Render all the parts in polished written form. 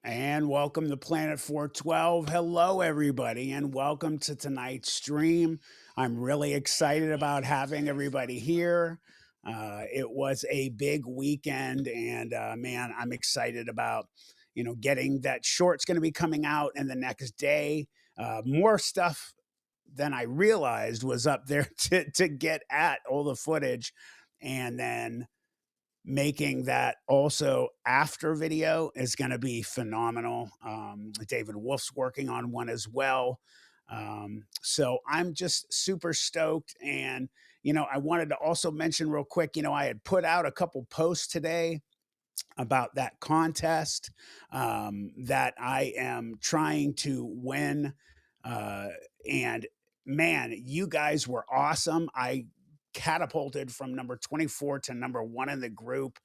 And welcome to Planet 412. Hello, everybody, and welcome to tonight's stream. I'm really excited about having everybody here. It was a big weekend, and man, I'm excited about getting that short's going to be coming out in the next day. More stuff than I realized was up there to get at all the footage, and then making that also after video is going to be phenomenal. David Wolf's working on one as well. So I'm just super stoked. And, I wanted to also mention real quick, I had put out a couple posts today about that contest that I am trying to win. Uh, and man, you guys were awesome. I catapulted from number 24 to number one in the group.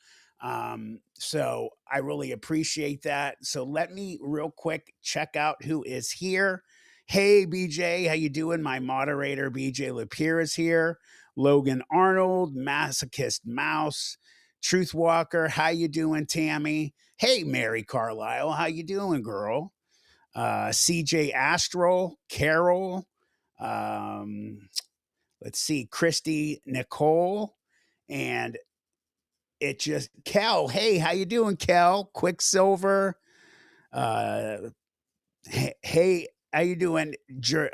So I really appreciate that. So let me real quick check out who is here. Hey, BJ, how you doing? My moderator, BJ Lapierre, is here. Logan Arnold, Masochist Mouse, Truth Walker, how you doing, Tammy? Hey, Mary Carlisle, how you doing, girl? CJ Astral, Carol, um, let's see, Christy Nicole, and it just Kel. Hey, how you doing, Kel? Quicksilver. Uh, hey, how you doing,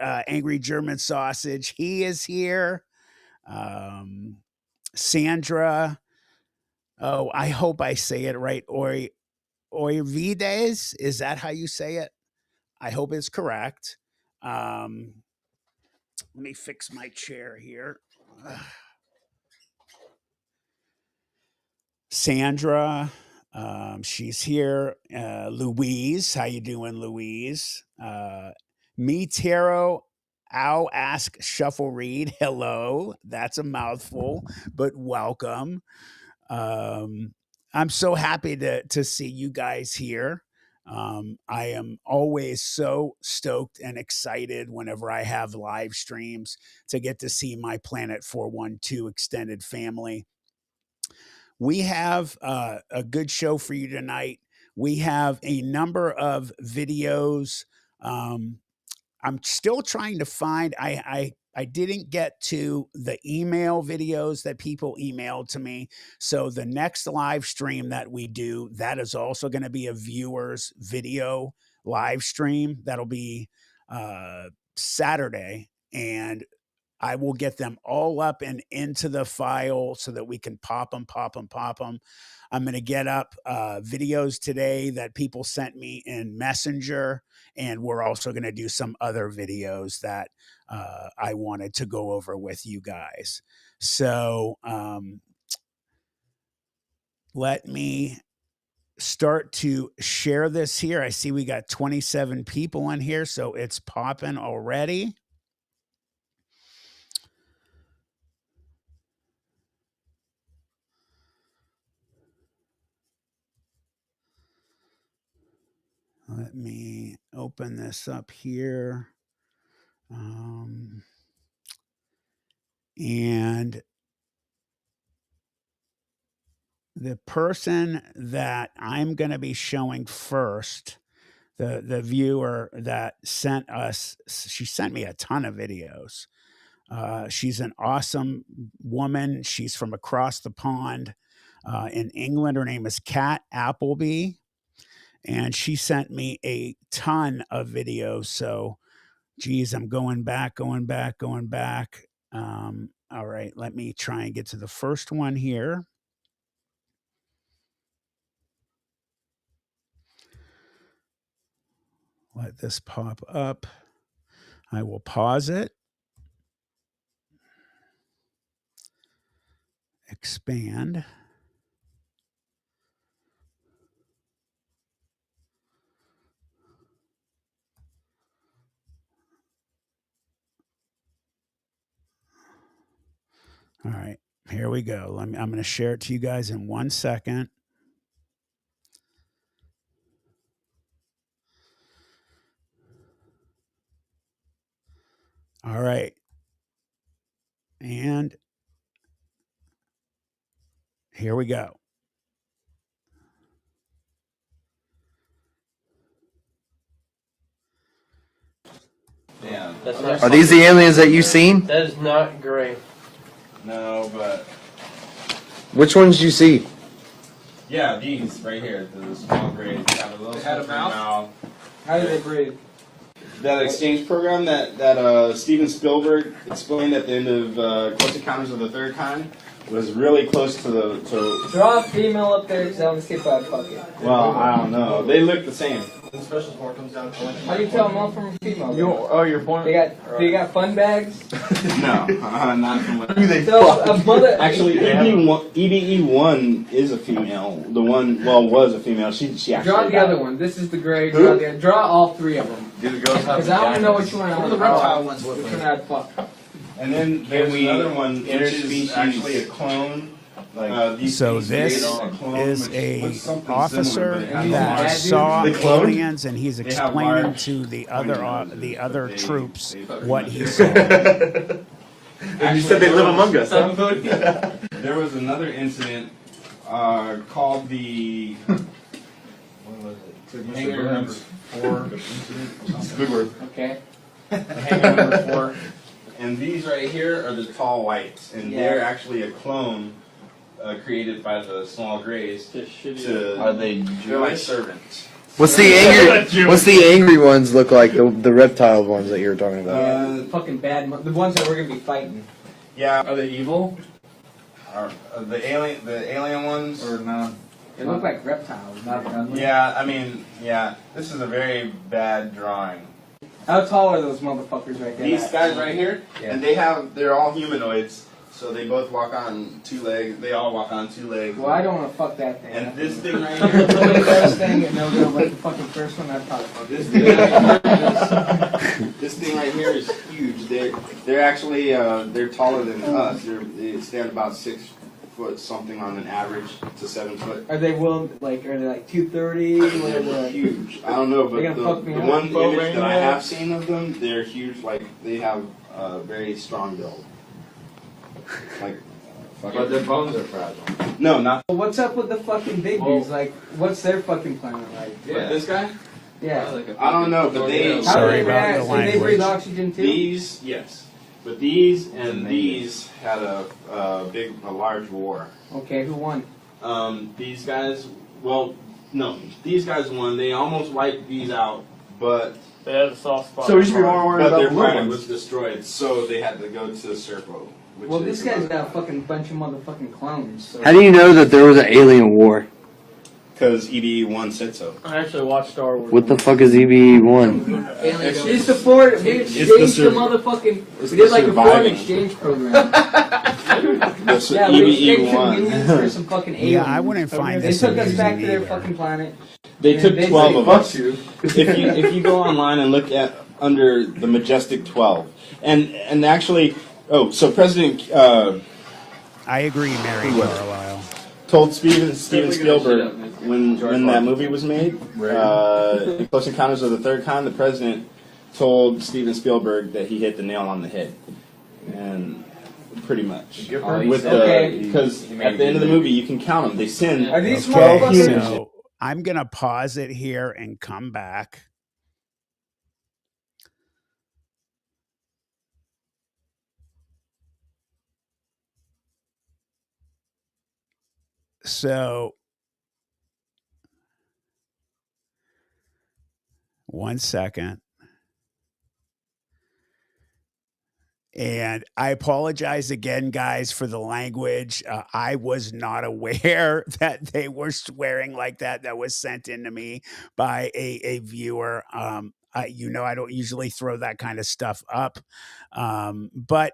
Angry German Sausage? He is here. Sandra. Oh, I hope I say it right. Oivides, is that how you say it? I hope it's correct. Um, Let me fix my chair here. Sandra, she's here. Louise, how you doing, Louise? Me, Taro, I'll ask Shuffle Read. Hello, that's a mouthful, but welcome. Um, I'm so happy to see you guys here. I am always so stoked and excited whenever I have live streams to get to see my Planet 412 extended family. We have a good show for you tonight. We have a number of videos. Um, I'm still trying to find. I didn't get to the email videos that people emailed to me. So the next live stream that we do, that is also going to be a viewers video live stream. That'll be Saturday, and I will get them all up and into the file so that we can pop them, pop them, pop them. I'm going to get up videos today that people sent me in Messenger, and we're also going to do some other videos that I wanted to go over with you guys. So let me start to share this here. I see we got 27 people in here, so it's popping already. Let me open this up here. And the person that I'm going to be showing first, the viewer that sent us, she sent me a ton of videos. She's an awesome woman. She's from across the pond in England. Her name is Kat Appleby, and she sent me a ton of videos. So, geez, I'm going back, going back, going back. All right, let me try and get to the first one here. Let this pop up. I will pause it. Expand. All right, here we go. I'm going to share it to you guys in 1 second. All right. And here we go. That's not. Are these the aliens that you've seen? That is not gray. No, but Which ones did you see? yeah, these right here, the small grays, they have a little had a slippery mouth? How do they breathe? That exchange program that Steven Spielberg explained at the end of Close Encounters of the Third Kind was really close to the. Draw a female up there because I want to skip out. Fuck it. Well, I don't know. They look the same. The special sport comes down to How do you tell a male from a female? your point. They got fun bags. No, not from what. So a mother. Actually, EBE1 is a female. The one, was a female. She actually. Draw the other one. This is the gray. Draw all three of them. Do the girls have? Because I don't know which one. What are the reptile ones Which with? one I'd fuck. And then there's another one, which is actually a clone. So this is a officer that saw aliens, and he's explaining to the other troops what he saw. And you said they live among us, huh? There was another incident called the. What was it? Hangar number 4 incident. That's a good word. Okay. Hangar number 4. And these right here are the tall whites, and they're actually a clone created by the small grays. Are they They're like servants. What's the angry ones look like? The reptile ones that you were talking about. Fucking bad. The ones that we're gonna be fighting. Yeah. Are they evil? Are the alien ones Or not? They look like reptiles, not friendly. Yeah, I mean, yeah. This is a very bad drawing. How tall are those motherfuckers right there? These guys right here, Yeah. and they're all humanoids, so they both walk on 2 legs. They all walk on 2 legs. Well, I don't want to fuck that thing. And this thing right It's the here, best thing, and they'll go like the fucking first one. I'd probably fuck this this. thing right here, this thing right here is huge. They're actually they're taller than us. They stand about 6 foot something on an average to 7 foot. Are they willing? Like, are they like 230? They're huge. I don't know, but They're gonna fuck me the up. one image that I have seen of them, they're huge. Like they have a very strong build. Like, But their bones are fragile. no, not Well, what's up with the fucking big dudes? Like, what's their fucking planet like? this guy. Yeah. I don't know, but they. How Sorry do they about react? the Do they breathe language. oxygen too? These, yes, but these and these had a large war. Okay, who won? These guys, well, no, these guys won. They almost wiped these out, but They have a soft spot. So we should be more worried but about their the little planet ones. was destroyed, so they had to go to Serpo. Well, this guy's got a fucking bunch of motherfucking clones. So. How do you know that there was an alien war? Because EBE1 said so. I actually watched Star Wars. What the fuck is EBE1? It's the foreign. We exchanged the motherfucking. We did like a foreign exchange program. Yeah, we exchanged some humans for some fucking aliens. Yeah, I wouldn't find They this took us back to amusing their either. fucking planet. They And took they 12 say, of "Fuck us. you." If you go online and look at under the Majestic 12, and actually, so President I agree, Mary Carlisle. told Steven Spielberg when that movie was made, in Close Encounters of the Third Kind, the president told Steven Spielberg that he hit the nail on the head, and pretty much with Okay. because at the end of the movie you can count them. They send Are these Okay, motherfuckers? so I'm gonna pause it here and come back. So, one second. And I apologize again, guys, for the language. I was not aware that they were swearing like that. That was sent in to me by a viewer. I don't usually throw that kind of stuff up. But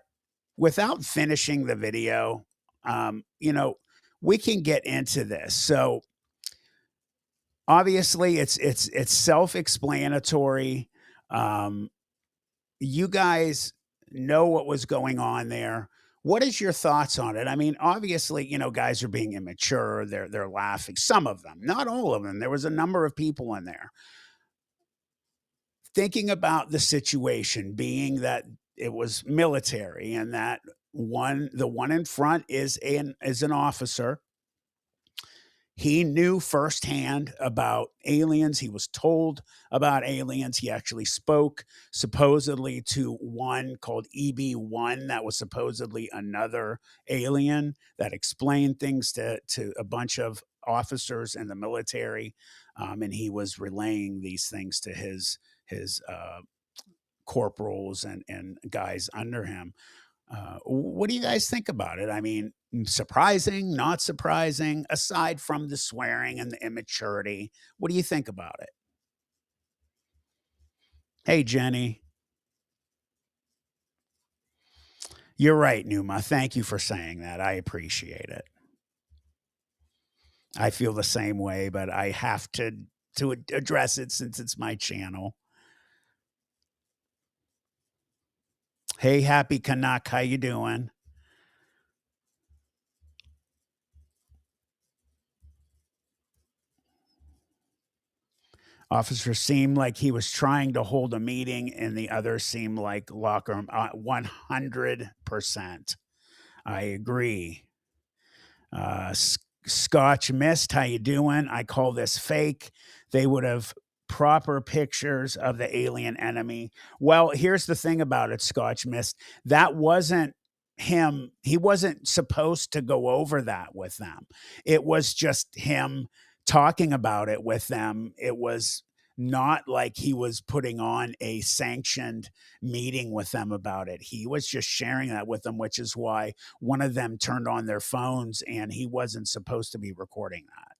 without finishing the video, we can get into this. So obviously it's self-explanatory. You guys know what was going on there. What is your thoughts on it? I mean, obviously, guys are being immature. They're laughing. Some of them, not all of them. There was a number of people in there thinking about the situation, being that it was military and that the one in front is an officer. He knew firsthand about aliens. He was told about aliens. He actually spoke supposedly to one called EB1 that was supposedly another alien that explained things to a bunch of officers in the military. And he was relaying these things to his corporals and guys under him. What do you guys think about it? I mean, surprising, not surprising, aside from the swearing and the immaturity. What do you think about it? Hey, Jenny. You're right, Numa. Thank you for saying that. I appreciate it. I feel the same way, but I have to address it since it's my channel. Hey, Happy Canuck, how you doing? Officer seemed like he was trying to hold a meeting, and the other seemed like locker room. 100%. I agree. Scotch Mist, how you doing? I call this fake. They would have proper pictures of the alien enemy. Well, here's the thing about it, Scotch Mist. That wasn't him. He wasn't supposed to go over that with them. It was just him talking about it with them. It was not like he was putting on a sanctioned meeting with them about it. He was just sharing that with them, which is why one of them turned on their phones and he wasn't supposed to be recording that.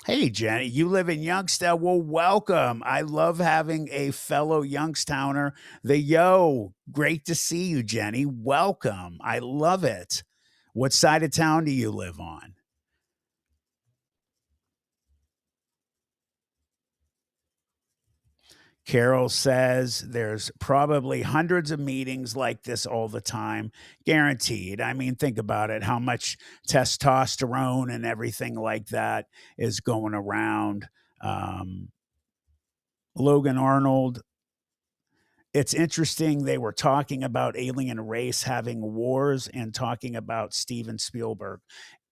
Hey, Jenny, you live in Youngstown. Well, welcome. I love having a fellow Youngstowner. Great to see you, Jenny. Welcome. I love it. What side of town do you live on? Carol says there's probably hundreds of meetings like this all the time, guaranteed. I mean, think about it, how much testosterone and everything like that is going around. Logan Arnold, it's interesting. They were talking about alien race having wars and talking about Steven Spielberg.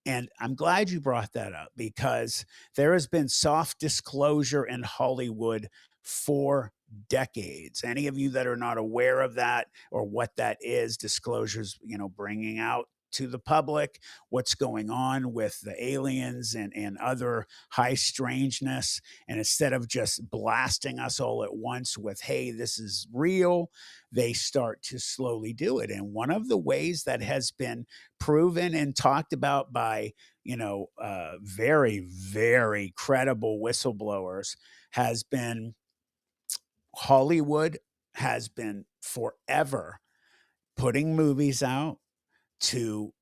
And I'm glad you brought that up because there has been soft disclosure in Hollywood for decades. Any of you that are not aware of that or what that is, disclosures, bringing out to the public what's going on with the aliens and other high strangeness. And instead of just blasting us all at once with, hey, this is real, they start to slowly do it. And one of the ways that has been proven and talked about by, very, very credible whistleblowers has been Hollywood has been forever putting movies out to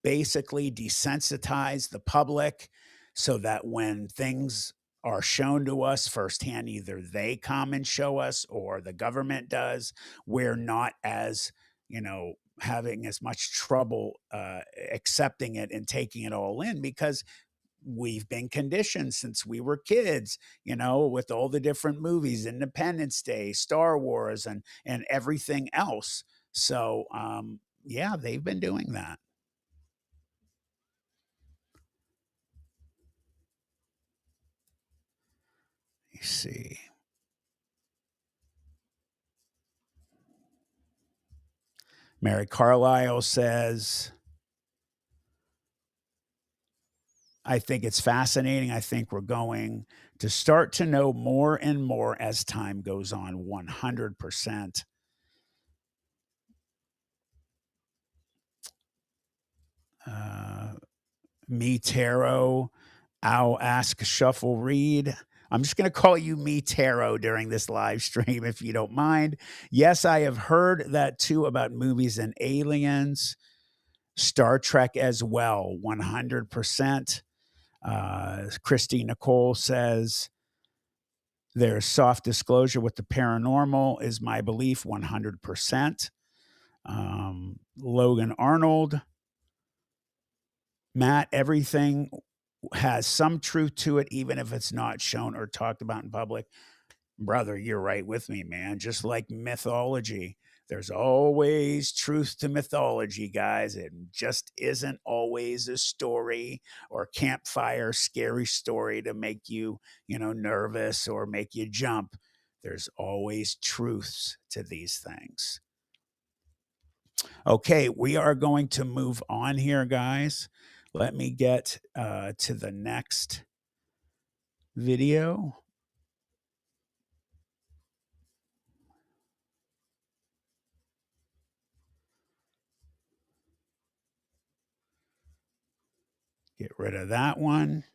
basically desensitize the public so that when things are shown to us firsthand, either they come and show us or the government does, we're not as, having as much trouble accepting it and taking it all in because we've been conditioned since we were kids, with all the different movies, Independence Day, Star Wars, and everything else. So, yeah, they've been doing that. Let me see. Mary Carlisle says, I think it's fascinating. I think we're going to start to know more and more as time goes on. 100%. Me Tarot, I'll ask Shuffle Read. I'm just going to call you Me Tarot during this live stream if you don't mind. Yes, I have heard that too about movies and aliens. Star Trek as well, 100%. Christy Nicole says, there's soft disclosure with the paranormal is my belief, 100%. Logan Arnold, Matt, everything has some truth to it, even if it's not shown or talked about in public. Brother, you're right with me, man. Just like mythology, There's always truth to mythology, guys. It just isn't always a story or campfire scary story to make you, nervous or make you jump. There's always truths to these things. Okay, we are going to move on here, guys. Let me get to the next video. Get rid of that one.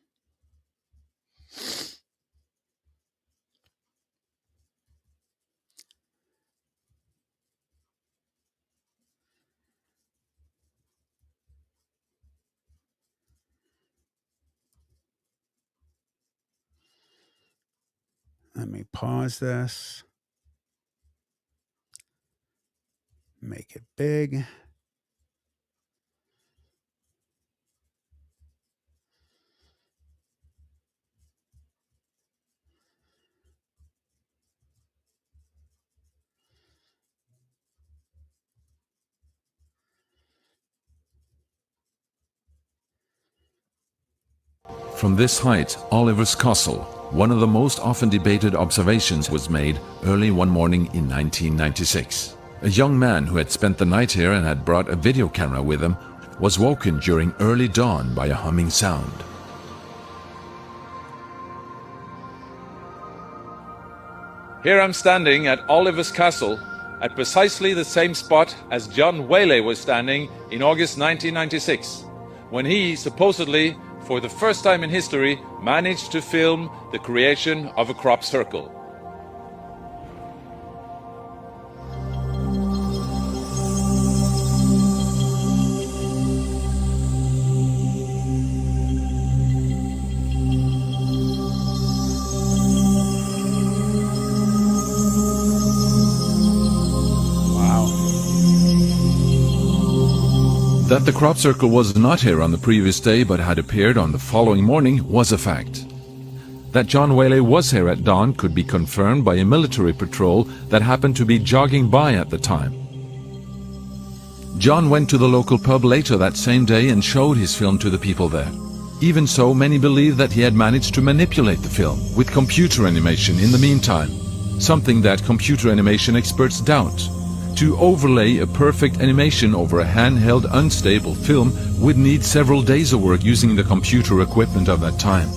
Let me pause this. Make it big. From this height, Oliver's Castle, one of the most often debated observations, was made early one morning in 1996. A young man who had spent the night here and had brought a video camera with him was woken during early dawn by a humming sound. Here I'm standing at Oliver's Castle at precisely the same spot as John Whaley was standing in August 1996, when he supposedly, for the first time in history, managed to film the creation of a crop circle. That the crop circle was not here on the previous day but had appeared on the following morning was a fact. That John Whaley was here at dawn could be confirmed by a military patrol that happened to be jogging by at the time. John went to the local pub later that same day and showed his film to the people there. Even so, many believe that he had managed to manipulate the film with computer animation in the meantime, something that computer animation experts doubt. To overlay a perfect animation over a handheld, unstable film would need several days of work using the computer equipment of that time.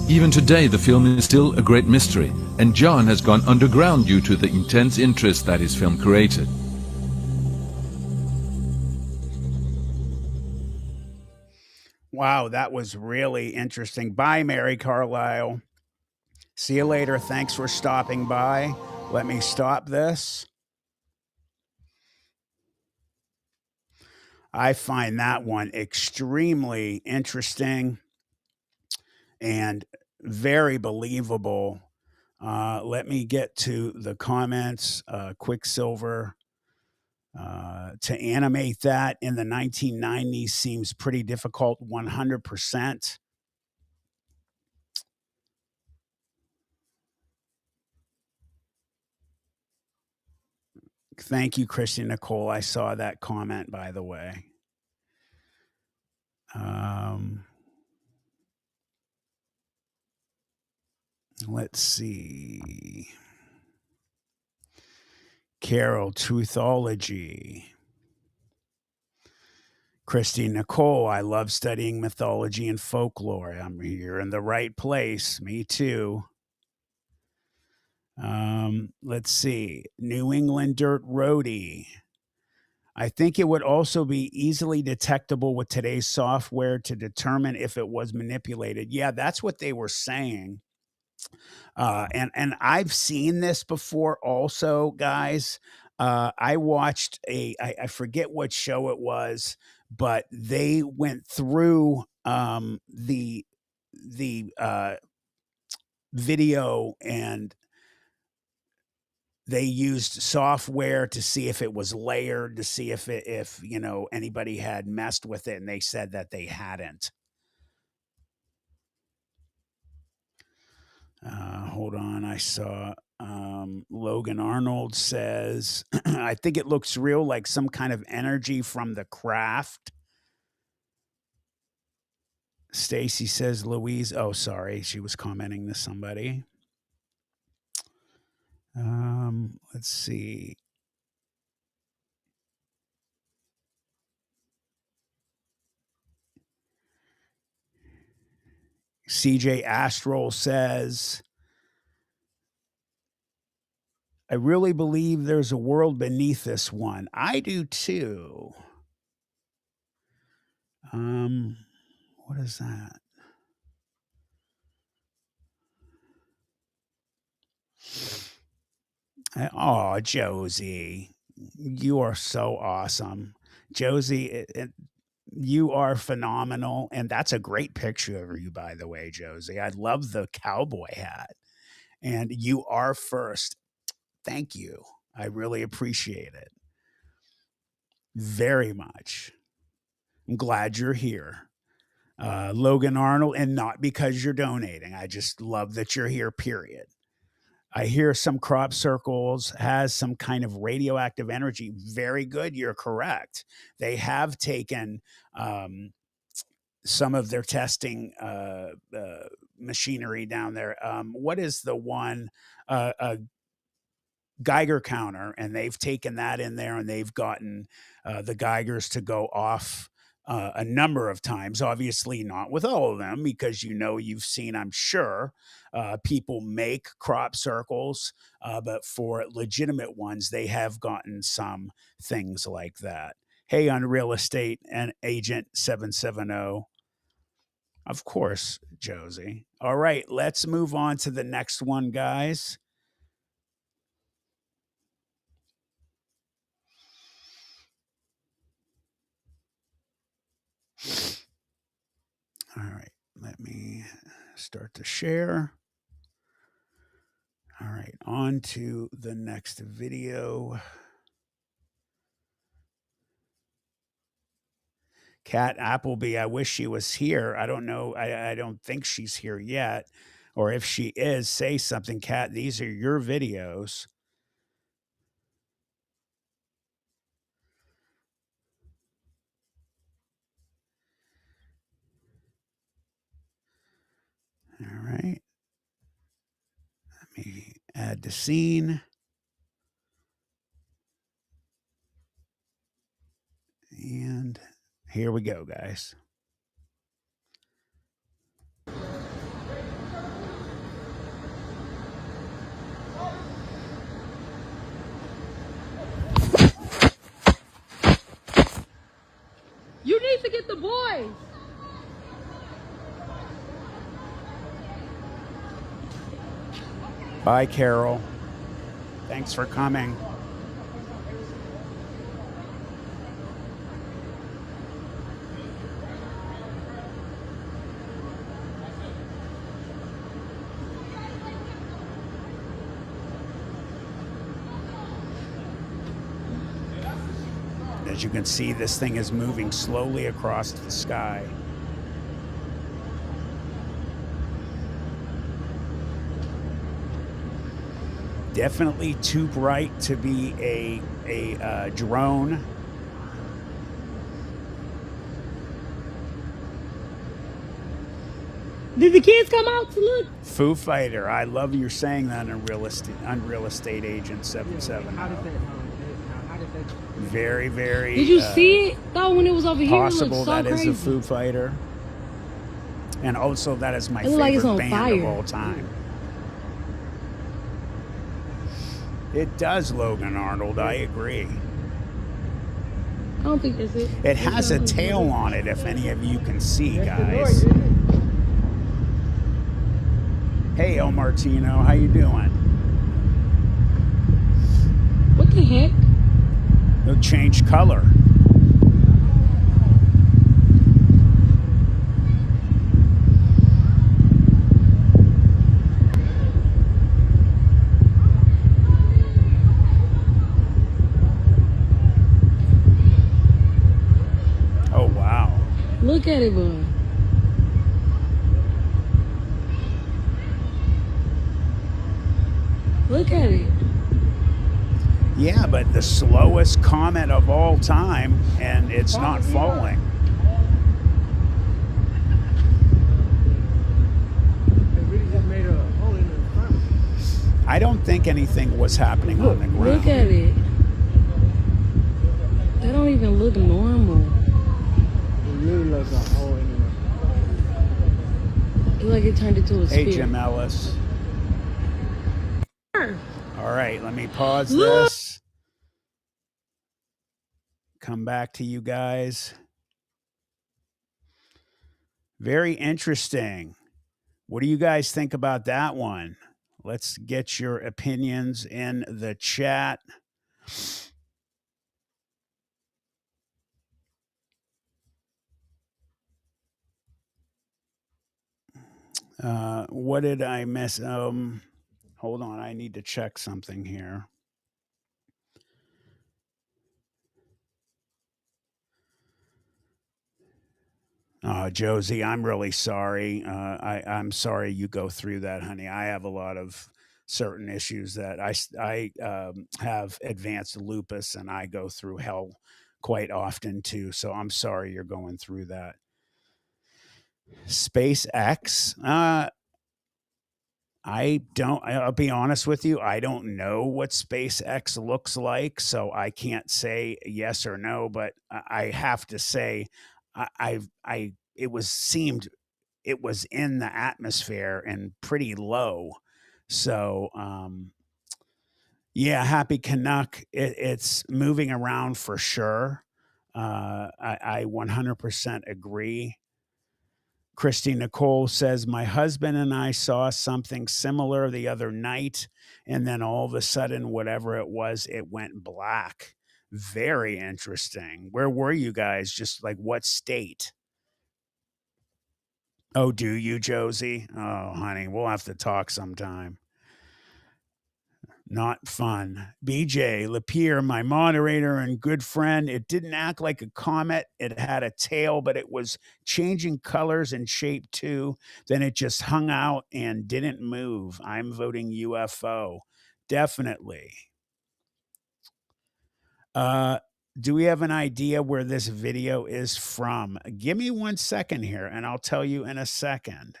Even today, the film is still a great mystery, and John has gone underground due to the intense interest that his film created. Wow, that was really interesting. Bye, Mary Carlisle. See you later. Thanks for stopping by. Let me stop this. I find that one extremely interesting and very believable. Let me get to the comments. Quicksilver. To animate that in the 1990s seems pretty difficult, 100%. Thank you, Christian Nicole. I saw that comment, by the way. Let's see. Carol, Truthology. Christine Nicole, I love studying mythology and folklore. I'm here in the right place. Me too. Let's see. New England Dirt Roadie. I think it would also be easily detectable with today's software to determine if it was manipulated. Yeah, that's what they were saying. And I've seen this before also, guys. I watched I forget what show it was, but they went through the video, and they used software to see if it was layered, to see if anybody had messed with it, and they said that they hadn't. Hold on, I saw Logan Arnold says, I think it looks real, like some kind of energy from The Craft. Stacy says, Louise. Oh, sorry. She was commenting to somebody. Let's see. CJ Astral says, I really believe there's a world beneath this one. I do too. What is that? Oh, Josie, you are so awesome. Josie, you are phenomenal. And that's a great picture of you, by the way, Josie. I love the cowboy hat. And you are first. Thank you. I really appreciate it very much. I'm glad you're here. Logan Arnold, and not because you're donating. I just love that you're here, period. I hear some crop circles has some kind of radioactive energy. Very good. You're correct. They have taken some of their testing machinery down there. What is the one? Geiger counter, and they've taken that in there, and they've gotten the Geigers to go off a number of times. Obviously not with all of them, because you've seen, I'm sure, people make crop circles, but for legitimate ones, they have gotten some things like that. Hey, on real estate and agent 770. Of course, Josie. All right, let's move on to the next one, guys. All right, let me start to share. All right, on to the next video. Kat Appleby, I wish she was here. I don't know. I don't think she's here yet. Or if she is, say something, Kat. These are your videos. All right. Let me add the scene. And here we go, guys. You need to get the boys. Bye, Carol. Thanks for coming. As you can see, this thing is moving slowly across the sky. Definitely too bright to be a drone. Did the kids come out to look? Foo Fighter. I love you're saying that on real estate agent 77. How did that? Very, very. Did you see it though when it was over here? Possible it so that crazy. is a Foo Fighter, and also that is my It look like it's favorite on band fire. of all time. It does, Logan Arnold. I agree. I don't think that's it. It has a tail on it, if any of you can see, guys. Hey, El Martino, how you doing? What the heck? It'll change color. Oh, wow. Look at it, bud. Look at it. Yeah, but the slowest comet of all time, and it's not falling. I don't think anything was happening on the ground. Look at it. That don't even look normal. It really looks a hole in It's like it turned into a Hey, spear. Jim Ellis. All right, let me pause Look. this. Come back to you guys. Very interesting. What do you guys think about that one? Let's get your opinions in the chat. What did I miss? Hold on, I need to check something here. Josie, I'm really sorry. I'm sorry you go through that, honey. I have a lot of certain issues that I have advanced lupus, and I go through hell quite often too. So I'm sorry you're going through that. SpaceX. I'll be honest with you. I don't know what SpaceX looks like, so I can't say yes or no, but I have to say it was in the atmosphere and pretty low. So, yeah, Happy Canuck, it's moving around for sure. I 100% agree. Christy Nicole says, my husband and I saw something similar the other night, and then all of a sudden, whatever it was, it went black. Very interesting. Where were you guys? Just like what state? Oh, do you, Josie? Oh, honey, we'll have to talk sometime. Not fun. BJ Lapierre, my moderator and good friend, it didn't act like a comet. It had a tail, but it was changing colors and shape too. Then it just hung out and didn't move. I'm voting UFO. Definitely. Do we have an idea where this video is from? Give me 1 second here and I'll tell you in a second.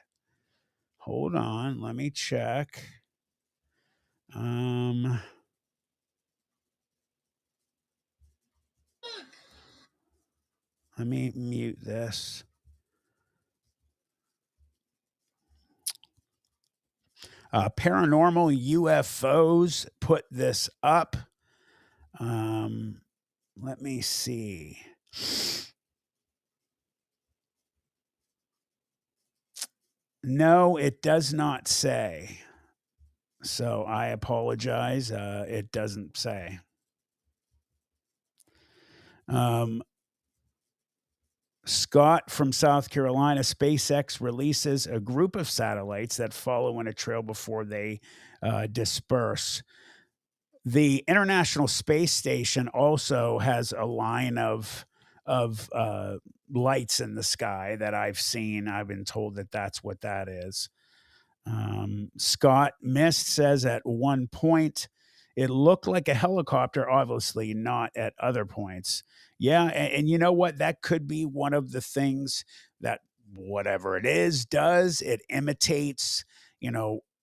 Hold on, let me check. Let me mute this. Paranormal UFOs put this up. Let me see. No, it does not say. So I apologize. It doesn't say. Scott from South Carolina, SpaceX releases a group of satellites that follow in a trail before they disperse. The International Space Station also has a line of lights in the sky that I've seen. I've been told that that's what that is. Scott Mist says at one point it looked like a helicopter, obviously not at other points. Yeah, and you know what? That could be one of the things that whatever it is does. It imitates,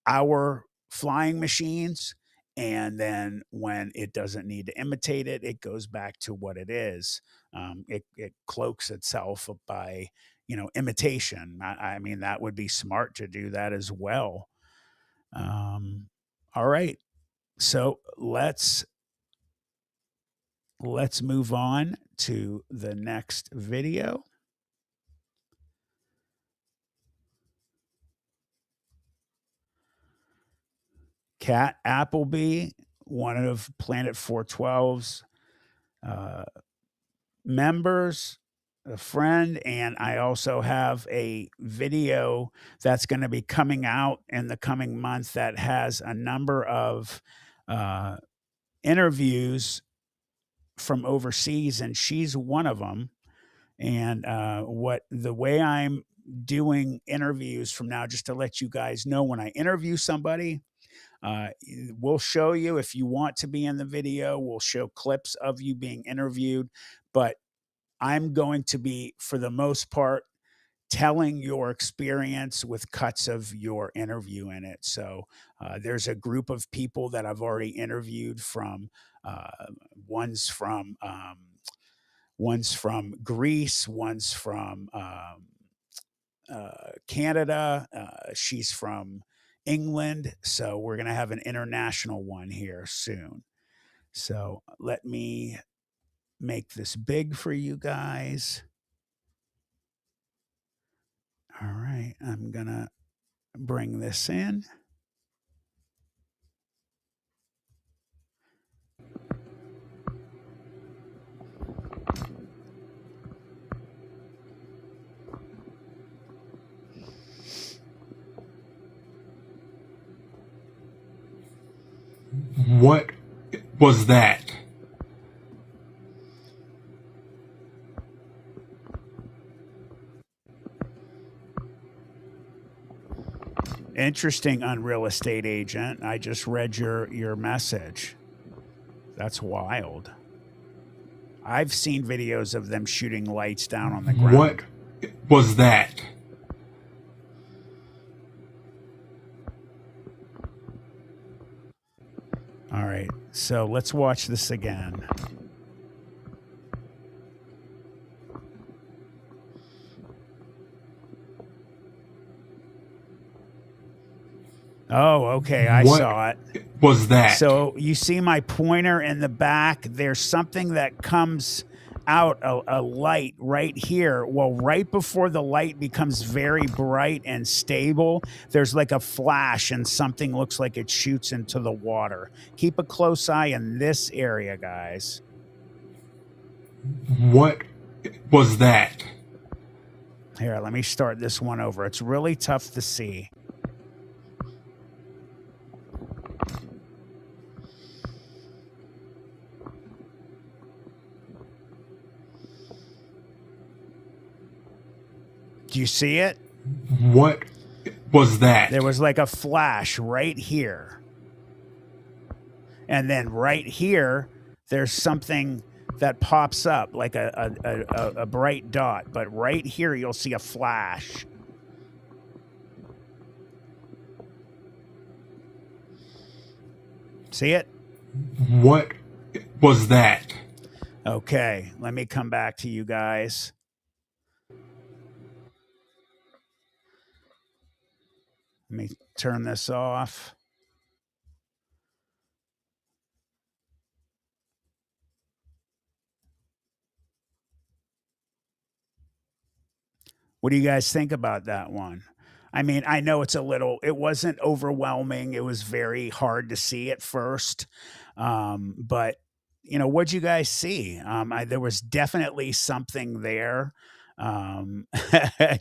our flying machines. And then when it doesn't need to imitate it, it goes back to what it is. It cloaks itself by, imitation. I mean, that would be smart to do that as well. All right. So let's move on to the next video. Kat Appleby, one of Planet 412's members, a friend, and I also have a video that's going to be coming out in the coming month that has a number of interviews from overseas, and she's one of them. And the way I'm doing interviews from now, just to let you guys know, when I interview somebody, We'll show you if you want to be in the video. We'll show clips of you being interviewed, but I'm going to be, for the most part, telling your experience with cuts of your interview in it. So there's a group of people that I've already interviewed from. Uh, one's from one's from Greece, one's from Canada. She's from England. So we're going to have an international one here soon. So let me make this big for you guys. All right. I'm going to bring this in. What was that? Interesting, Unreal Estate Agent. I just read your message. That's wild. I've seen videos of them shooting lights down on the ground. What was that? All right, so let's watch this again. Oh, okay, I saw it. Was that? So you see my pointer in the back? There's something that comes out, a light right here. Well, right before the light becomes very bright and stable, there's like a flash and something looks like it shoots into the water. Keep a close eye in this area, guys. What was that? Here, let me start this one over. It's really tough to see. Do you see it? What was that? There was like a flash right here. And then right here, there's something that pops up like a bright dot. But right here, you'll see a flash. See it? What was that? Okay, let me come back to you guys. Let me turn this off. What do you guys think about that one? I mean, I know it wasn't overwhelming. It was very hard to see at first. But, what'd you guys see? There was definitely something there.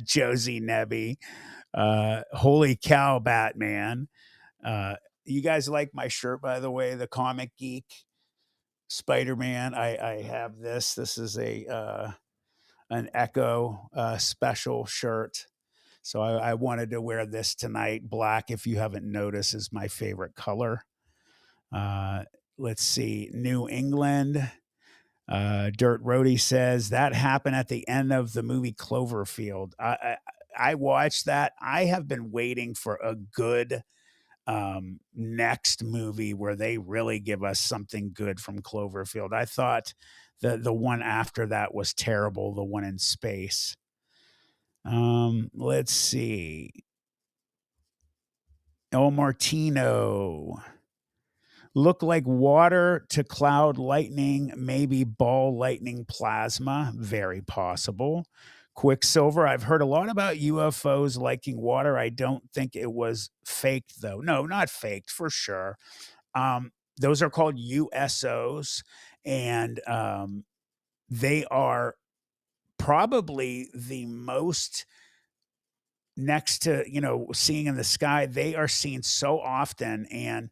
Josie Nebby. Holy cow, Batman. You guys like my shirt, by the way, the Comic Geek Spider-Man. I have this. This is an Echo special shirt. So I wanted to wear this tonight. Black, if you haven't noticed, is my favorite color. Let's see. New England. Dirt Roadie says that happened at the end of the movie Cloverfield. I watched that. I have been waiting for a good next movie where they really give us something good from Cloverfield. I thought the one after that was terrible, the one in space. Let's see. El Martino. Look like water to cloud lightning, maybe ball lightning plasma. Very possible. Quicksilver. I've heard a lot about UFOs liking water. I don't think it was faked, though. No, not faked, for sure. Those are called USOs, and they are probably the most, next to seeing in the sky, they are seen so often, and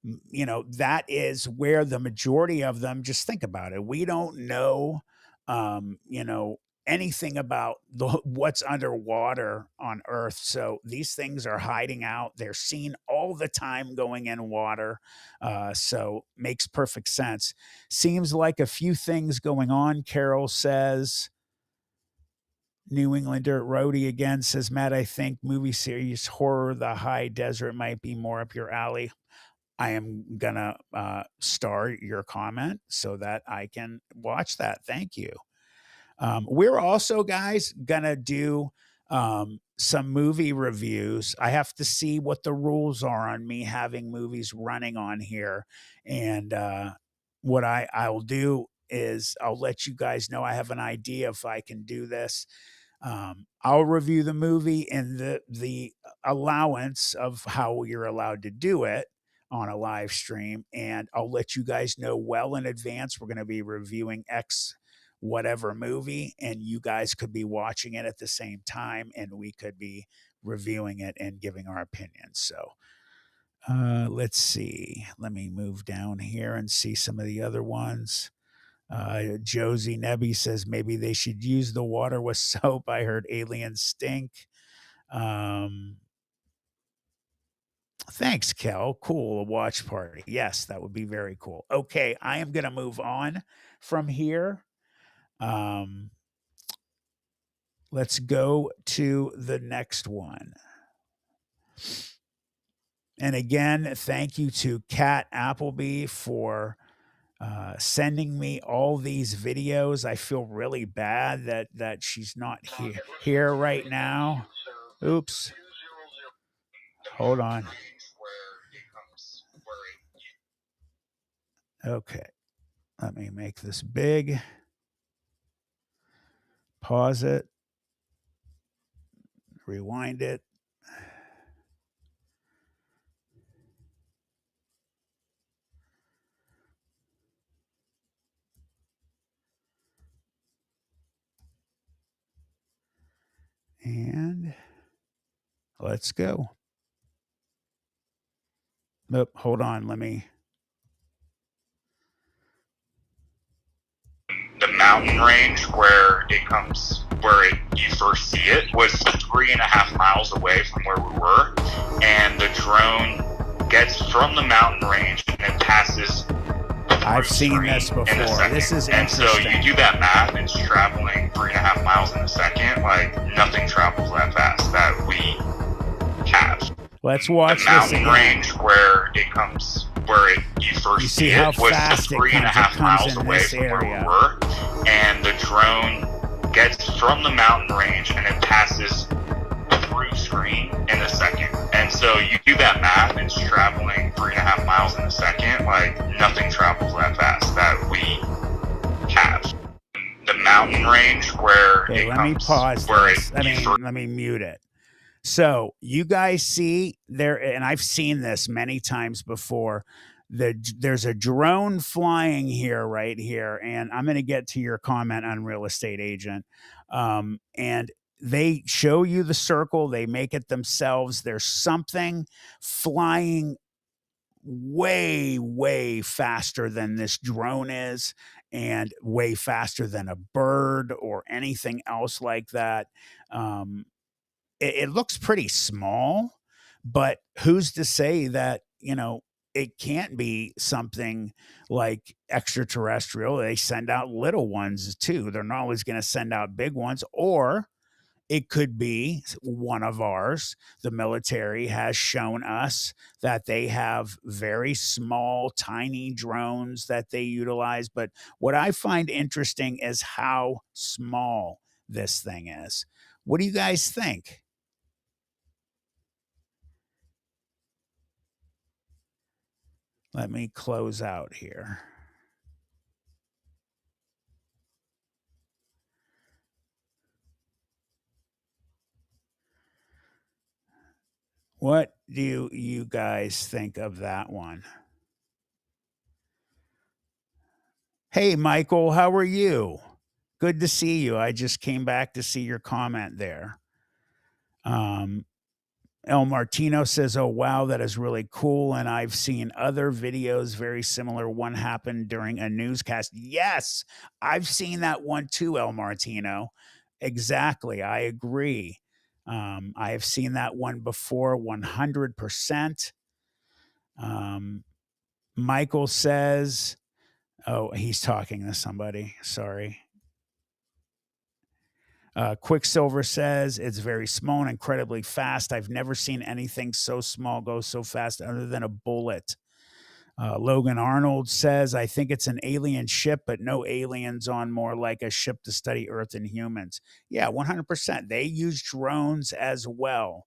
that is where the majority of them, just think about it, we don't know anything about what's underwater on Earth. So these things are hiding out. They're seen all the time going in water. So makes perfect sense. Seems like a few things going on, Carol says. New Englander Roadie again says, Matt, I think movie series horror, the high desert might be more up your alley. I am gonna star your comment so that I can watch that. Thank you. We're also, guys, gonna do some movie reviews. I have to see what the rules are on me having movies running on here, and what I'll do is I'll let you guys know. I have an idea if I can do this. I'll review the movie and the allowance of how you're allowed to do it on a live stream, and I'll let you guys know well in advance. We're going to be reviewing X whatever movie, and you guys could be watching it at the same time, and we could be reviewing it and giving our opinions. So let's see. Let me move down here and see some of the other ones. Josie Nebby says maybe they should use the water with soap. I heard aliens stink. Thanks, Kel. Cool. A watch party. Yes, that would be very cool. Okay, I am going to move on from here. Let's go to the next one. And again, thank you to Kat Appleby for sending me all these videos. I feel really bad that she's not here right now. Oops. Hold on. Okay. Let me make this big. Pause it. Rewind it. And let's go. Nope, hold on. Let me. The mountain range where you first see it was 3.5 miles away from where we were, and the drone gets from the mountain range and it passes. I've seen this before. This is interesting. And so you do that math, it's traveling 3.5 miles in a second. Like nothing travels that fast that we have. Let's watch the mountain this range where you first see it was 3.5 miles away from where we were, and the drone gets from the mountain range and it passes through screen in a second. And so you do that math, it's traveling 3.5 miles in a second. Like nothing travels that fast that we have. The mountain range where let me pause this. Let me mute it. So you guys see there, and I've seen this many times before. There's a drone flying here, right here, and I'm going to get to your comment on real estate agent. And they show you the circle, they make it themselves. There's something flying way, way faster than this drone is, and way faster than a bird or anything else like that. It looks pretty small, but who's to say that, it can't be something like extraterrestrial? They send out little ones too. They're not always going to send out big ones, or it could be one of ours. The military has shown us that they have very small, tiny drones that they utilize. But what I find interesting is how small this thing is. What do you guys think? Let me close out here. What do you guys think of that one? Hey, Michael, how are you? Good to see you. I just came back to see your comment there. El Martino says, oh, wow, that is really cool. And I've seen other videos very similar. One happened during a newscast. Yes, I've seen that one too, El Martino. exactly. I agree. I have seen that one before, 100%. Michael says, oh, he's talking to somebody. Sorry. Quicksilver says it's very small and incredibly fast. I've never seen anything so small go so fast other than a bullet. Logan Arnold says, I think it's an alien ship, but no aliens on, more like a ship to study Earth and humans. Yeah, 100%. They use drones as well.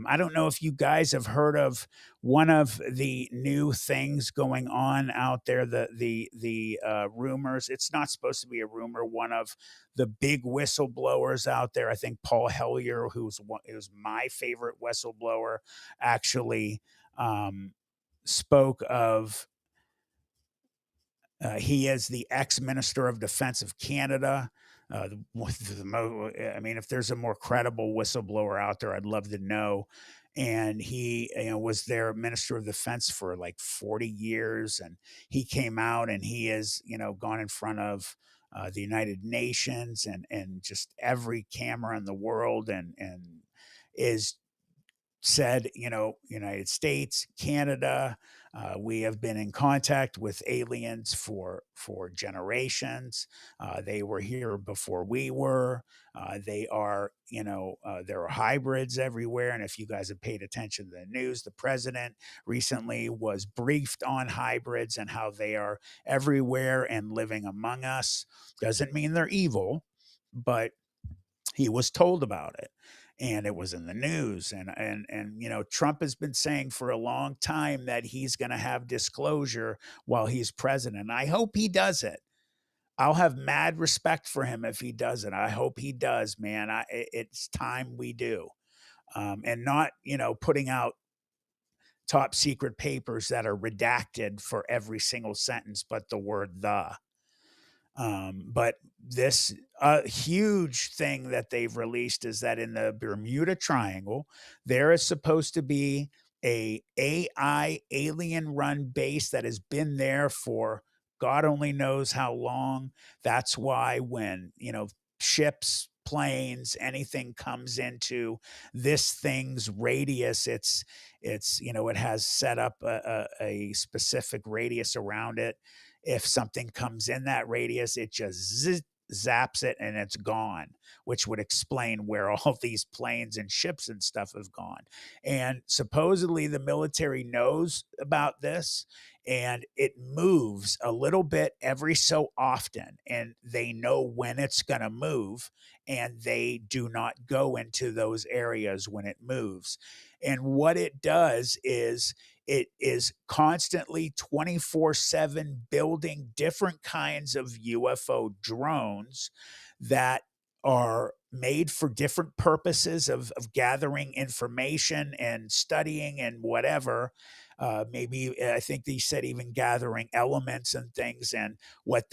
I don't know if you guys have heard of one of the new things going on out there, the rumors. It's not supposed to be a rumor. One of the big whistleblowers out there, I think Paul Hellyer, who's my favorite whistleblower, actually spoke of he is the ex-minister of defense of Canada. I mean, if there's a more credible whistleblower out there, I'd love to know. And he was their minister of defense for like 40 years. And he came out and he has, gone in front of the United Nations and just every camera in the world and is said, United States, Canada, we have been in contact with aliens for generations. They were here before we were. They are, there are hybrids everywhere. And if you guys have paid attention to the news, the president recently was briefed on hybrids and how they are everywhere and living among us. Doesn't mean they're evil, but he was told about it. And it was in the news. And Trump has been saying for a long time that he's going to have disclosure while he's president. I hope he does it. I'll have mad respect for him if he does it. I hope he does, man. It's time we do. And not, putting out top secret papers that are redacted for every single sentence, but the word the. But this huge thing that they've released is that in the Bermuda Triangle, there is supposed to be a AI alien run base that has been there for God only knows how long. That's why when, ships, planes, anything comes into this thing's radius, it has set up a specific radius around it. If something comes in that radius, it just zaps it and it's gone, which would explain where all these planes and ships and stuff have gone. And supposedly the military knows about this and it moves a little bit every so often and they know when it's going to move and they do not go into those areas when it moves. And what it does is it is constantly 24/7 building different kinds of UFO drones that are made for different purposes of gathering information and studying and whatever. Maybe I think they said even gathering elements and things. And what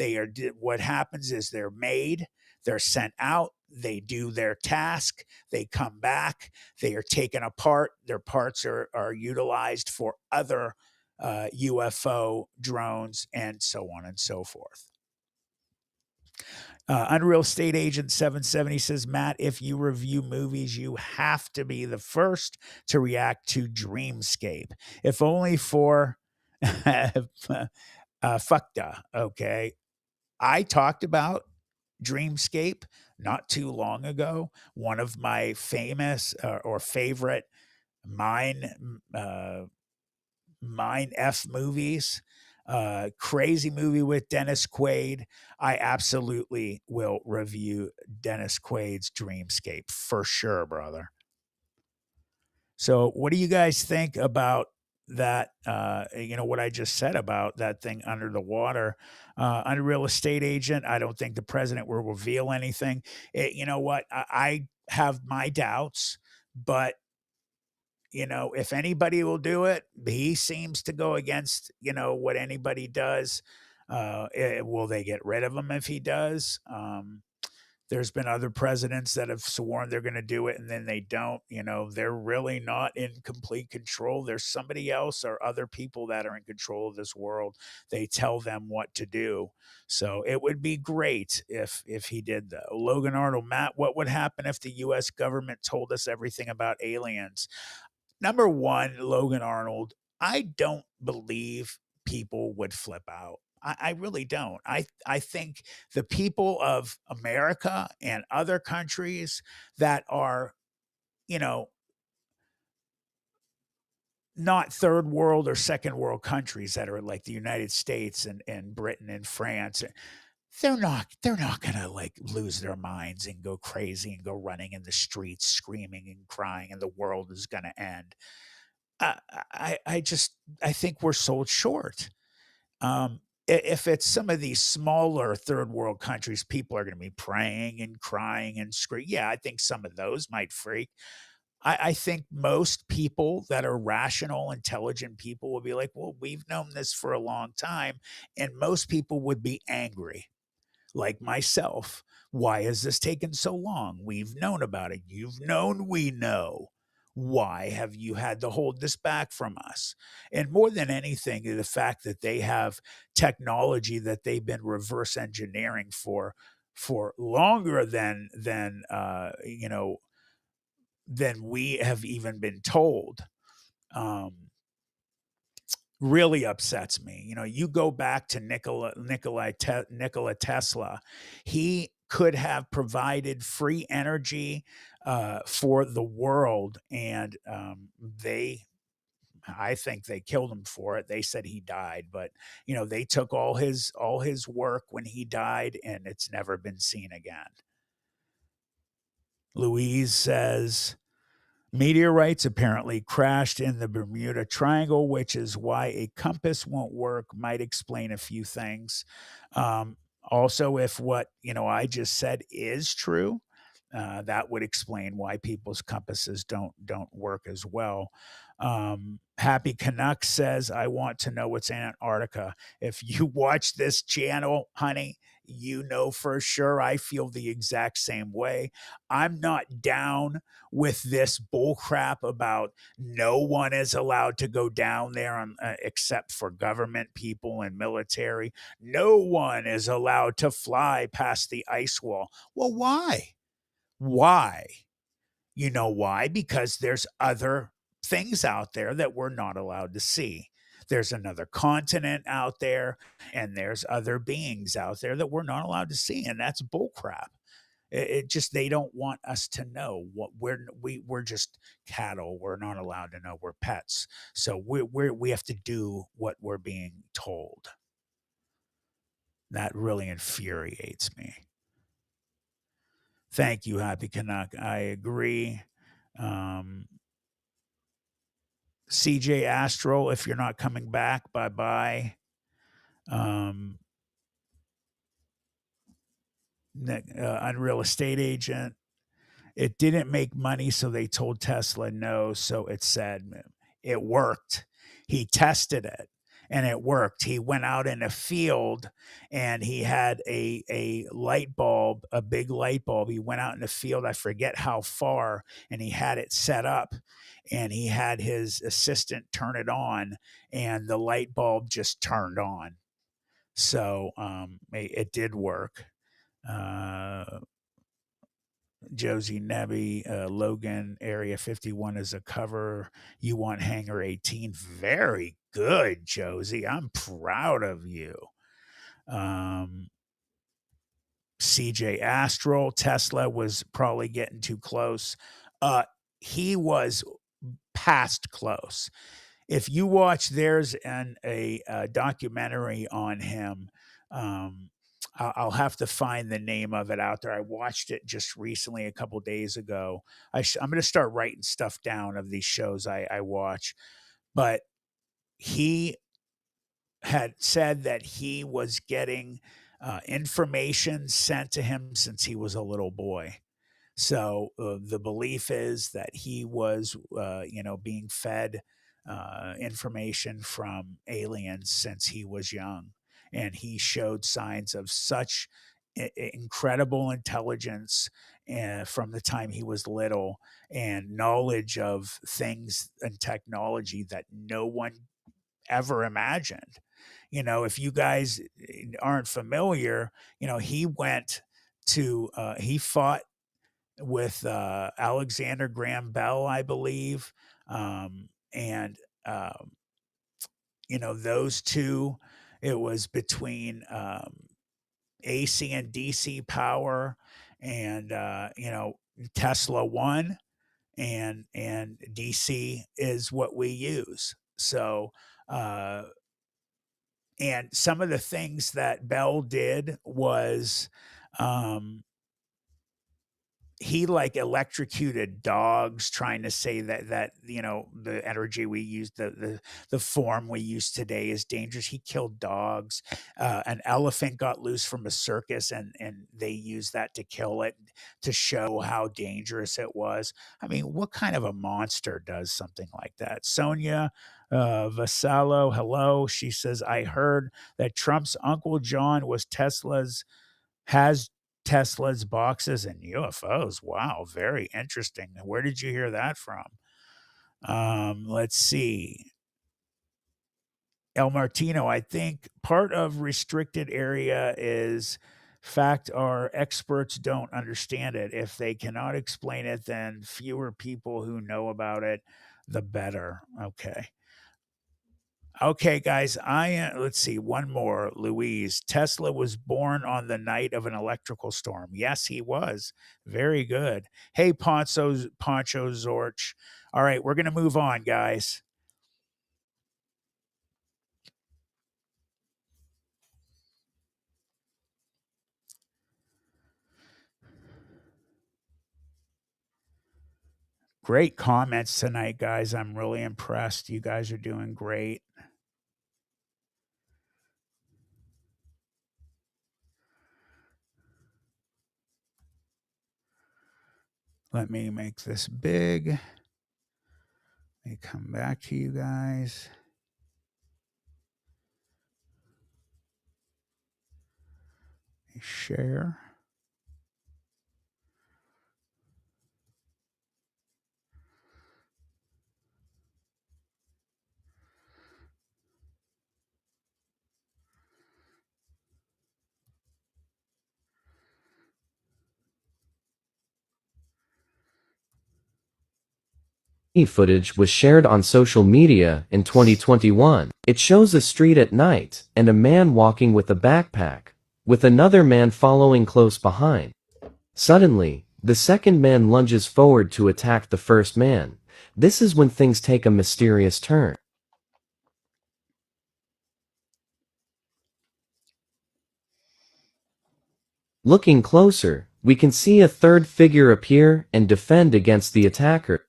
happens is they're made, they're sent out, they do their task, they come back, they are taken apart, their parts are utilized for other UFO drones, and so on and so forth. Unreal Estate Agent 770 says, Matt, if you review movies, you have to be the first to react to Dreamscape. If only for fuckda, okay? I talked about Dreamscape not too long ago. One of my famous or favorite Mine F movies. Crazy movie with Dennis Quaid. I absolutely will review Dennis Quaid's Dreamscape for sure, brother. So what do you guys think about that? What I just said about that thing under the water. Unreal Estate Agent, I don't think the president will reveal anything. You know what? I have my doubts, but if anybody will do it, he seems to go against, what anybody does. Will they get rid of him if he does? There's been other presidents that have sworn they're going to do it and then they don't. They're really not in complete control. There's somebody else or other people that are in control of this world. They tell them what to do. So it would be great if he did, though. Logan Arnold, Matt, what would happen if the U.S. government told us everything about aliens? Number one, Logan Arnold, I don't believe people would flip out. I really don't. I think the people of America and other countries that are, not third world or second world countries that are like the United States and Britain and France, they're not gonna like lose their minds and go crazy and go running in the streets screaming and crying and the world is gonna end. I think we're sold short. If it's some of these smaller third world countries, people are going to be praying and crying and screaming. Yeah, I think some of those might freak. I think most people that are rational, intelligent people will be like, well, we've known this for a long time. And most people would be angry, like myself. Why has this taken so long? We've known about it. You've known we know. Why have you had to hold this back from us? And more than anything, the fact that they have technology that they've been reverse engineering for longer than we have even been told. Really upsets me. You go back to Nikola Tesla. He could have provided free energy for the world, and I think they killed him for it. They said he died, but they took all his work when he died, and it's never been seen again. Louise says, meteorites apparently crashed in the Bermuda Triangle, which is why a compass won't work. Might explain a few things. Also, if what I just said is true, that would explain why people's compasses don't work as well. Happy Canuck says, I want to know what's in Antarctica. If you watch this channel, honey, for sure I feel the exact same way. I'm not down with this bullcrap about no one is allowed to go down there except for government people and military. No one is allowed to fly past the ice wall. Well, why? Why? You know why? Because there's other things out there that we're not allowed to see. There's another continent out there, and there's other beings out there that we're not allowed to see, and that's bullcrap. It just, they don't want us to know what we're just cattle. We're not allowed to know we're pets. So we have to do what we're being told. That really infuriates me. Thank you, Happy Canuck. I agree. CJ Astral, if you're not coming back, bye-bye. Unreal Estate Agent. It didn't make money, so they told Tesla no, so it said it worked. He tested it, and it worked. He went out in a field, and he had a light bulb, a big light bulb. He went out in the field, I forget how far, and he had it set up, and he had his assistant turn it on, and the light bulb just turned on. So it did work. Josie Nebby, Logan, Area 51 is a cover. You want Hangar 18. Very good, Josie. I'm proud of you. CJ Astral, Tesla was probably getting too close. He was past close. If you watch, there's a documentary on him. I'll have to find the name of it out there. I watched it just recently, a couple days ago. I'm going to start writing stuff down of these shows I watch. But he had said that he was getting information sent to him since he was a little boy. So the belief is that he was, being fed information from aliens since he was young. And he showed signs of such incredible intelligence from the time he was little, and knowledge of things and technology that no one ever imagined. If you guys aren't familiar, he went to he fought with Alexander Graham Bell, I believe, and those two. It was between AC and DC power, and Tesla won, and DC is what we use. So and some of the things that Bell did was he like electrocuted dogs, trying to say that the energy we use, the form we use today is dangerous. He killed dogs. An elephant got loose from a circus, and they used that to kill it, to show how dangerous it was. I mean, what kind of a monster does something like that? Sonia Vasallo, hello. She says, I heard that Trump's Uncle John has Tesla's boxes and UFOs. Wow, very interesting. Where did you hear that from? Let's see. El Martino, I think part of restricted area is fact our experts don't understand it. If they cannot explain it, then fewer people who know about it, the better. Okay, guys, let's see, one more. Louise, Tesla was born on the night of an electrical storm. Yes, he was. Very good. Hey, Poncho Zorch. All right, we're going to move on, guys. Great comments tonight, guys. I'm really impressed. You guys are doing great. Let me make this big. Let me come back to you guys. Let me share. Footage was shared on social media in 2021. It shows a street at night and a man walking with a backpack, with another man following close behind. Suddenly, the second man lunges forward to attack the first man. This is when things take a mysterious turn. Looking closer, we can see a third figure appear and defend against the attacker.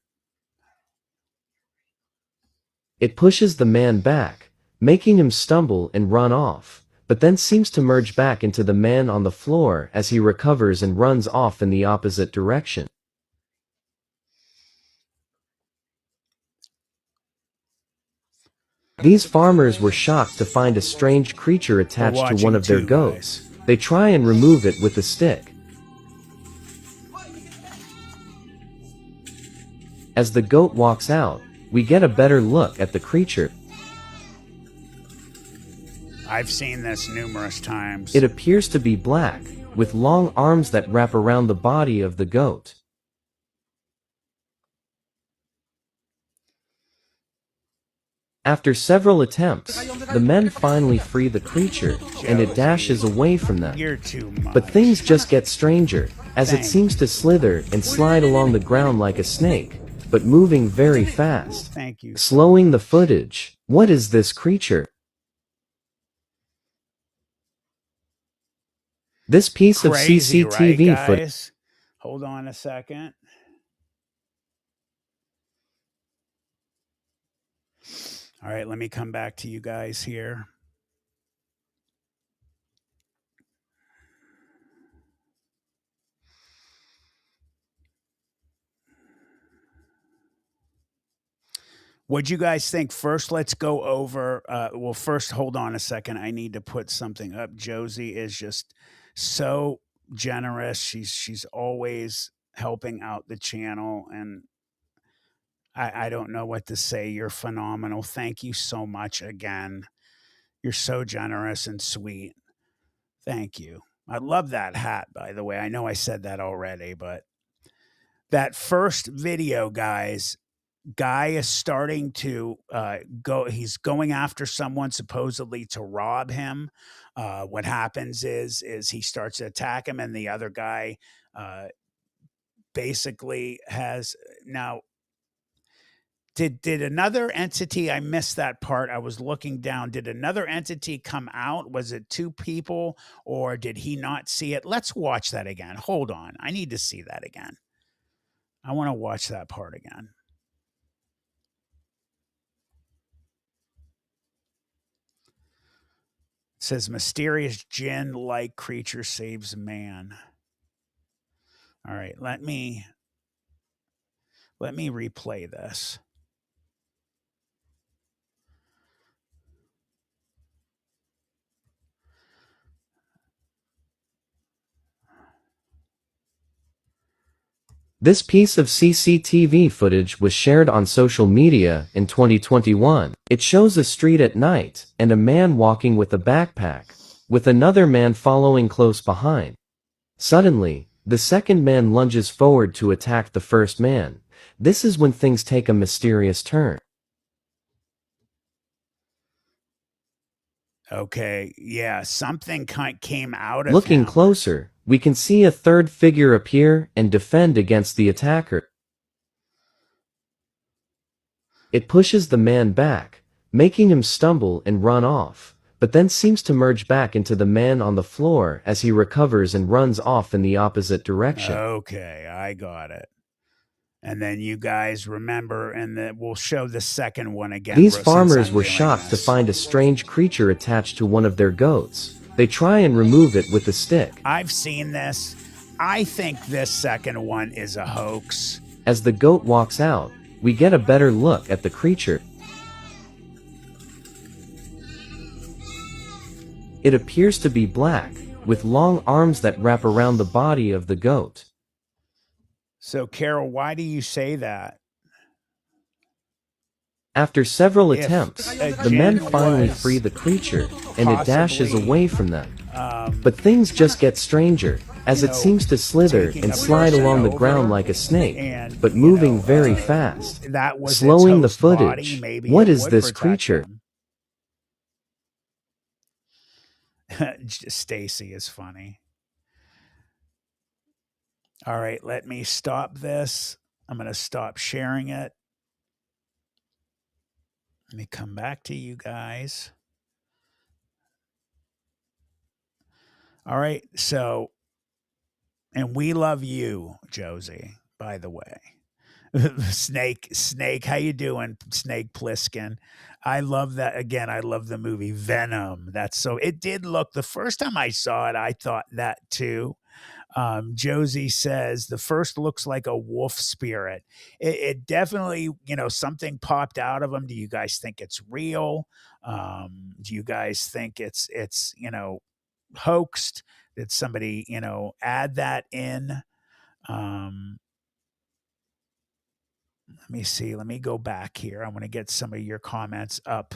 It pushes the man back, making him stumble and run off, but then seems to merge back into the man on the floor as he recovers and runs off in the opposite direction. These farmers were shocked to find a strange creature attached to one of their goats. They try and remove it with a stick. As the goat walks out, we get a better look at the creature. I've seen this numerous times. It appears to be black, with long arms that wrap around the body of the goat. After several attempts, the men finally free the creature, and it dashes away from them. You're too much. But things just get stranger, as it seems to slither and slide along the ground like a snake, but moving very fast. Thank you. Slowing the footage. What is this creature? This piece of CCTV right, footage. Hold on a second. All right, let me come back to you guys here. What'd you guys think? First, let's go over. Well, first, hold on a second. I need to put something up. Josie is just so generous. She's always helping out the channel, and I don't know what to say. You're phenomenal. Thank you so much again. You're so generous and sweet. Thank you. I love that hat, by the way. I know I said that already, but that first video, guys, guy is starting to go. He's going after someone supposedly to rob him. What happens is he starts to attack him, and the other guy basically has now. Did another entity? I missed that part. I was looking down. Did another entity come out? Was it two people, or did he not see it? Let's watch that again. Hold on. I need to see that again. I want to watch that part again. It says mysterious jinn-like creature saves man. All right, let me replay this. This piece of CCTV footage was shared on social media in 2021. It shows a street at night and a man walking with a backpack, with another man following close behind. Suddenly, the second man lunges forward to attack the first man. This is when things take a mysterious turn. Okay, yeah, something came out of Looking him. closer, we can see a third figure appear and defend against the attacker. It pushes the man back, making him stumble and run off, but then seems to merge back into the man on the floor as he recovers and runs off in the opposite direction. Okay, I got it. And then you guys remember, and then we'll show the second one again. These farmers were shocked to find a strange creature attached to one of their goats. They try and remove it with a stick. I've seen this. I think this second one is a hoax. As the goat walks out, we get a better look at the creature. It appears to be black, with long arms that wrap around the body of the goat. So, Carol, why do you say that? After several attempts, the men finally free the creature, and it dashes away from them. But things just get stranger, as it seems to slither and slide along the ground like a snake, but moving very fast, slowing the footage. What is this creature? Stacy is funny. All right, let me stop this. I'm going to stop sharing it. Let me come back to you guys. All right, so, and we love you, Josie, by the way. Snake, how you doing, Snake Plissken? I love that. Again, I love the movie Venom. That's so, it did look, the first time I saw it, I thought that too. Josie says the first looks like a wolf spirit. It definitely, something popped out of him. Do you guys think it's real? Do you guys think it's hoaxed? Did somebody, add that in? Let me see. Let me go back here. I want to get some of your comments up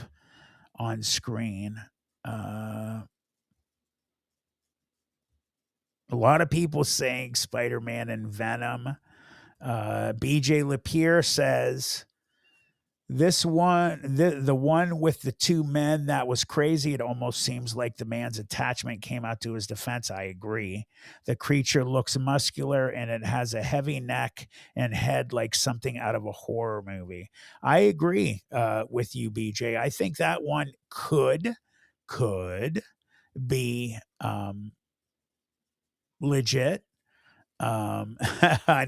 on screen. A lot of people saying Spider-Man and Venom. BJ Lapierre says, this one, the one with the two men, that was crazy. It almost seems like the man's attachment came out to his defense. I agree. The creature looks muscular, and it has a heavy neck and head like something out of a horror movie. I agree with you, BJ. I think that one could be legit. On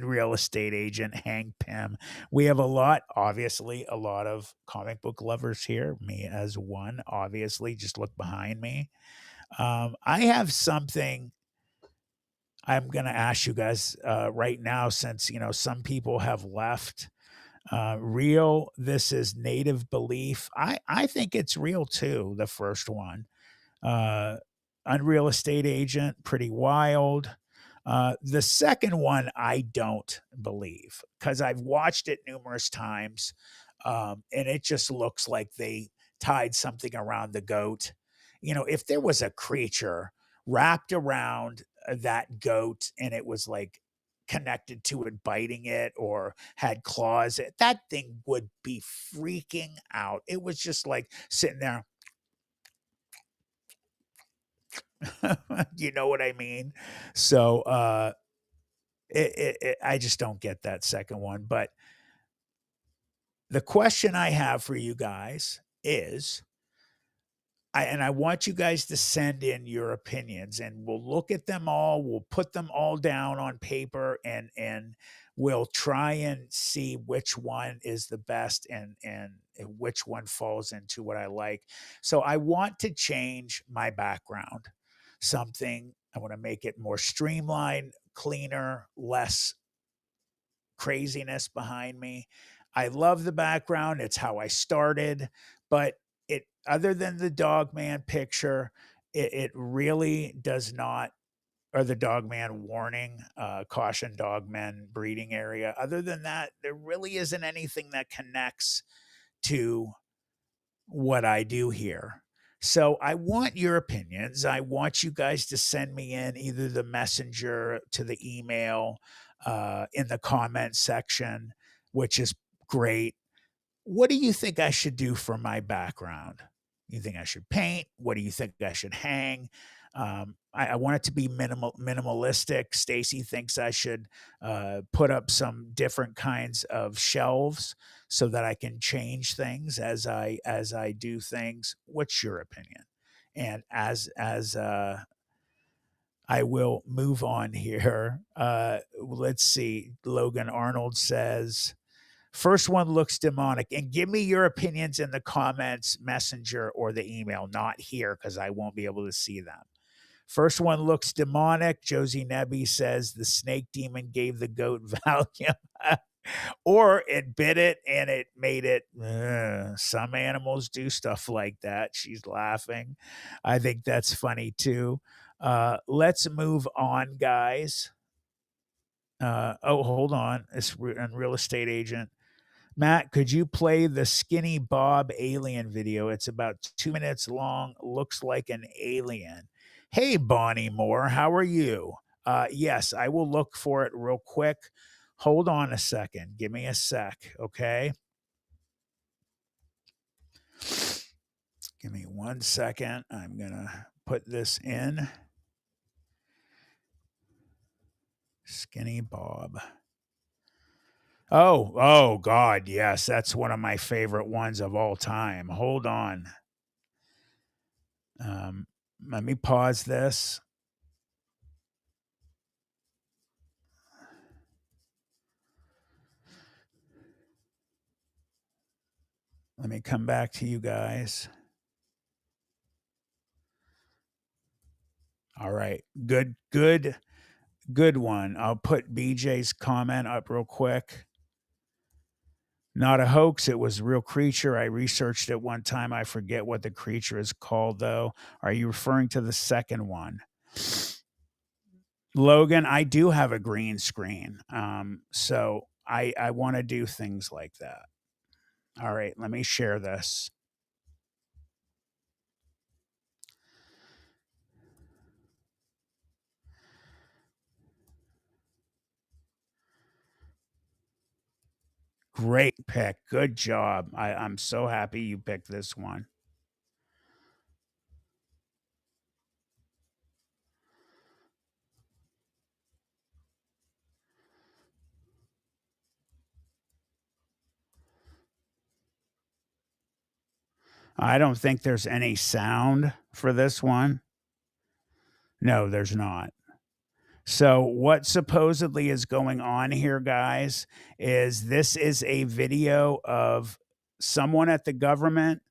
real estate agent Hank Pym. We have a lot of comic book lovers here, me as one, obviously. Just look behind me. I have something I'm gonna ask you guys right now, since some people have left. This is Native Belief. I think it's real too, the first one. Unreal Estate Agent, pretty wild. The second one, I don't believe, because I've watched it numerous times, and it just looks like they tied something around the goat. You know, if there was a creature wrapped around that goat and it was like connected to it, biting it, or had claws, that thing would be freaking out. It was just like sitting there. You know what I mean? So I just don't get that second one. But the question I have for you guys is, I want you guys to send in your opinions, and we'll look at them all. We'll put them all down on paper, and we'll try and see which one is the best and which one falls into what I like. So I want to change my background. I want to make it more streamlined, cleaner, less craziness behind me. I love the background. It's how I started, but other than the Dogman picture, it really does not, or the Dogman warning, caution dogmen breeding area. Other than that, there really isn't anything that connects to what I do here. So I want your opinions. I want you guys to send me in either the messenger to the email, in the comment section, which is great. What do you think I should do for my background? You think I should paint? What do you think I should hang? I want it to be minimalistic. Stacy thinks I should put up some different kinds of shelves so that I can change things as I do things. What's your opinion? And as I will move on here. Let's see. Logan Arnold says, first one looks demonic. And give me your opinions in the comments, messenger, or the email, not here because I won't be able to see them. First one looks demonic. Josie Nebby says the snake demon gave the goat Valium. Or it bit it and it made it. Some animals do stuff like that. She's laughing. I think that's funny too. Let's move on, guys. Hold on. It's Unreal Estate Agent. Matt, could you play the Skinny Bob alien video? It's about 2 minutes long. Looks like an alien. Hey, Bonnie Moore, how are you? Yes, I will look for it real quick. Hold on a second. Give me a sec, okay? Give me 1 second. I'm going to put this in. Skinny Bob. Oh, God, yes. That's one of my favorite ones of all time. Hold on. Let me pause this. Let me come back to you guys. All right. Good one. I'll put BJ's comment up real quick. Not a hoax. It was a real creature. I researched it one time. I forget what the creature is called, though. Are you referring to the second one? Logan, I do have a green screen. So I want to do things like that. All right, let me share this. Great pick. Good job. I'm so happy you picked this one. I don't think there's any sound for this one. No, there's not. So what supposedly is going on here, guys, is this is a video of someone at the government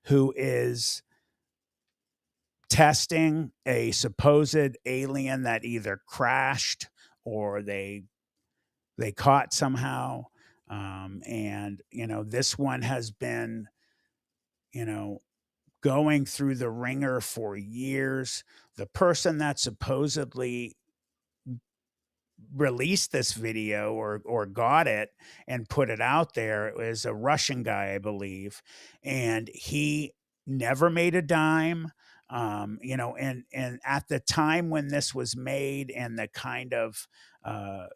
who is testing a supposed alien that either crashed or they caught somehow. And, this one has been, going through the ringer for years. The person that supposedly released this video or got it and put it out there is a Russian guy, I believe, and he never made a dime. And at the time when this was made and the kind of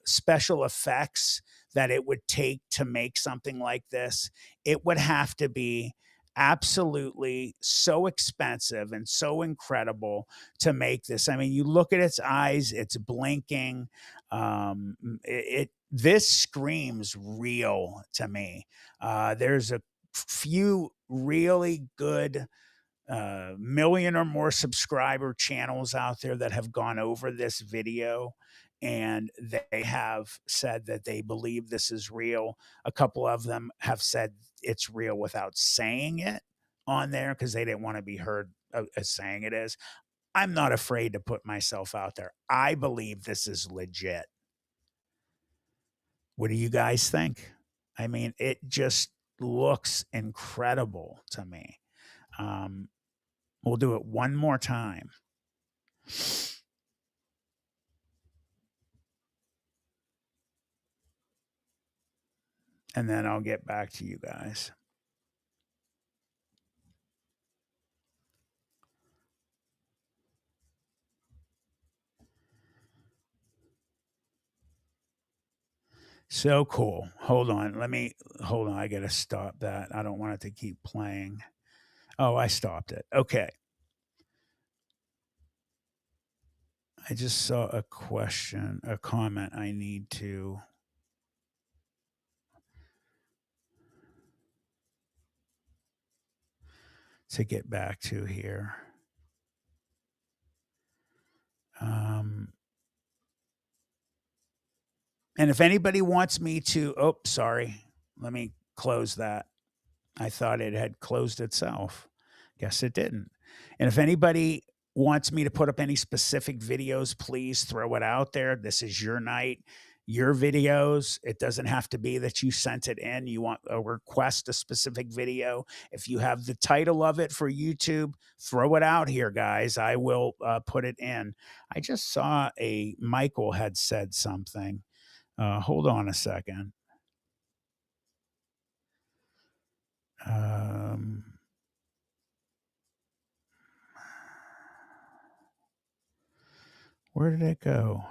special effects that it would take to make something like this, it would have to be absolutely so expensive and so incredible to make this. I mean, you look at its eyes, it's blinking. This screams real to me. There's a few really good million or more subscriber channels out there that have gone over this video, and they have said that they believe this is real. A couple of them have said it's real without saying it on there because they didn't want to be heard as saying it is. I'm not afraid to put myself out there. I believe this is legit. What do you guys think? I mean, it just looks incredible to me. We'll do it one more time. And then I'll get back to you guys. So cool. Hold on. I got to stop that. I don't want it to keep playing. Oh, I stopped it. Okay. I just saw a comment I need to get back to here. And if anybody wants me to, let me close that. I thought it had closed itself. Guess it didn't. And if anybody wants me to put up any specific videos, please throw it out there. This is your night, your videos. It doesn't have to be that you sent it in. You want a request a specific video. If you have the title of it for YouTube, throw it out here, guys. I will put it in. I just saw Michael had said something. Hold on a second. Where did it go?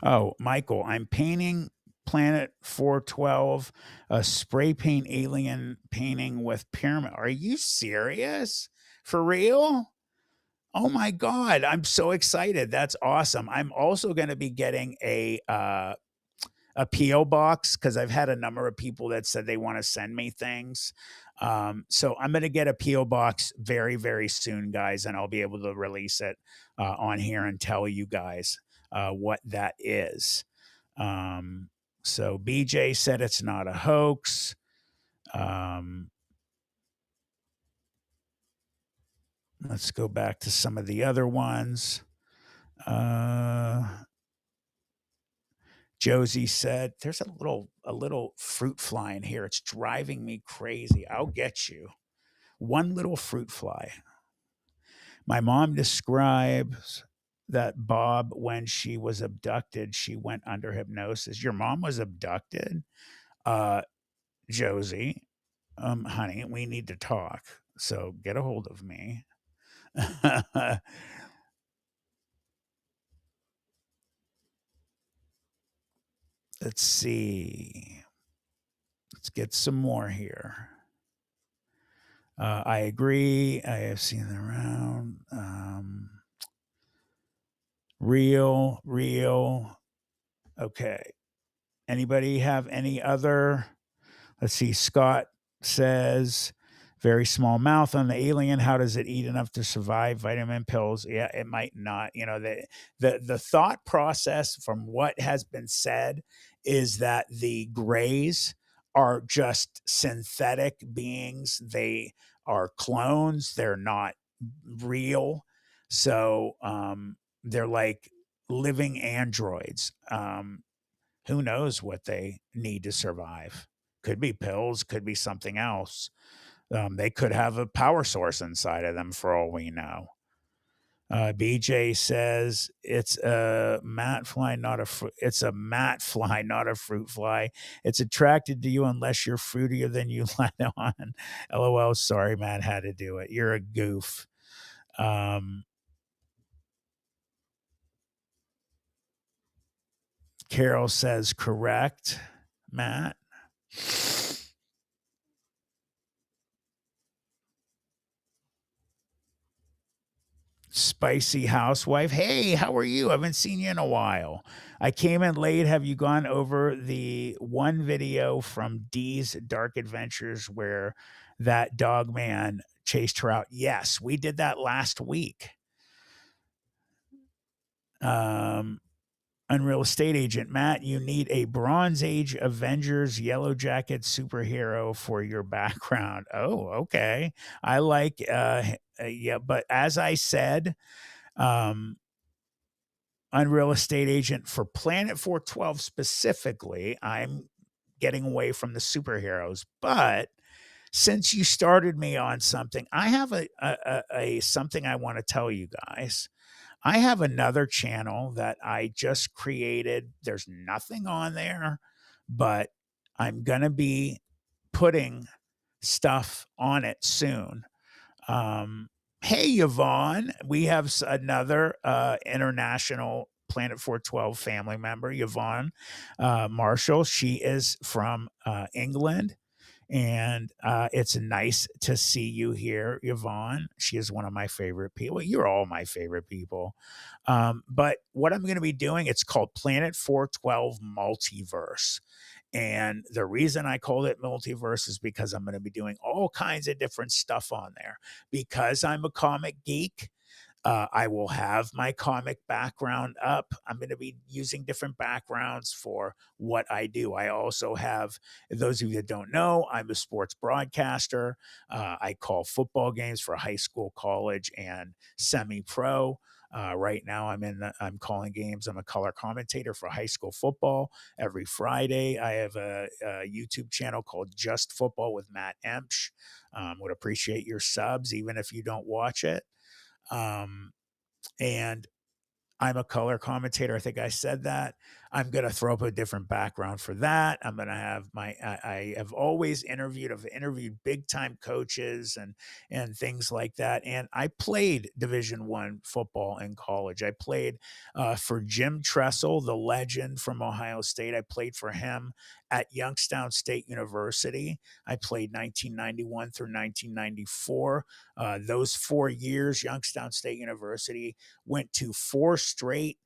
Oh, Michael, I'm painting Planet 412, a spray paint alien painting with pyramid. Are you serious? For real? Oh my God. I'm so excited. That's awesome. I'm also going to be getting a P.O. box because I've had a number of people that said they want to send me things. So I'm going to get a P.O. box very, very soon, guys, and I'll be able to release it on here and tell you guys what that is. So BJ said it's not a hoax. Let's go back to some of the other ones. Josie said, there's a little fruit fly in here. It's driving me crazy. I'll get you. One little fruit fly. My mom describes that Bob, when she was abducted, she went under hypnosis. Your mom was abducted? Josie, honey, we need to talk. So get a hold of me. Let's see. Let's get some more here. I agree. I have seen them around. Real. Okay. Anybody have any other? Let's see. Scott says, very small mouth on the alien. How does it eat enough to survive? Vitamin pills. Yeah, it might not. You know, the thought process from what has been said is that the grays are just synthetic beings. They are clones. They're not real. So they're like living androids. Who knows what they need to survive? Could be pills, could be something else. They could have a power source inside of them for all we know. BJ says it's a mat fly, not a it's a mat fly, not a fruit fly. It's attracted to you unless you're fruitier than you let on. LOL. Sorry, Matt had to do it. You're a goof. Carol says correct, Matt. Spicy housewife. Hey, how are you? I haven't seen you in a while. I came in late. Have you gone over the one video from Dee's Dark Adventures where that dog man chased her out? Yes, we did that last week. Unreal Estate Agent Matt, you need a Bronze Age Avengers Yellow Jacket superhero for your background. Oh, okay. I like yeah, but as I said, Unreal Estate Agent for Planet 412 specifically, I'm getting away from the superheroes. But since you started me on something, I have a something I want to tell you guys. I have another channel that I just created. There's nothing on there, but I'm going to be putting stuff on it soon. Hey, Yvonne, we have another international Planet 412 family member, Yvonne Marshall. She is from England. And it's nice to see you here, Yvonne. She is one of my favorite people. You're all my favorite people. But what I'm going to be doing, it's called Planet 412 Multiverse. And the reason I called it Multiverse is because I'm going to be doing all kinds of different stuff on there. Because I'm a comic geek, I will have my comic background up. I'm going to be using different backgrounds for what I do. I also have, those of you that don't know, I'm a sports broadcaster. I call football games for high school, college, and semi-pro. Right now, I'm calling games. I'm a color commentator for high school football every Friday. I have a YouTube channel called Just Football with Matt Empsch. Would appreciate your subs, even if you don't watch it. And I'm a color commentator. I think I said that. I'm going to throw up a different background for that. I'm going to have I have always interviewed, I've interviewed big time coaches and things like that. And I played Division I football in college. I played for Jim Tressel, the legend from Ohio State. I played for him at Youngstown State University. I played 1991 through 1994. Those 4 years, Youngstown State University went to 4 straight.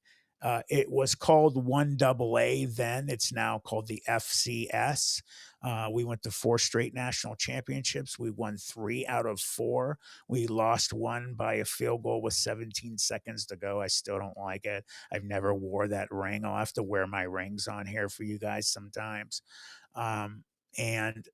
It was called 1AA then. It's now called the FCS. We went to 4 straight national championships. We won 3 out of 4. We lost 1 by a field goal with 17 seconds to go. I still don't like it. I've never wore that ring. I'll have to wear my rings on here for you guys sometimes. And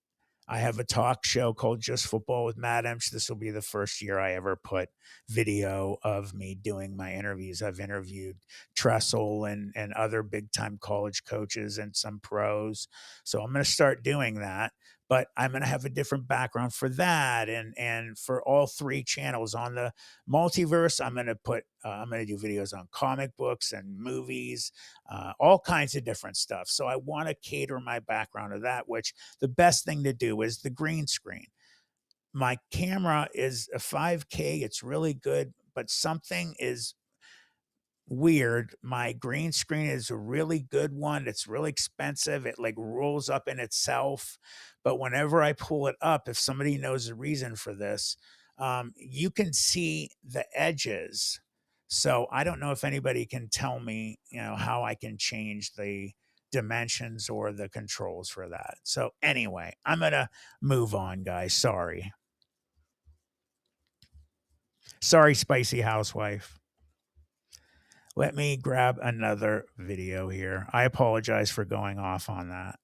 I have a talk show called Just Football with Matt Empsch. This will be the first year I ever put video of me doing my interviews. I've interviewed Tressel and other big time college coaches and some pros. So I'm going to start doing that. But I'm going to have a different background for that, and for all 3 channels on the multiverse. I'm going to do videos on comic books and movies, all kinds of different stuff. So I want to cater my background to that. Which the best thing to do is the green screen. My camera is a 5K. It's really good, but something is weird. My green screen is a really good one. It's really expensive. It like rolls up in itself. But whenever I pull it up, if somebody knows the reason for this, you can see the edges. So I don't know if anybody can tell me, how I can change the dimensions or the controls for that. So anyway, I'm going to move on, guys. Sorry, Spicy Housewife. Let me grab another video here. I apologize for going off on that.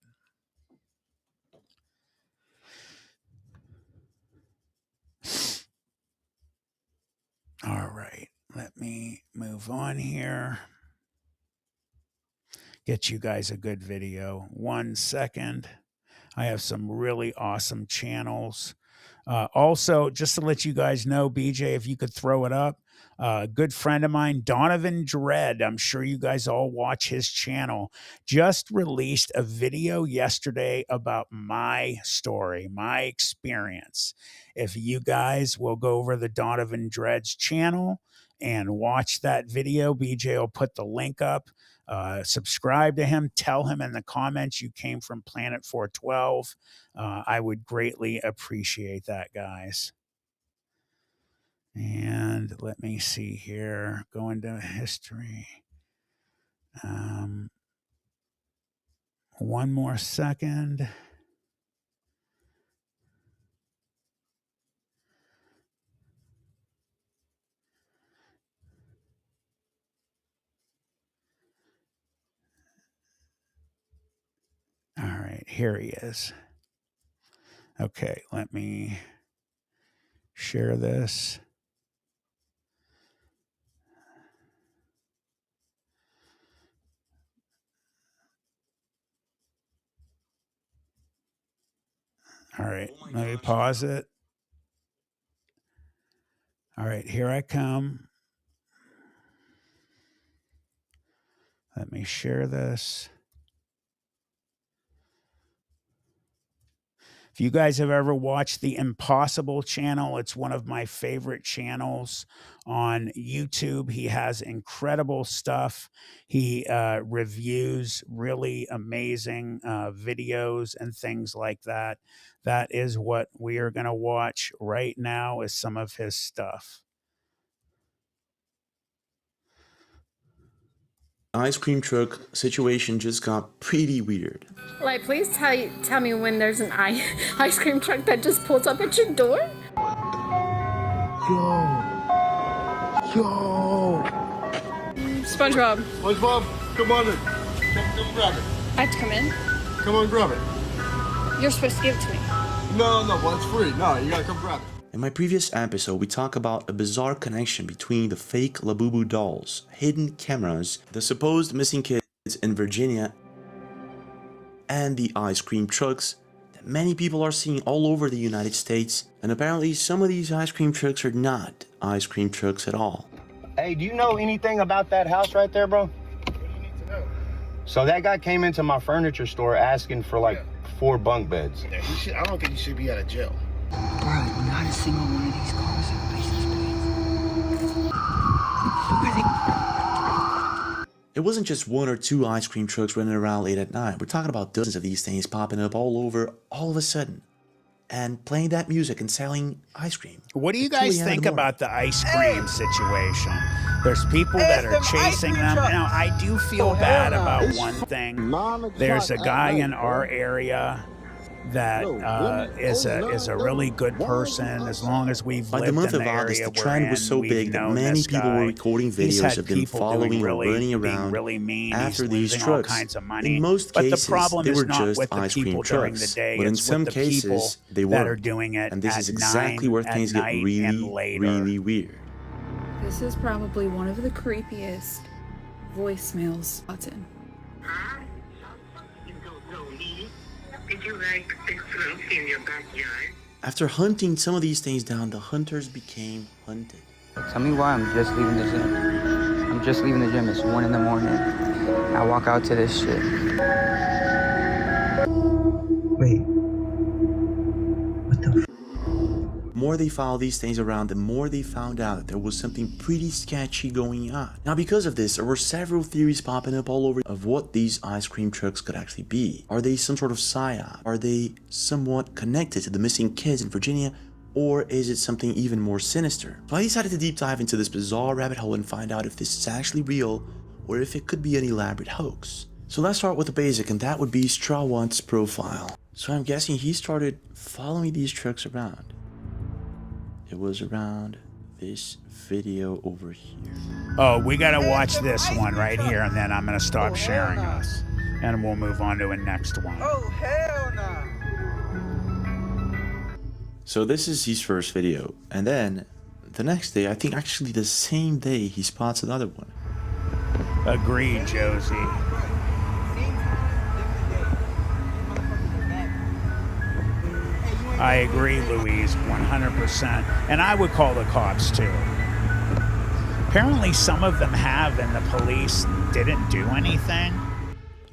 All right. Let me move on here. Get you guys a good video. 1 second. I have some really awesome channels. Also, just to let you guys know, BJ, if you could throw it up, a good friend of mine, Donovan Dredd, I'm sure you guys all watch his channel, just released a video yesterday about my story, my experience. If you guys will go over the Donovan Dredd's channel and watch that video, BJ will put the link up. Subscribe to him. Tell him in the comments you came from Planet 412. I would greatly appreciate that, guys. And let me see here. Go into history. One more second. All right, here he is. Okay, let me share this. All right, let me pause it. All right, here I come. Let me share this. If you guys have ever watched the Impossible channel, it's one of my favorite channels on YouTube. He has incredible stuff. He reviews really amazing videos and things like that. That is what we are going to watch right now, is some of his stuff. Ice cream truck situation just got pretty weird. Like, please tell me when there's an ice cream truck that just pulls up at your door? Yo! SpongeBob. SpongeBob, come on in. Come grab it. I have to come in? Come on, grab it. You're supposed to give it to me. No, well, it's free. No, you gotta come grab it. In my previous episode, we talk about a bizarre connection between the fake Labubu dolls, hidden cameras, the supposed missing kids in Virginia, and the ice cream trucks that many people are seeing all over the United States. And apparently some of these ice cream trucks are not ice cream trucks at all. Hey, do you know anything about that house right there, bro? What do you need to know? So that guy came into my furniture store asking for like 4 bunk beds. Yeah, I don't think he should be out of jail. Bro, not a single one of these cars have license plates. It wasn't just 1 or 2 ice cream trucks running around late at night. We're talking about dozens of these things popping up all over all of a sudden and playing that music and selling ice cream. What do you guys think about the ice cream situation? There's people that are chasing them. Now, I do feel bad about one thing. There's a guy in our area that is a really good person. As long as we've By lived the month in of the August, area the trend was so big that many people were recording videos of them following or running around after these trucks. In most cases, they were just ice cream trucks, but in some cases, they weren't. And this is exactly where things get really weird. This is probably one of the creepiest voicemails gotten. Did you like Bigfoot in your backyard? After hunting some of these things down, the hunters became hunted. Tell me why I'm just leaving the gym. I'm just leaving the gym. It's 1 in the morning. I walk out to this shit. Wait. What the The more they followed these things around, the more they found out that there was something pretty sketchy going on. Now, because of this, there were several theories popping up all over of what these ice cream trucks could actually be. Are they some sort of psyop? Are they somewhat connected to the missing kids in Virginia? Or is it something even more sinister? So I decided to deep dive into this bizarre rabbit hole and find out if this is actually real or if it could be an elaborate hoax. So let's start with the basic, and that would be Strawant's profile. So I'm guessing he started following these trucks around. It was around this video over here. Oh, we gotta watch this one right here, and then I'm gonna stop sharing this, and we'll move on to a next one. Oh, hell no. So this is his first video, and then the next day, I think actually the same day, he spots another one. Agreed, Josie. I agree, Louise, 100%. And I would call the cops too. Apparently some of them have, and the police didn't do anything.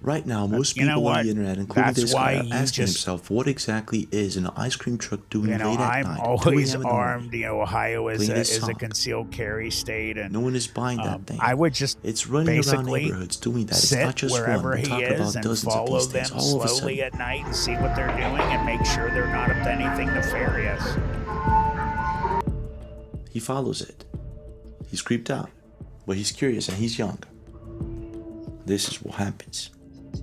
Right now, most you know people on what? the internet, including That's this guy, why are you asking just- himself what exactly is an ice cream truck doing You know, late at I'm night. 2 always a.m. in the morning? armed. You know, Ohio is Playing a, this is a song. concealed carry state, and No one is buying that thing. I would just It's running around basically neighborhoods doing that. It's sit not just wherever one. We're he talking is about and dozens of follow these things them all of a slowly sudden. at night and see what they're doing and make sure they're not up to anything nefarious. He follows it. He's creeped out, but he's curious and he's young. This is what happens.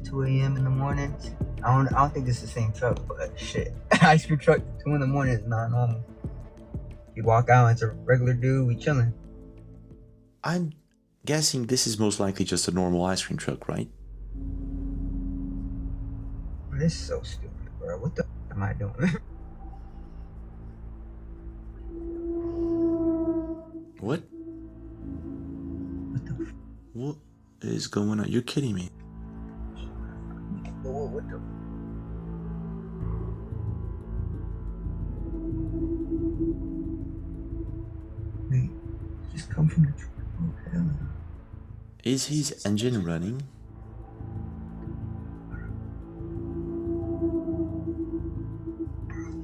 2 a.m. in the morning. I don't think this is the same truck, but shit. Ice cream truck 2 in the morning is not normal. You walk out, it's a regular dude, we chilling. I'm guessing this is most likely just a normal ice cream truck, right? Bro, this is so stupid, bro. What the am I doing? What? What is going on? You're kidding me. What the? Wait, just come from the truck. Oh, hell no. Is his engine running?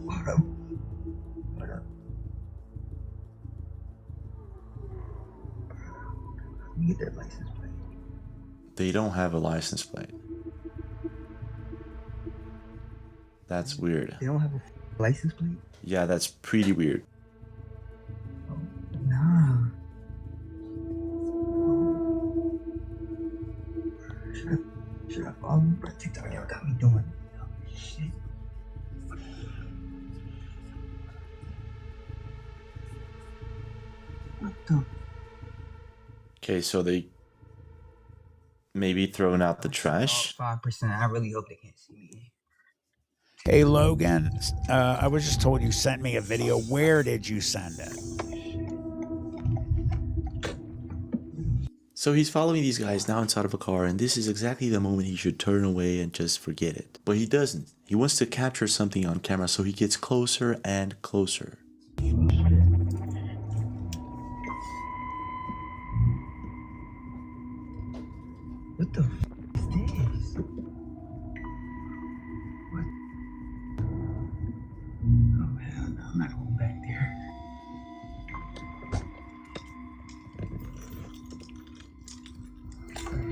What up? What up? Let me get their license plate. They don't have a license plate. That's weird. They don't have a license plate? Yeah, that's pretty weird. Nah. Should I follow him? Bro, TikTok, y'all got me doing shit. What the? Okay, so they maybe throwing out the trash. 5%. I really hope they can't see me. Hey, Logan, I was just told you sent me a video. Where did you send it? So he's following these guys now inside of a car, and this is exactly the moment he should turn away and just forget it. But he doesn't. He wants to capture something on camera, so he gets closer and closer. What the f is this? What? Oh, hell no. I'm not going back there.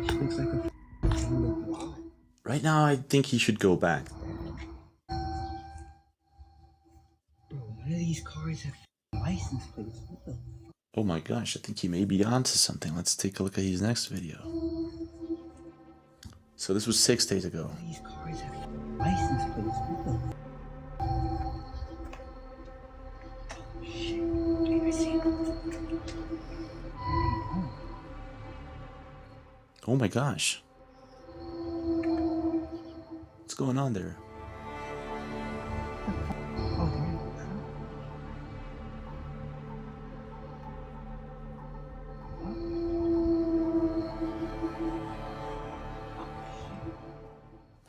She looks like a Right now, I think he should go back. Bro, none of these cars have license plates. What the? Oh my gosh, I think he may be onto something. Let's take a look at his next video. So this was 6 days ago. These cars have license plates. What the? Shit. I see them. Oh my gosh. What's going on there?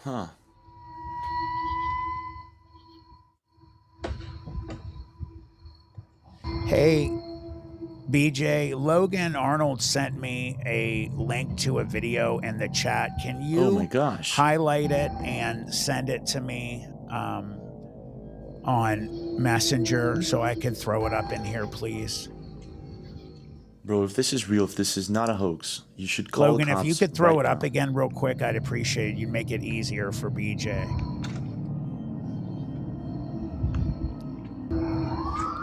Huh. Hey, BJ, Logan Arnold sent me a link to a video in the chat. Can you Oh my gosh. highlight it and send it to me on Messenger so I can throw it up in here, please? Bro, if this is real, if this is not a hoax, you should call Logan, the if cops you could throw right it up now. again real quick, I'd appreciate it. You'd make it easier for BJ.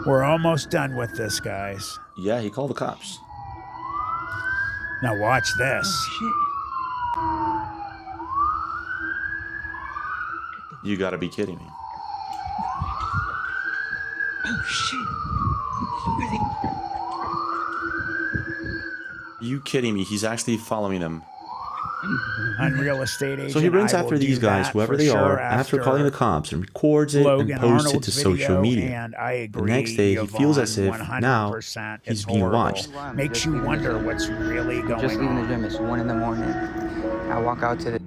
We're almost done with this, guys. Yeah, he called the cops. Now watch this. You gotta be kidding me. Oh shit. You kidding me? He's actually following them. Unreal estate agent. So he runs I after will these do guys, that whoever for they sure are, after calling the cops, and records it Logan and posts it Arnold's to social video, media. and I agree, The next day, he feels as if Yvonne, now 100% he's it's being horrible. watched. Makes you wonder what's really going Just leaving the on. gym. It's 1 in the morning. I walk out to the.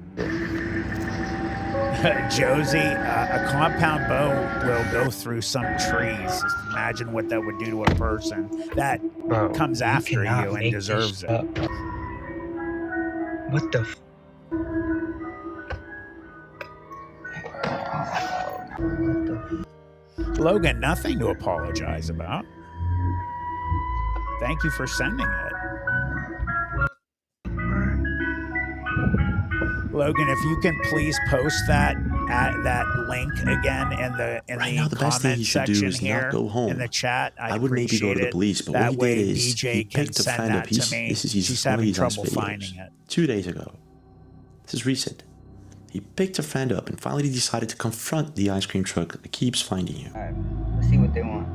Josie, a compound bow will go through some trees. Just imagine what that would do to a person that comes after you and deserves it. What the? Logan, nothing to apologize about. Thank you for sending it. Logan, if you can please post that link again in the Right now, the best thing he should do is not go home. In the chat, I would maybe go to the police, but what he did is he picked a friend up. This is She's one of having his last trouble finding videos. it. 2 days ago. This is recent. He picked a friend up and finally decided to confront the ice cream truck that keeps finding you. Alright, let's see what they want.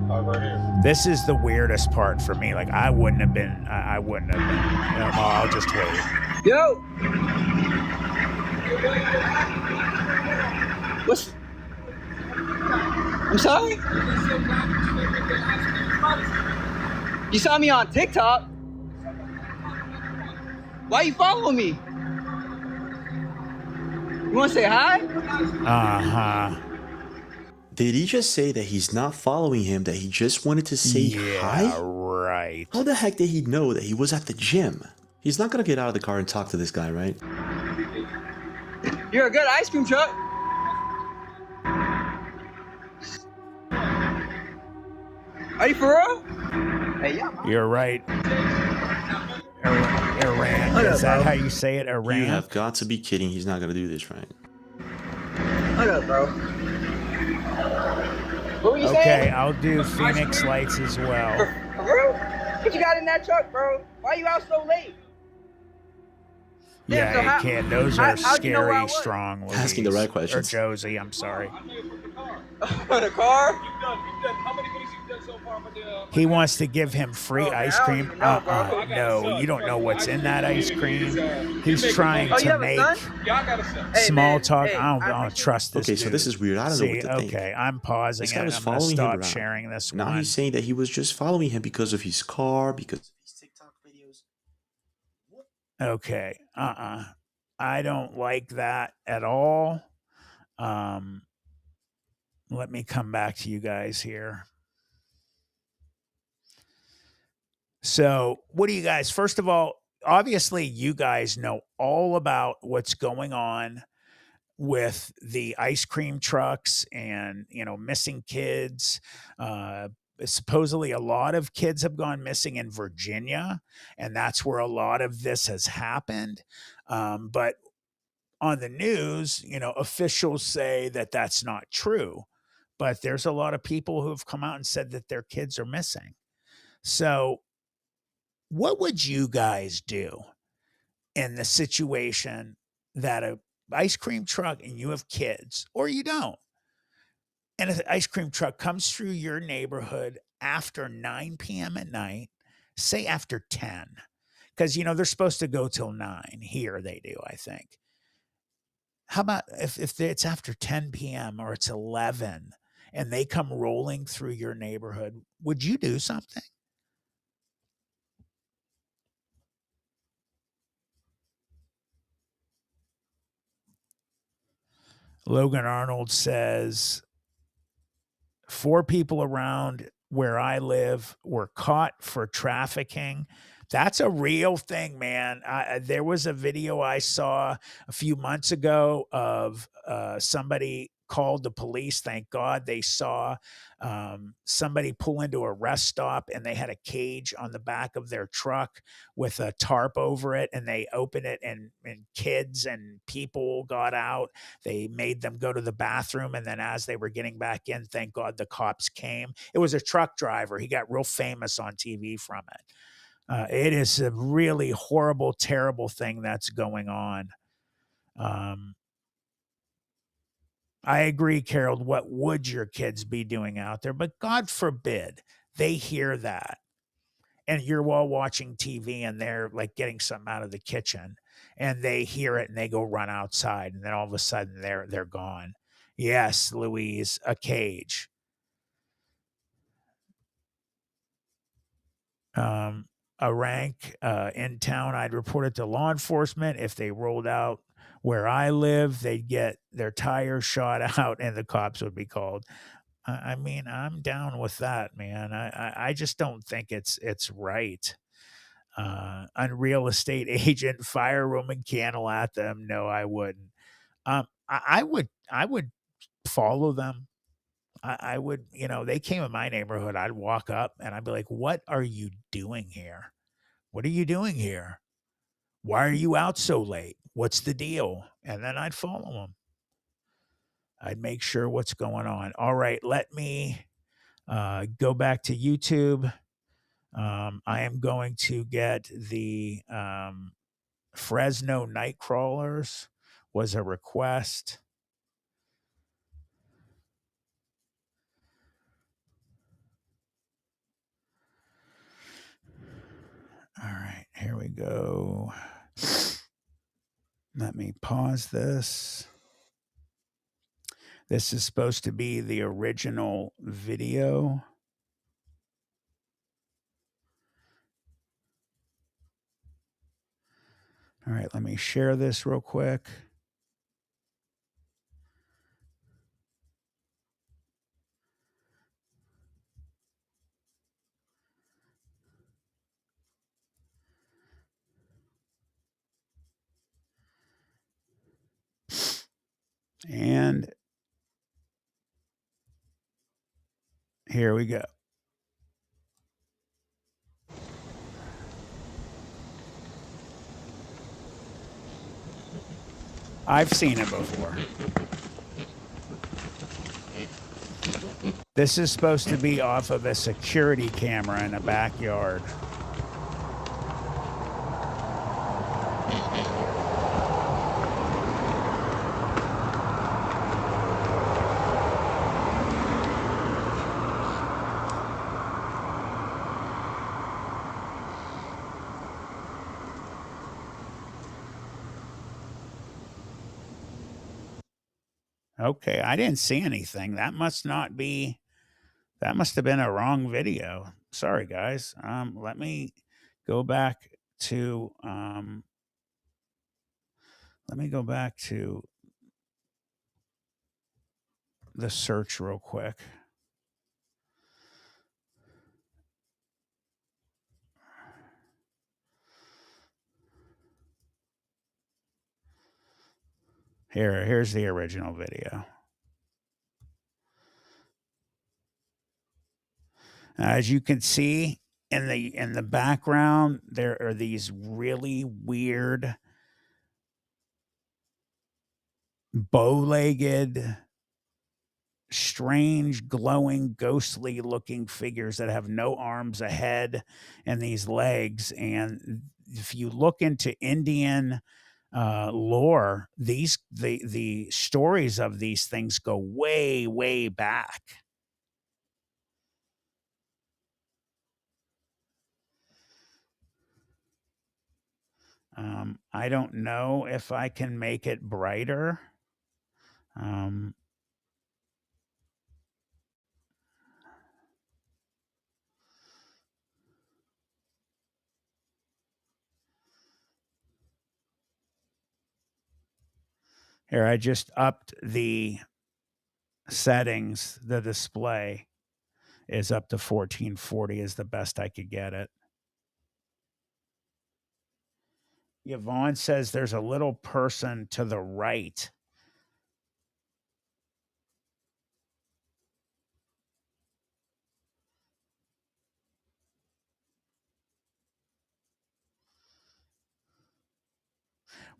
Right here. This is the weirdest part for me. Like, I wouldn't have been. I wouldn't have been. No, I'll just wait. Yo! What's... I'm sorry? You saw me on TikTok? Why you following me? You wanna say hi? Uh-huh. Did he just say that he's not following him, that he just wanted to say hi? Yeah, right. How the heck did he know that he was at the gym? He's not gonna get out of the car and talk to this guy, right? You're a good ice cream truck. Are you for real? Hey, yeah. You're right. Iran. Hold Is up, that bro. how you say it? Iran? You have got to be kidding. He's not gonna do this, right? Hold up, bro. What were you Okay, saying? I'll do Phoenix Lights as well. For real? What you got in that truck, bro? Why you out so late? Yeah, so you how- can't. Those how- are how'd you know where I scary, was? strong Louise. Asking the right Or questions. Josie, I'm sorry. The car? He wants to give him free ice cream. No, you don't know what's in that ice cream. He's trying Oh, you to have a make son? Hey, small man, talk. hey, I don't trust this. Okay, so dude. this is weird. I don't know what to think. Okay, I'm pausing This it. guy I'm was gonna following him stop around. sharing this Now one. he's saying that he was just following him because of his car, because of his TikTok videos. Okay. I don't like that at all. Let me come back to you guys here. So, what do you guys, first of all, obviously, you guys know all about what's going on with the ice cream trucks and, missing kids. Supposedly, a lot of kids have gone missing in Virginia, and that's where a lot of this has happened. But on the news, officials say that that's not true. But there's a lot of people who have come out and said that their kids are missing. So, what would you guys do in the situation that a ice cream truck and you have kids, or you don't, and an ice cream truck comes through your neighborhood after 9 p.m. at night, say after 10, because they're supposed to go till 9 here, they do, I think. How about if it's after 10 p.m. or it's 11 and they come rolling through your neighborhood, would you do something? Logan Arnold says 4 people around where I live were caught for trafficking. That's a real thing, man. There was a video I saw a few months ago of somebody called the police. Thank God they saw somebody pull into a rest stop, and they had a cage on the back of their truck with a tarp over it, and they opened it, and kids and people got out. They made them go to the bathroom, and then as they were getting back in, thank God the cops came. It was a truck driver. He got real famous on TV from it. It is a really horrible, terrible thing that's going on. I agree, Carol. What would your kids be doing out there? But God forbid they hear that. And you're all watching TV and they're like getting something out of the kitchen and they hear it and they go run outside. And then all of a sudden they're gone. Yes, Louise, a cage. A rank in town, I'd report it to law enforcement if they rolled out where I live, they'd get their tires shot out and the cops would be called. I mean, I'm down with that, man. I just don't think it's right. Unreal estate agent, fire Roman candle at them. No, I wouldn't. I would follow them. I would, they came in my neighborhood. I'd walk up and I'd be like, what are you doing here? What are you doing here? Why are you out so late? What's the deal? And then I'd follow them. I'd make sure what's going on. All right, let me go back to YouTube. I am going to get the Fresno Nightcrawlers was a request. All right, here we go. Let me pause this. This is supposed to be the original video. All right, let me share this real quick. And here we go. I've seen it before. This is supposed to be off of a security camera in a backyard. Okay, I didn't see anything. That must have been a wrong video. Sorry, guys. Let me go back to the search real quick. Here's the original video. As you can see in the background, there are these really weird bow-legged, strange, glowing, ghostly looking figures that have no arms, a head, and these legs. And if you look into Indian lore, the stories of these things go way, way back. I don't know if I can make it brighter. Here, I just upped the settings. The display is up to 1440 is the best I could get it. Yvonne says there's a little person to the right.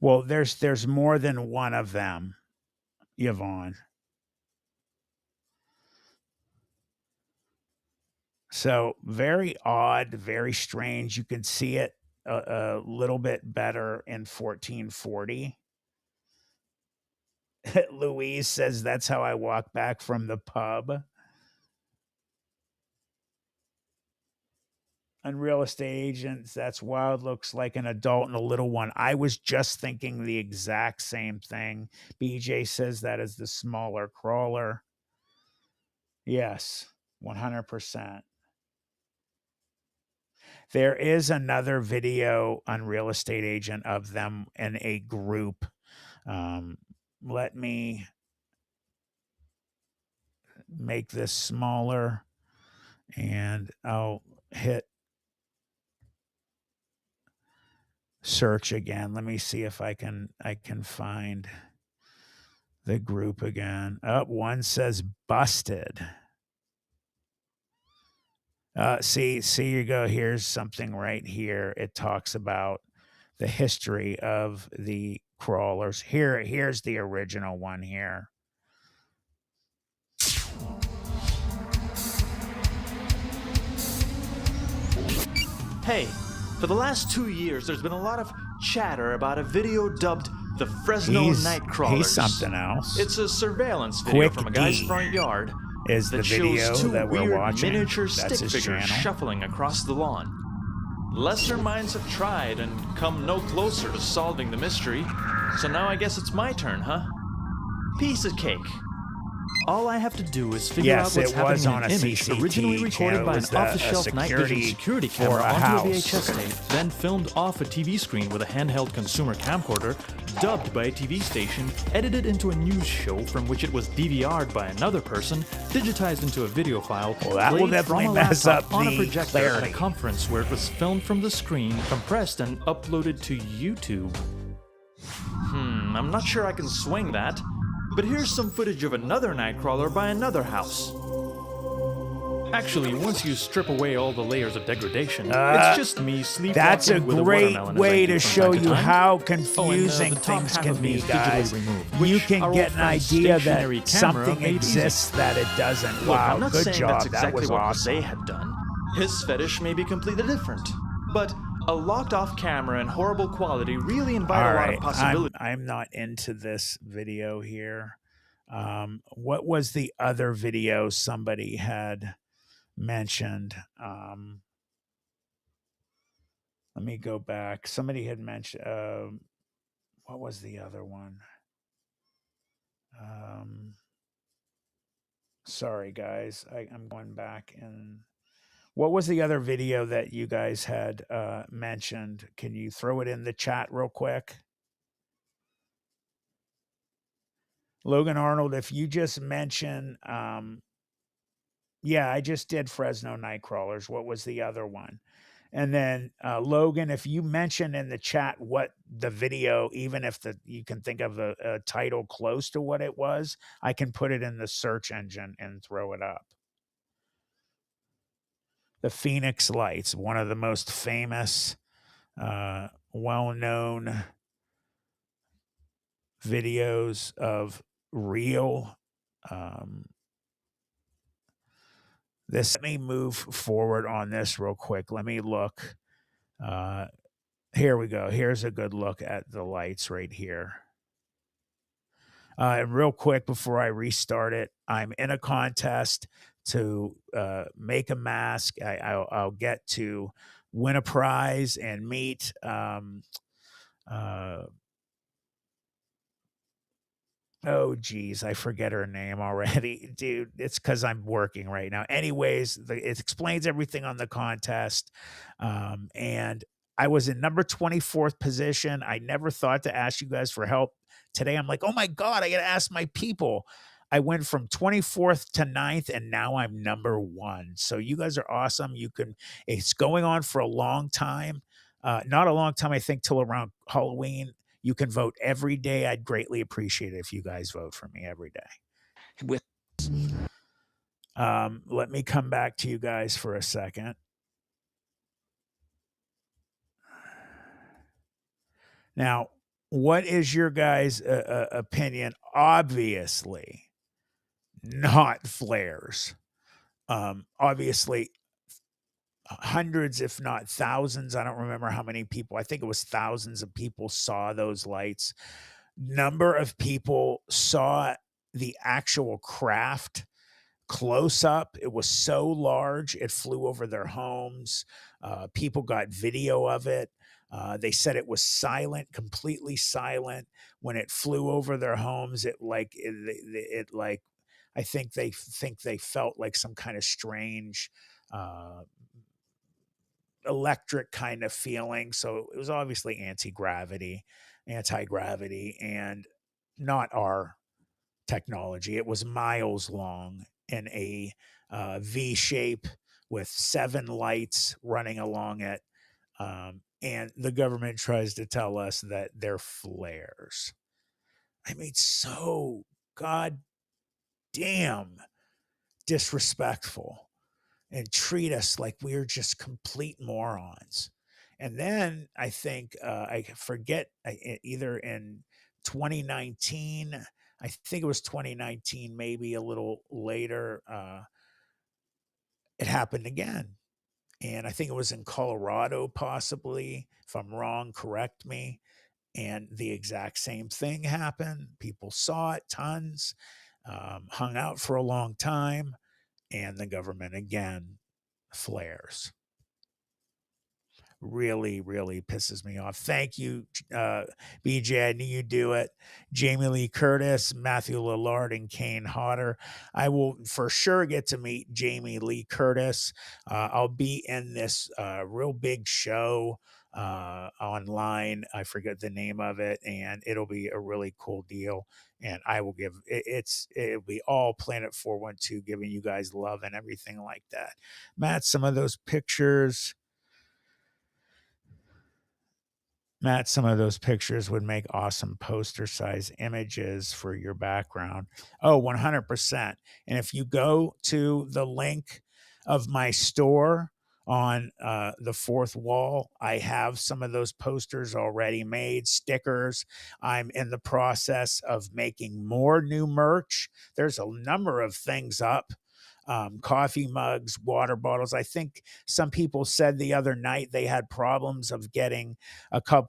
Well, there's more than one of them, Yvonne. So very odd, very strange. You can see it a little bit better in 1440. Louise says that's how I walk back from the pub. Unreal estate agents, that's wild. Looks like an adult and a little one. I was just thinking the exact same thing. BJ says that is the smaller crawler. Yes, 100%. There is another video on Real Estate Agent of them in a group Let me make this smaller, and I'll hit search again. Let me see if I can find the group again. Oh, one says busted. See, you go. Here's something right here. It talks about the history of the crawlers. Here's the original one here. Hey, for the last 2 years, there's been a lot of chatter about a video dubbed the Fresno Nightcrawlers. He's something else. It's a surveillance video from a guy's front yard is that the video shows two that we're weird watching. miniature That's stick his figures channel. shuffling across the lawn. Lesser minds have tried and come no closer to solving the mystery, so now I guess it's my turn, huh? Piece of cake. All I have to do is figure out what's happening in an image originally recorded by an off-the-shelf night vision security camera onto a VHS tape, then filmed off a TV screen with a handheld consumer camcorder, dubbed by a TV station, edited into a news show from which it was DVR'd by another person, digitized into a video file, that will played definitely from a mess laptop up on a the projector at clarity. a conference where it was filmed from the screen, compressed and uploaded to YouTube. I'm not sure I can swing that. But here's some footage of another Nightcrawler by another house. Actually, once you strip away all the layers of degradation, it's just me sleepwalking That's a with a great watermelon as I way do to from show time to you time. how The confusing top things half can of me be, is digitally guys. removed, You which can our get old an friend's idea stationary that camera something made easy. exists that it doesn't. Look, Wow, I'm not good saying job. that's That exactly was what awesome. Jose had done. His fetish may be completely different, but a locked-off camera and horrible quality really invite All a lot right, of possibilities. I'm not into this video here. What was the other video somebody had mentioned? Let me go back. Somebody had mentioned, what was the other one? Sorry, guys. I'm going back. And what was the other video that you guys had mentioned? Can you throw it in the chat real quick? Logan Arnold, if you just mention, yeah, I just did Fresno Nightcrawlers. What was the other one? And then Logan, if you mention in the chat what the video, even if you can think of a title close to what it was, I can put it in the search engine and throw it up. The Phoenix Lights, one of the most famous, well-known videos of real. Let me move forward on this real quick. Let me look. Here we go. Here's a good look at the lights right here. Real quick before I restart it, I'm in a contest to make a mask. I'll get to win a prize and meet oh, geez, I forget her name already. Dude, it's because I'm working right now. Anyways, it explains everything on the contest. And I was in number 24th position. I never thought to ask you guys for help. Today, I'm like, oh, my God, I got to ask my people. I went from 24th to 9th, and now I'm number 1. So you guys are awesome. It's going on for a long time. Not a long time, I think, till around Halloween. You can vote every day. I'd greatly appreciate it if you guys vote for me every day. Let me come back to you guys for a second. Now, what is your guys' opinion? Obviously, not flares. Obviously, hundreds, if not thousands. I don't remember how many people. I think it was thousands of people saw those lights. Number of people saw the actual craft close up. It was so large, it flew over their homes. People got video of it. They said it was silent, completely silent. When it flew over their homes, I think they felt like some kind of strange electric kind of feeling. So it was obviously anti-gravity, and not our technology. It was miles long in a V shape with 7 lights running along it. And the government tries to tell us that they're flares. I mean, so goddamn disrespectful and treat us like we're just complete morons. And then I think, I forget, either in 2019, I think it was 2019, maybe a little later, it happened again. And I think it was in Colorado, possibly. If I'm wrong, correct me. And the exact same thing happened. People saw it, tons, hung out for a long time, and the government again flares. Really, really pisses me off. Thank you, BJ. I knew you'd do it. Jamie Lee Curtis, Matthew Lillard, and Kane Hodder. I will for sure get to meet Jamie Lee Curtis. I'll be in this real big show online. I forget the name of it, and it'll be a really cool deal. And I will give it'll be all Planet 412 giving you guys love and everything like that. Matt, some of those pictures would make awesome poster size images for your background. Oh, 100%. And if you go to the link of my store on the fourth wall, I have some of those posters already made, stickers. I'm in the process of making more new merch. There's a number of things up. Coffee mugs, water bottles. I think some people said the other night they had problems of getting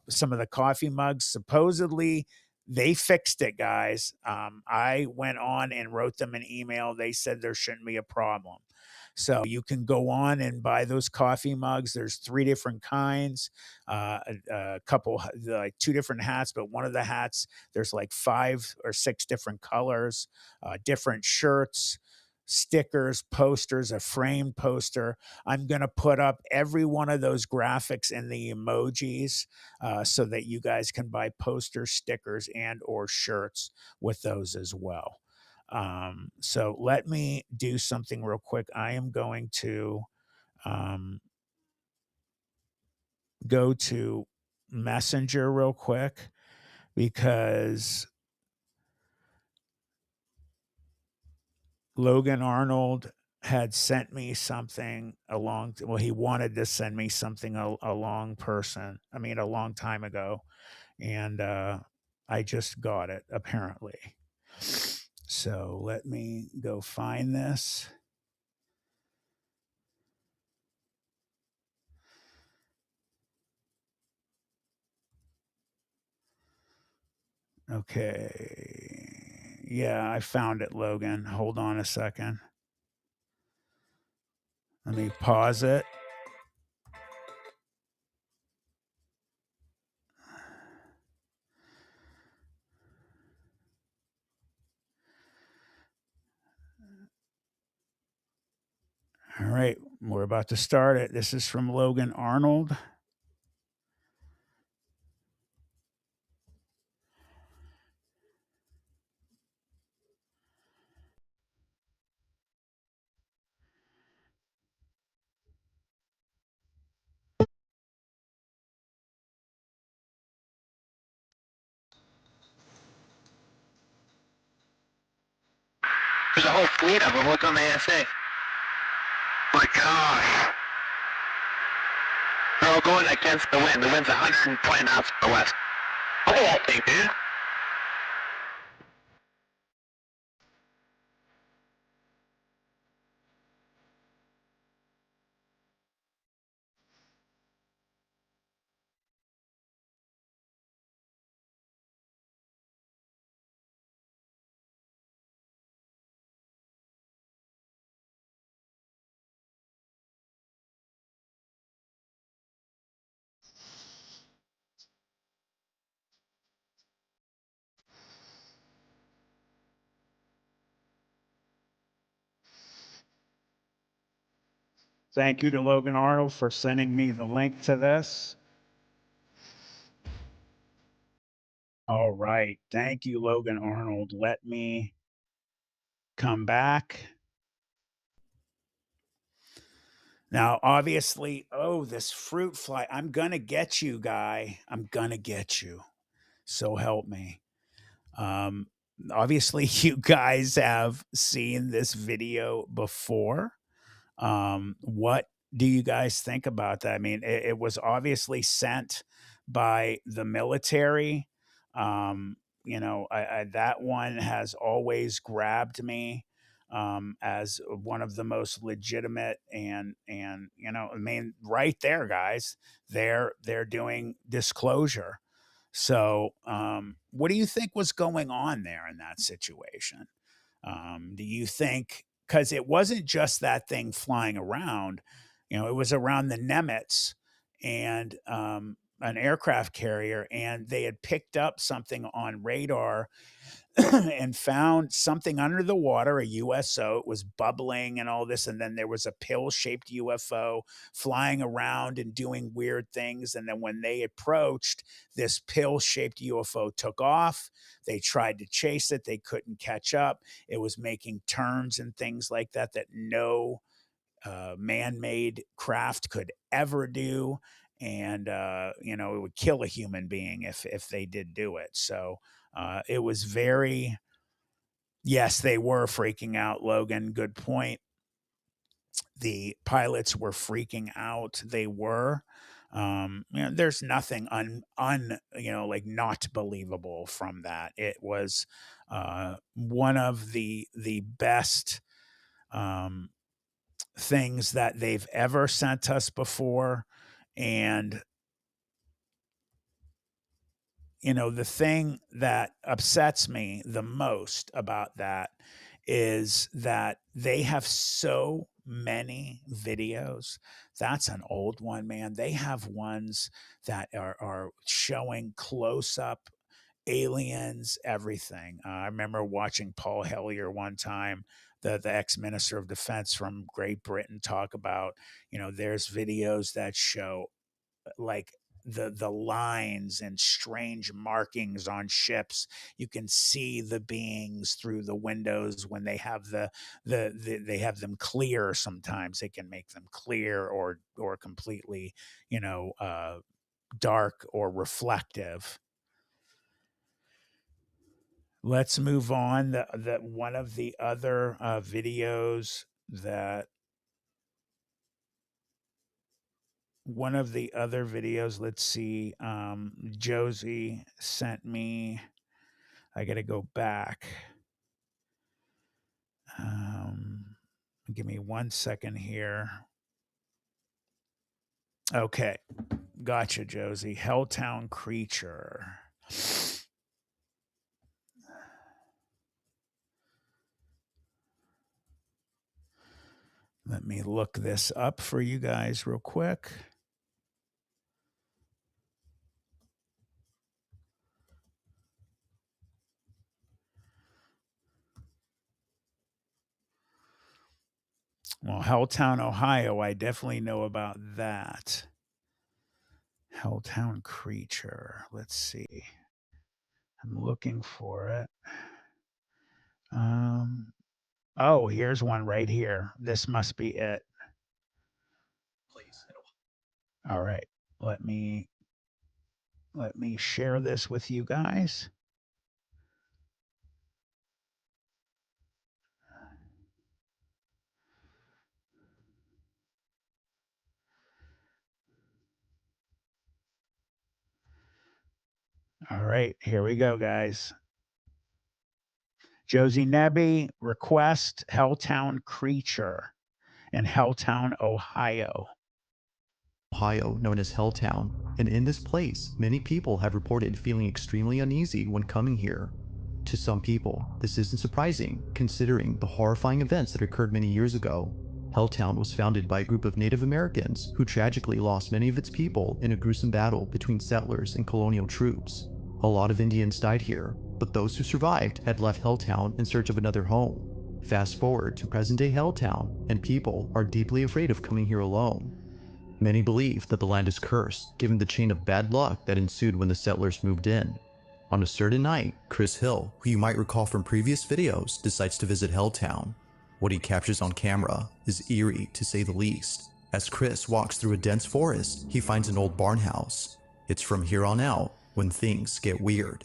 some of the coffee mugs. Supposedly they fixed it, guys. I went on and wrote them an email. They said there shouldn't be a problem. So you can go on and buy those coffee mugs. There's 3 different kinds, a couple, like 2 different hats, but one of the hats, there's like 5 or 6 different colors, different shirts, stickers, posters, a framed poster. I'm going to put up every one of those graphics in the emojis so that you guys can buy posters, stickers, and or shirts with those as well. So let me do something real quick. I am going to go to Messenger real quick because Logan Arnold had sent me something he wanted to send me something a long time ago. And I just got it, apparently. So let me go find this. Okay. Yeah, I found it, Logan. Hold on a second. Let me pause it. All right, we're about to start it. This is from Logan Arnold. There's a whole fleet of them. Look on the ASA. My gosh. They're all going against the wind. The wind's 120 knots to the west. Look at that thing, dude. Thank you to Logan Arnold for sending me the link to this. All right. Thank you, Logan Arnold. Let me come back. Now, obviously, oh, this fruit fly. I'm going to get you, guy. I'm going to get you. So help me. Um, Obviously, you guys have seen this video before. What do you guys think about that? I mean, it was obviously sent by the military. You know, that one has always grabbed me as one of the most legitimate and you know, I mean, right there, guys, they're doing disclosure. So, what do you think was going on there in that situation? Do you think because it wasn't just that thing flying around, you know, it was around the Nemitz and an aircraft carrier, and they had picked up something on radar and found something under the water, a USO. It was bubbling and all this. And then there was a pill shaped UFO flying around and doing weird things. And then when they approached, this pill shaped UFO took off. They tried to chase it, they couldn't catch up. It was making turns and things like that that no man-made craft could ever do, and you know, it would kill a human being if they did do it. So it was very, yes, they were freaking out, Logan. Good point. The pilots were freaking out. They were. You know, there's nothing you know, like not believable from that. It was one of the best things that they've ever sent us before. And, you know, the thing that upsets me the most about that is that they have so many videos. That's an old one, man. They have ones that are showing close up aliens, everything. I remember watching Paul Hellyer one time, the ex-minister of defense from Great Britain, talk about, you know, there's videos that show like the lines and strange markings on ships. You can see the beings through the windows when they have they have them clear. Sometimes they can make them clear or completely, you know, dark or reflective. Let's move on. The one of the other videos that one of the other videos, let's see, Josie sent me. I got to go back. Give me 1 second here. Okay, gotcha, Josie. Helltown Creature. Let me look this up for you guys real quick. Well, Helltown, Ohio, I definitely know about that. Helltown Creature. Let's see. I'm looking for it. Oh, here's one right here. This must be it. All right. Let me share this with you guys. All right, here we go, guys. Josie Nebby, request Helltown Creature in Helltown, Ohio. Ohio, known as Helltown, and in this place, many people have reported feeling extremely uneasy when coming here. To some people, this isn't surprising, considering the horrifying events that occurred many years ago. Helltown was founded by a group of Native Americans who tragically lost many of its people in a gruesome battle between settlers and colonial troops. A lot of Indians died here, but those who survived had left Helltown in search of another home. Fast forward to present-day Helltown, and people are deeply afraid of coming here alone. Many believe that the land is cursed, given the chain of bad luck that ensued when the settlers moved in. On a certain night, Chris Hill, who you might recall from previous videos, decides to visit Helltown. What he captures on camera is eerie to say the least. As Chris walks through a dense forest, he finds an old barn house. It's from here on out when things get weird.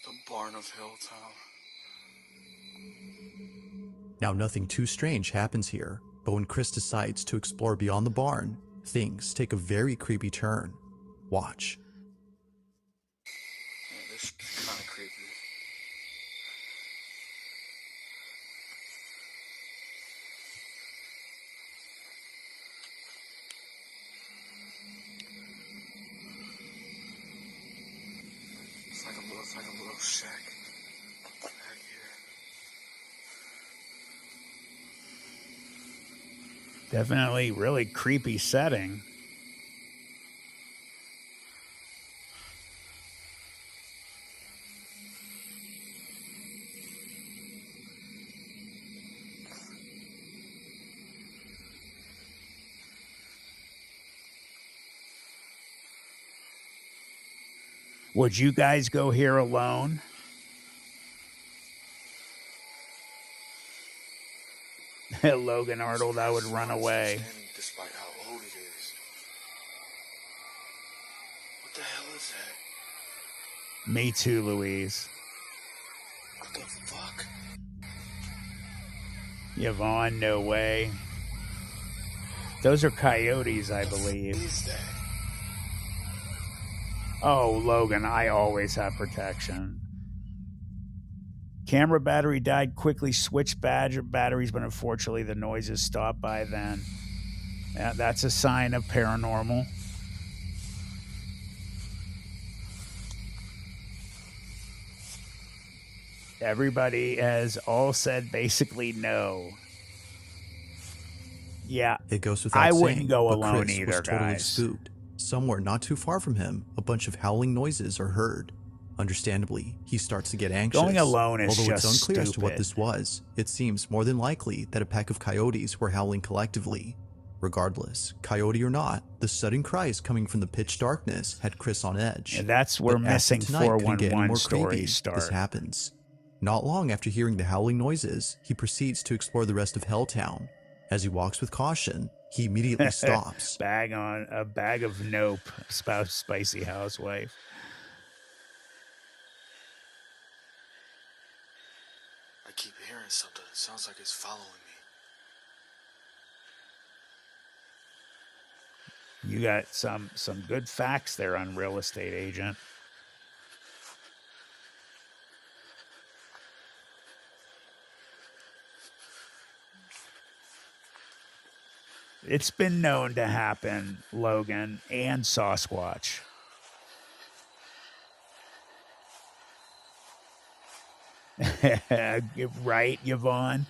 The barn of Helltown. Now, nothing too strange happens here, but when Chris decides to explore beyond the barn, things take a very creepy turn. Watch. Yeah, this is kind of creepy. It's like a little shack back here. Definitely really creepy setting. Would you guys go here alone? Logan Arnold, I would run away. Despite how old it is. What the hell is that? Me too, Louise. What the fuck? Yvonne, no way. Those are coyotes, I believe. What is that? Oh, Logan, I always have protection. Camera battery died quickly, switched batteries, but unfortunately the noises stopped by then. Yeah, that's a sign of paranormal. Everybody has all said basically no. Yeah, It goes without I saying, wouldn't go but alone Chris either, was totally guys. spooked. Somewhere not too far from him, a bunch of howling noises are heard. Understandably, he starts to get anxious. Going alone is Although just it's unclear as to what stupid. this was, it seems more than likely that a pack of coyotes were howling collectively. Regardless, coyote or not, the sudden cries coming from the pitch darkness had Chris on edge. And that's where But as missing tonight couldn't get any 411 more stories creepy, start. This happens. Not long after hearing the howling noises, he proceeds to explore the rest of Helltown. As he walks with caution, he immediately stops. Bag on a bag of nope, spicy housewife. I keep hearing something. It sounds like it's following me. You got some good facts there on real estate agent. It's been known to happen, Logan, and Sasquatch. Right, Yvonne?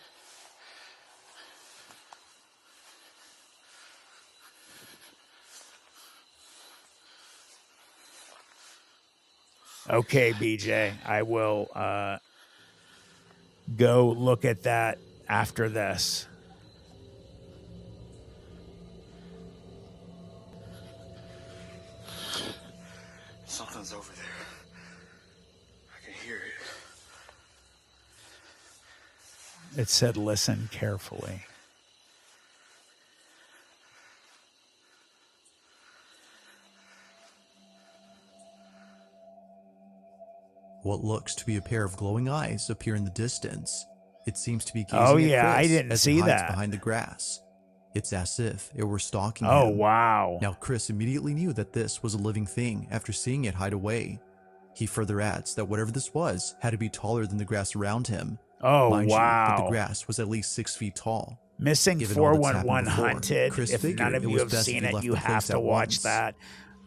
Okay, BJ, I will go look at that after this. Something's over there. I can hear it. It said, listen carefully. What looks to be a pair of glowing eyes appear in the distance. It seems to be gazing Oh, at yeah, Chris I didn't as see it hides that. behind the grass. It's as if it were stalking Oh, him. wow. Now Chris immediately knew that this was a living thing after seeing it hide away. He further adds that whatever this was had to be taller than the grass around him. Oh, Mind you, that the wow. grass was at least 6 feet tall. Missing Given all that's 411 happened before, Hunted. Chris If figured none of it you was have best seen if he it, left you the have place to at watch once. that.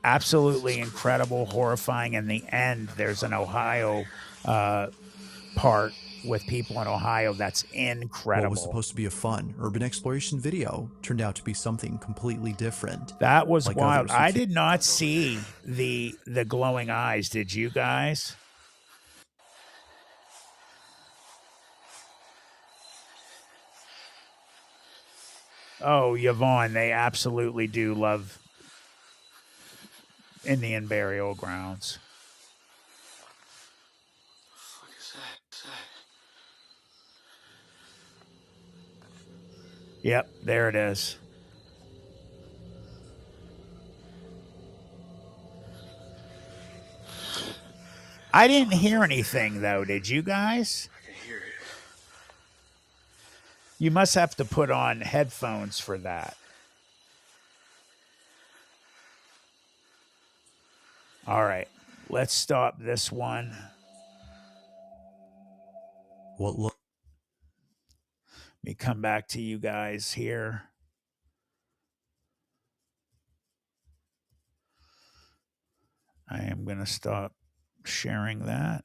Absolutely incredible, horrifying. In the end, there's an Ohio part with people in Ohio. That's incredible. What was supposed to be a fun urban exploration video turned out to be something completely different. That was like wild. others who I did not see the glowing eyes. Did you guys? Oh, Yvonne, they absolutely do love Indian burial grounds. Yep, there it is. I didn't hear anything, though. Did you guys? I can hear it. You must have to put on headphones for that. All right, let's stop this one. What look? Let me come back to you guys here. I am going to stop sharing that.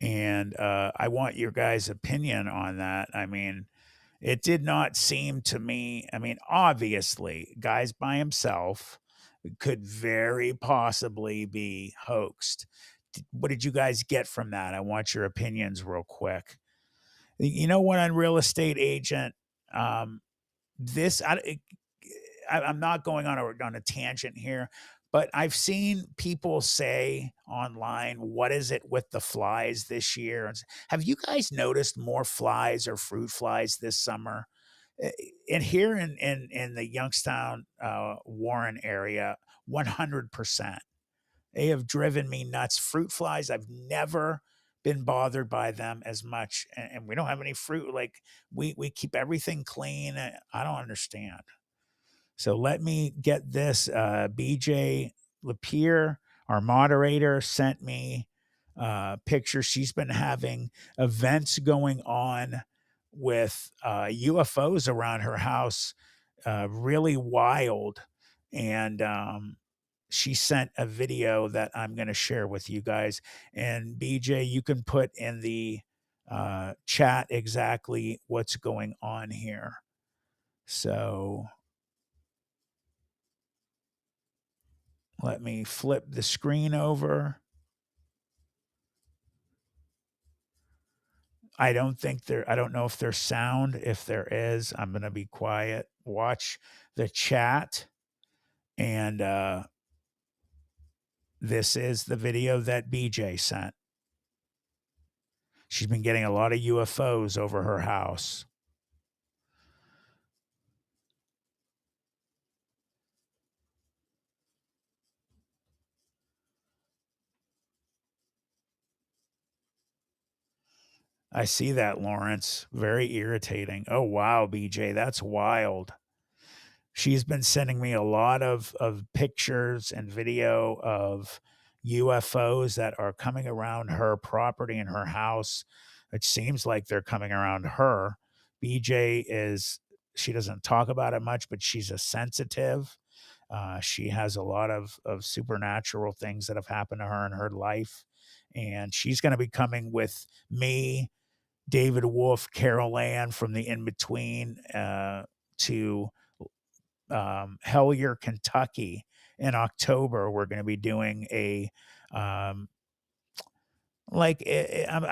And I want your guys' opinion on that. I mean, it did not seem to me, I mean, obviously, guys by himself could very possibly be hoaxed. What did you guys get from that? I want your opinions real quick. You know what, on real estate agent, this I'm not going on a tangent here, but I've seen people say online, what is it with the flies this year? Have you guys noticed more flies or fruit flies this summer? And here in the Youngstown, Warren area, 100%. They have driven me nuts. Fruit flies, I've never been bothered by them as much. And we don't have any fruit. Like we keep everything clean. I don't understand. So let me get this. BJ Lapierre, our moderator, sent me pictures. She's been having events going on with UFOs around her house, really wild. And she sent a video that I'm going to share with you guys. And BJ, you can put in the chat exactly what's going on here. So let me flip the screen over. I don't know if there's sound. If there is, I'm going to be quiet. Watch the chat. And this is the video that BJ sent. She's been getting a lot of UFOs over her house. I see that, Lawrence. Very irritating. Oh, wow, BJ, that's wild. She's been sending me a lot of pictures and video of UFOs that are coming around her property and her house. It seems like they're coming around her. BJ she doesn't talk about it much, but she's a sensitive. She has a lot of supernatural things that have happened to her in her life. And she's going to be coming with me, David Wolf, Carol Ann from the In-Between to Hellier, Kentucky in October. We're going to be doing a I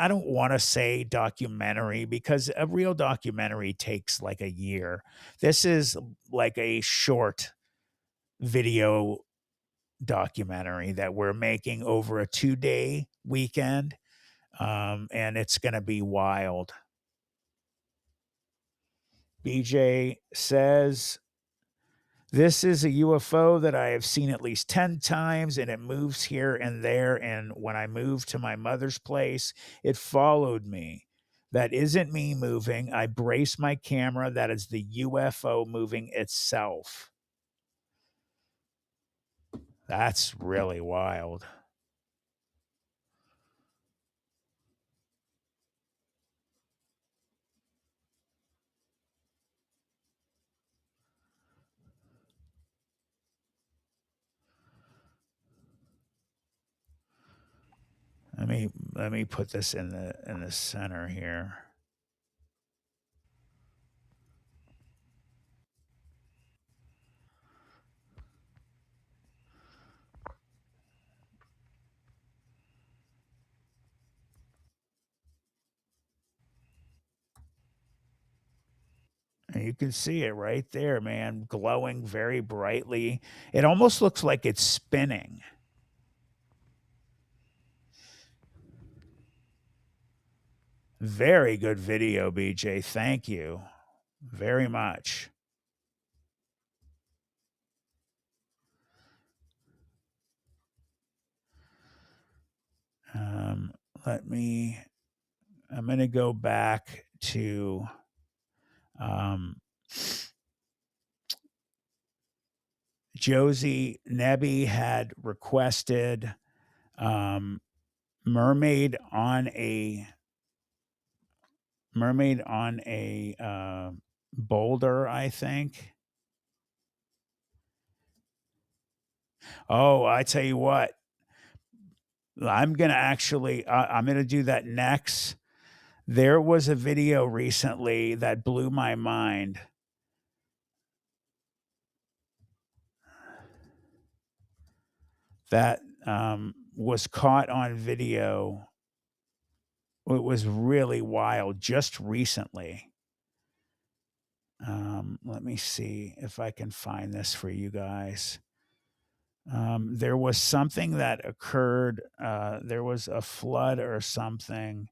don't want to say documentary, because a real documentary takes like a year. This is like a short video documentary that we're making over a 2-day weekend. And it's going to be wild. BJ says, this is a UFO that I have seen at least 10 times, and it moves here and there. And when I moved to my mother's place, it followed me. That isn't me moving. I brace my camera. That is the UFO moving itself. That's really wild. Let me Let me put this in the center here. And you can see it right there, man, glowing very brightly. It almost looks like it's spinning. Very good video, BJ. Thank you very much. I'm going to go back to Josie Nebby had requested mermaid on a boulder, I think. Oh, I tell you what, I'm going to do that next. There was a video recently that blew my mind. That was caught on video. It was really wild just recently. Let me see if I can find this for you guys. There was something that occurred. There was a flood or something,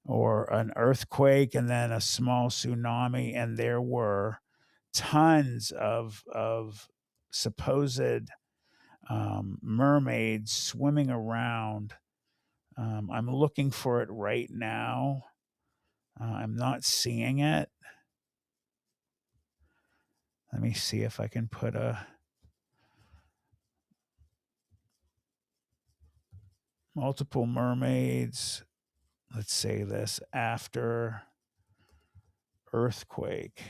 or an earthquake, and then a small tsunami, and there were tons of supposed mermaids swimming around. I'm looking for it right now. I'm not seeing it. Let me see if I can put multiple mermaids. Let's say this after earthquake.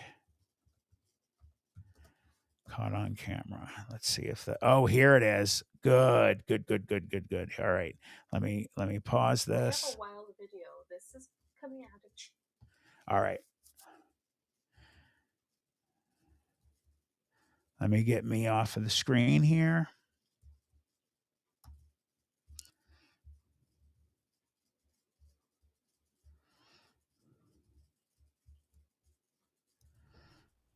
Caught on camera. Let's see if oh, here it is. Good. All right. Let me pause this. We have a wild video. This is coming out of. All right. Let me get me off of the screen here.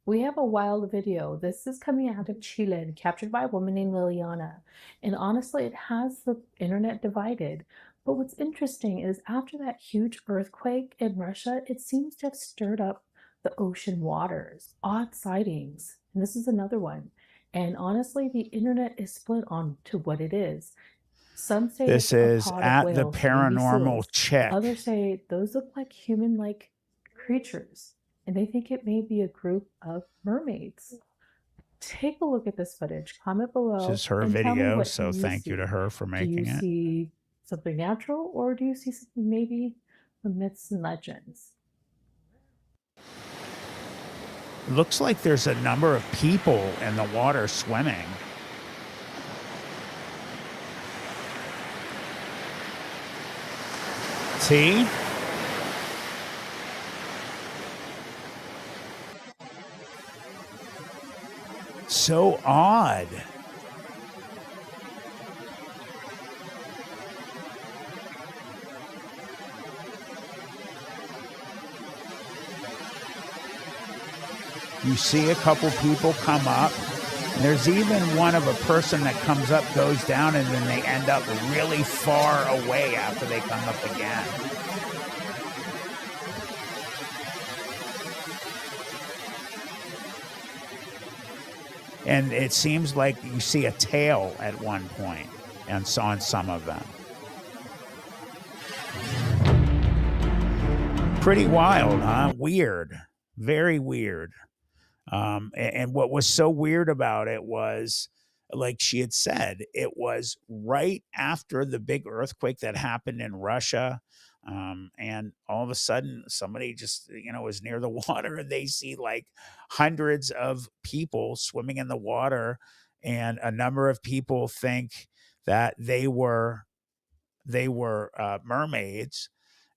We have a wild video. This is coming out of Chile and captured by a woman named Liliana. And honestly, it has the internet divided. But what's interesting is after that huge earthquake in Russia, it seems to have stirred up the ocean waters. Odd sightings. And this is another one. And honestly, the internet is split on to what it is. Some say this is at the Paranormal Check. Others say those look like human-like creatures. And they think it may be a group of mermaids. Take a look at this footage. Comment below. This is her video, so thank you to her for making it. Do you see something natural, or do you see something maybe from myths and legends? Looks like there's a number of people in the water swimming. See? So odd. You see a couple people come up. And there's even one of a person that comes up, goes down, and then they end up really far away after they come up again. And it seems like you see a tail at one point, and on some of them. Pretty wild, huh? Weird. Very weird. And what was so weird about it was, like she had said, it was right after the big earthquake that happened in Russia. And all of a sudden somebody just, was near the water, and they see like hundreds of people swimming in the water. And a number of people think that they were they were mermaids.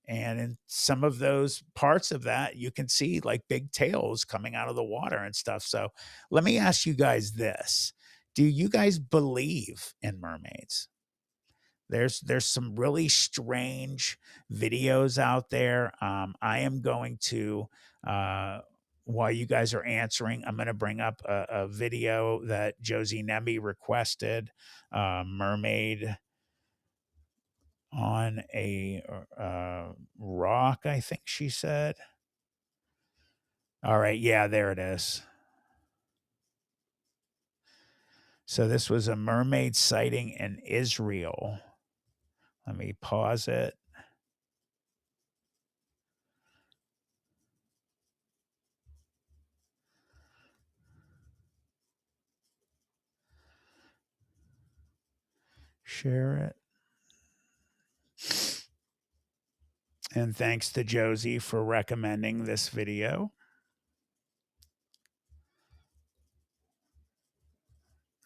And in some of those parts of that, you can see like big tails coming out of the water and stuff. So let me ask you guys this. Do you guys believe in mermaids? There's some really strange videos out there. I am going to, while you guys are answering, I'm going to bring up a video that Josie Nemi requested, Mermaid on a rock, I think she said. All right, yeah, there it is. So this was a mermaid sighting in Israel. Let me pause it. Share it. And thanks to Josie for recommending this video.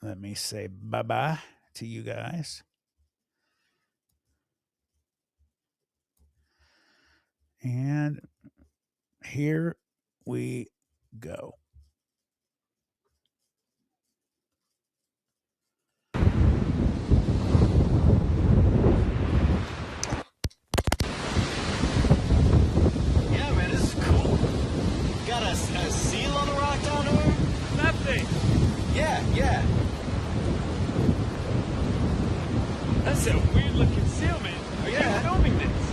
Let me say bye-bye to you guys. And here we go. Yeah, man, this is cool. Got a seal on the rock down there? That thing. Yeah. That's a weird looking seal, man. Are you filming this?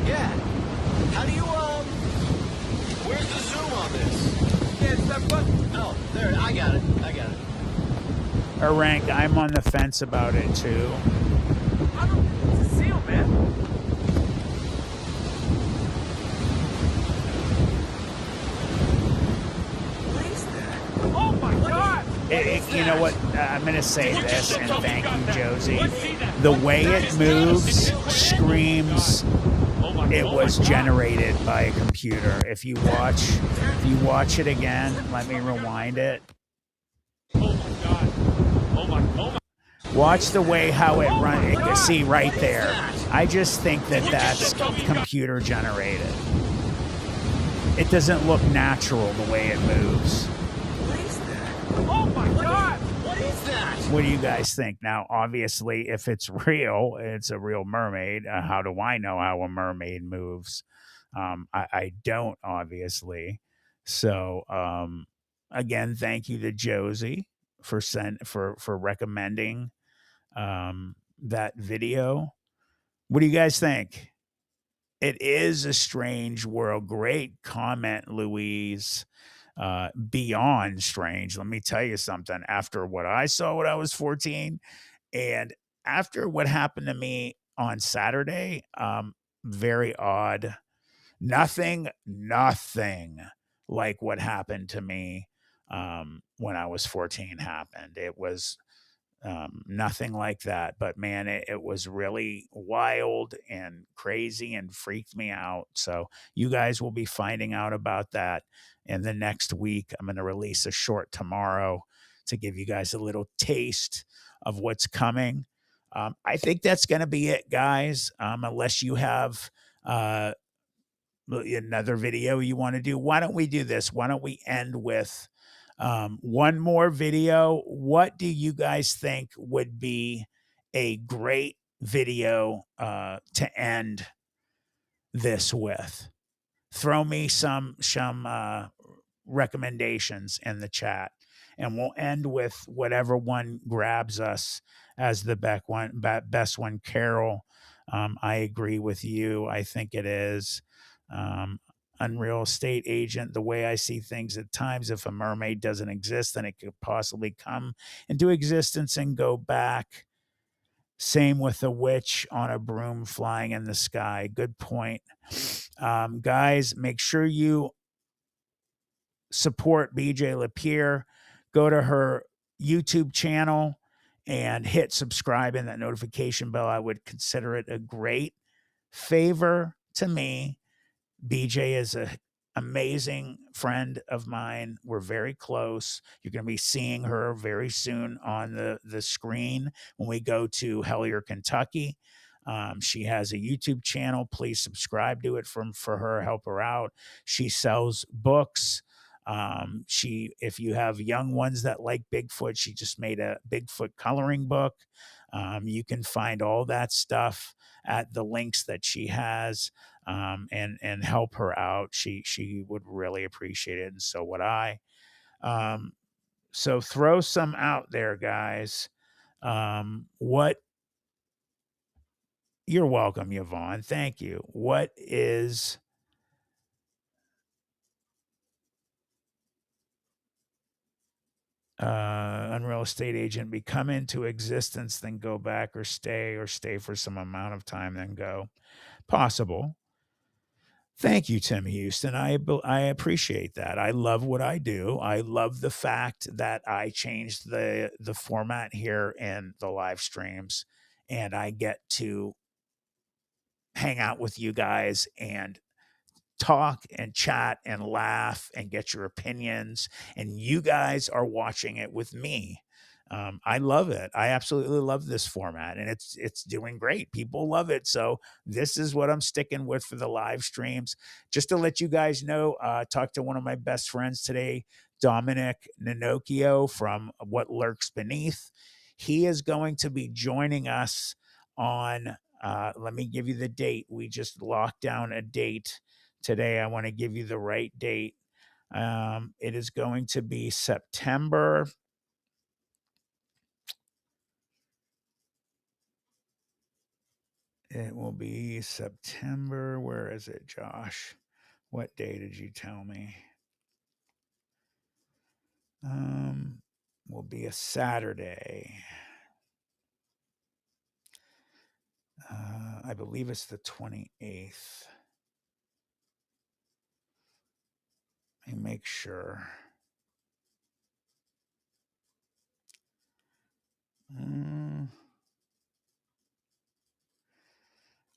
Yeah. How do you, where's the zoom on this? Yeah, it's that button. Oh, there, I got it. Rank, I'm on the fence about it too. It's a seal, man. What is that? Oh my God! You know what? I'm going to say this, and thank you, Josie. The way it moves screams it was generated by a computer. If you watch it again, let me rewind it. Oh my God. Oh my. Watch the way how it runs. See right there. I just think that's computer generated. It doesn't look natural the way it moves. Oh my God! What is that? What do you guys think? Now, obviously, if it's real, it's a real mermaid. How do I know how a mermaid moves? I don't, obviously. So, again, thank you to Josie for recommending that video. What do you guys think? It is a strange world. Great comment, Louise. Beyond strange. Let me tell you something. After what I saw when I was 14 and after what happened to me on Saturday, very odd. Nothing like what happened to me when I was 14 happened. It was nothing like that. But man, it was really wild and crazy and freaked me out. So you guys will be finding out about that in the next week. I'm going to release a short tomorrow to give you guys a little taste of what's coming. I think that's going to be it, guys. Unless you have another video you want to do. Why don't we do this? Why don't we end with one more video? What do you guys think would be a great video to end this with? Throw me some recommendations in the chat, and we'll end with whatever one grabs us as the best one. Carol, I agree with you. I think it is. Unreal estate agent, the way I see things at times, if a mermaid doesn't exist, then it could possibly come into existence and go back. Same with a witch on a broom flying in the sky. Good point. Guys, make sure you support BJ Lapierre. Go to her YouTube channel and hit subscribe and that notification bell. I would consider it a great favor to me. BJ is an amazing friend of mine. We're very close. You're going to be seeing her very soon on the screen when we go to Hellier, Kentucky. She has a YouTube channel. Please subscribe to it for her, help her out. She sells books. If you have young ones that like Bigfoot, she just made a Bigfoot coloring book. You can find all that stuff at the links that she has, and help her out. She would really appreciate it, and so would I. So throw some out there, guys. You're welcome, Yvonne. Thank you. What is unreal estate agent become into existence, then go back, or stay for some amount of time, then go? Possible. Thank you, Tim Houston. I appreciate that. I love what I do. I love the fact that I changed the format here in the live streams, and I get to hang out with you guys and talk and chat and laugh and get your opinions, and you guys are watching it with me. I love it. I absolutely love this format, and it's doing great. People love it. So this is what I'm sticking with for the live streams. Just to let you guys know, talked to one of my best friends today, Dominic Ninocchio from What Lurks Beneath. He is going to be joining us on, let me give you the date. We just locked down a date today. I want to give you the right date. It is going to be September. It will be September. Where is it, Josh? What day did you tell me? Will be a Saturday. I believe it's the 28th. Let me make sure.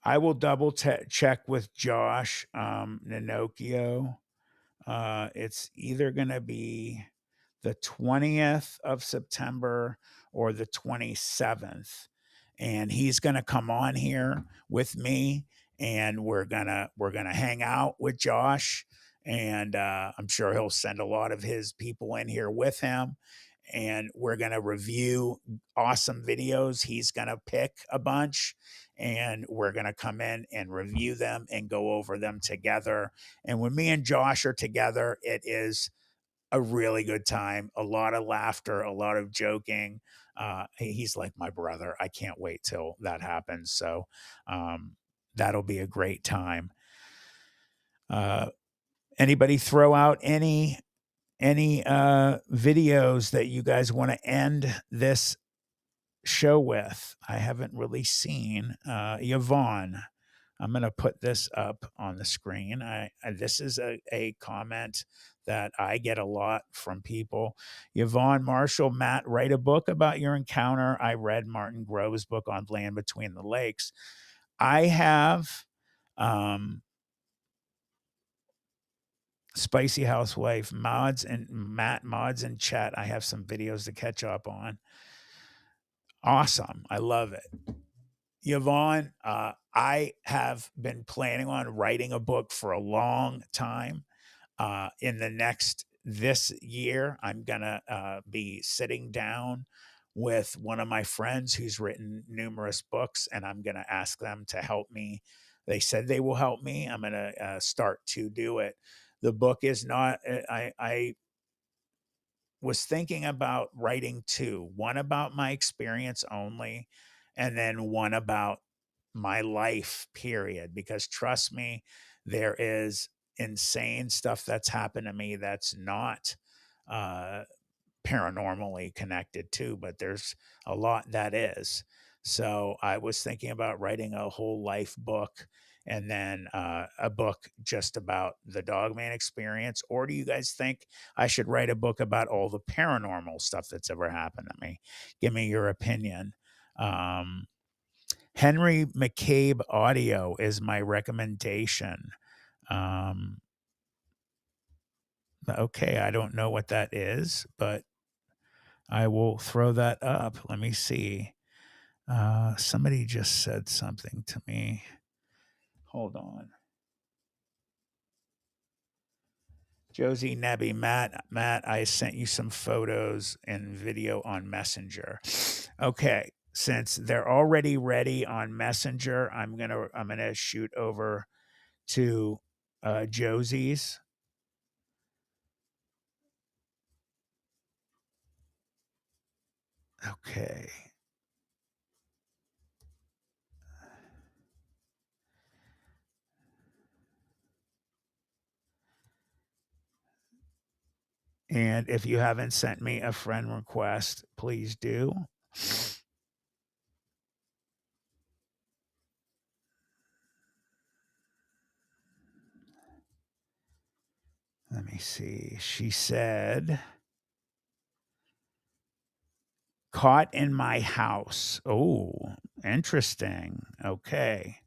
I will double check with Josh Ninocchio. It's either going to be the 20th of September or the 27th. And he's going to come on here with me, and we're going to hang out with Josh, and I'm sure he'll send a lot of his people in here with him, and we're going to review awesome videos. He's going to pick a bunch, and we're going to come in and review them and go over them together. And when me and Josh are together, it is a really good time, a lot of laughter, a lot of joking. He's like my brother. I can't wait till that happens. So that'll be a great time. Anybody throw out any videos that you guys want to end this show with? I haven't really seen. Yvonne, I'm going to put this up on the screen. This is a comment that I get a lot from people. Yvonne Marshall, Matt, write a book about your encounter. I read Martin Grove's book on Land Between the Lakes. I have Spicy Housewife, mods and Matt mods and chat. I have some videos to catch up on. Awesome. I love it. Yvonne, I have been planning on writing a book for a long time. This year, I'm going to be sitting down with one of my friends who's written numerous books, and I'm going to ask them to help me. They said they will help me. I'm going to start to do it. The book is not, I was thinking about writing two, one about my experience only, and then one about my life, period. Because trust me, there is insane stuff that's happened to me that's not paranormally connected to, but there's a lot that is. So I was thinking about writing a whole life book, and then a book just about the Dogman experience. Or do you guys think I should write a book about all the paranormal stuff that's ever happened to me? Give me your opinion. Henry McCabe audio is my recommendation. Okay, I don't know what that is, but I will throw that up. Let me see. Somebody just said something to me. Hold on. Josie Nebby, Matt, I sent you some photos and video on Messenger. Okay, since they're already ready on Messenger, I'm gonna shoot over to Josie's. Okay. And if you haven't sent me a friend request, please do. Let me see. She said, caught in my house. Oh, interesting. Okay.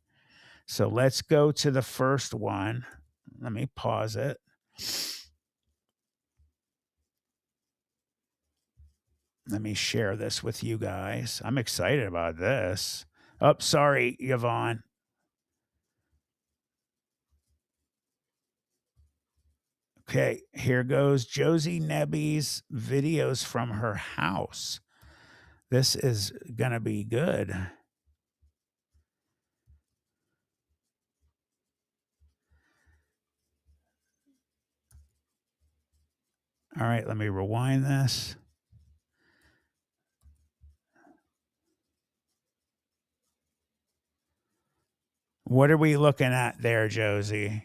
So let's go to the first one. Let me pause it. Let me share this with you guys. I'm excited about this. Oh, sorry, Yvonne. Okay, here goes Josie Nebby's videos from her house. This is going to be good. All right, let me rewind this. What are we looking at there, Josie?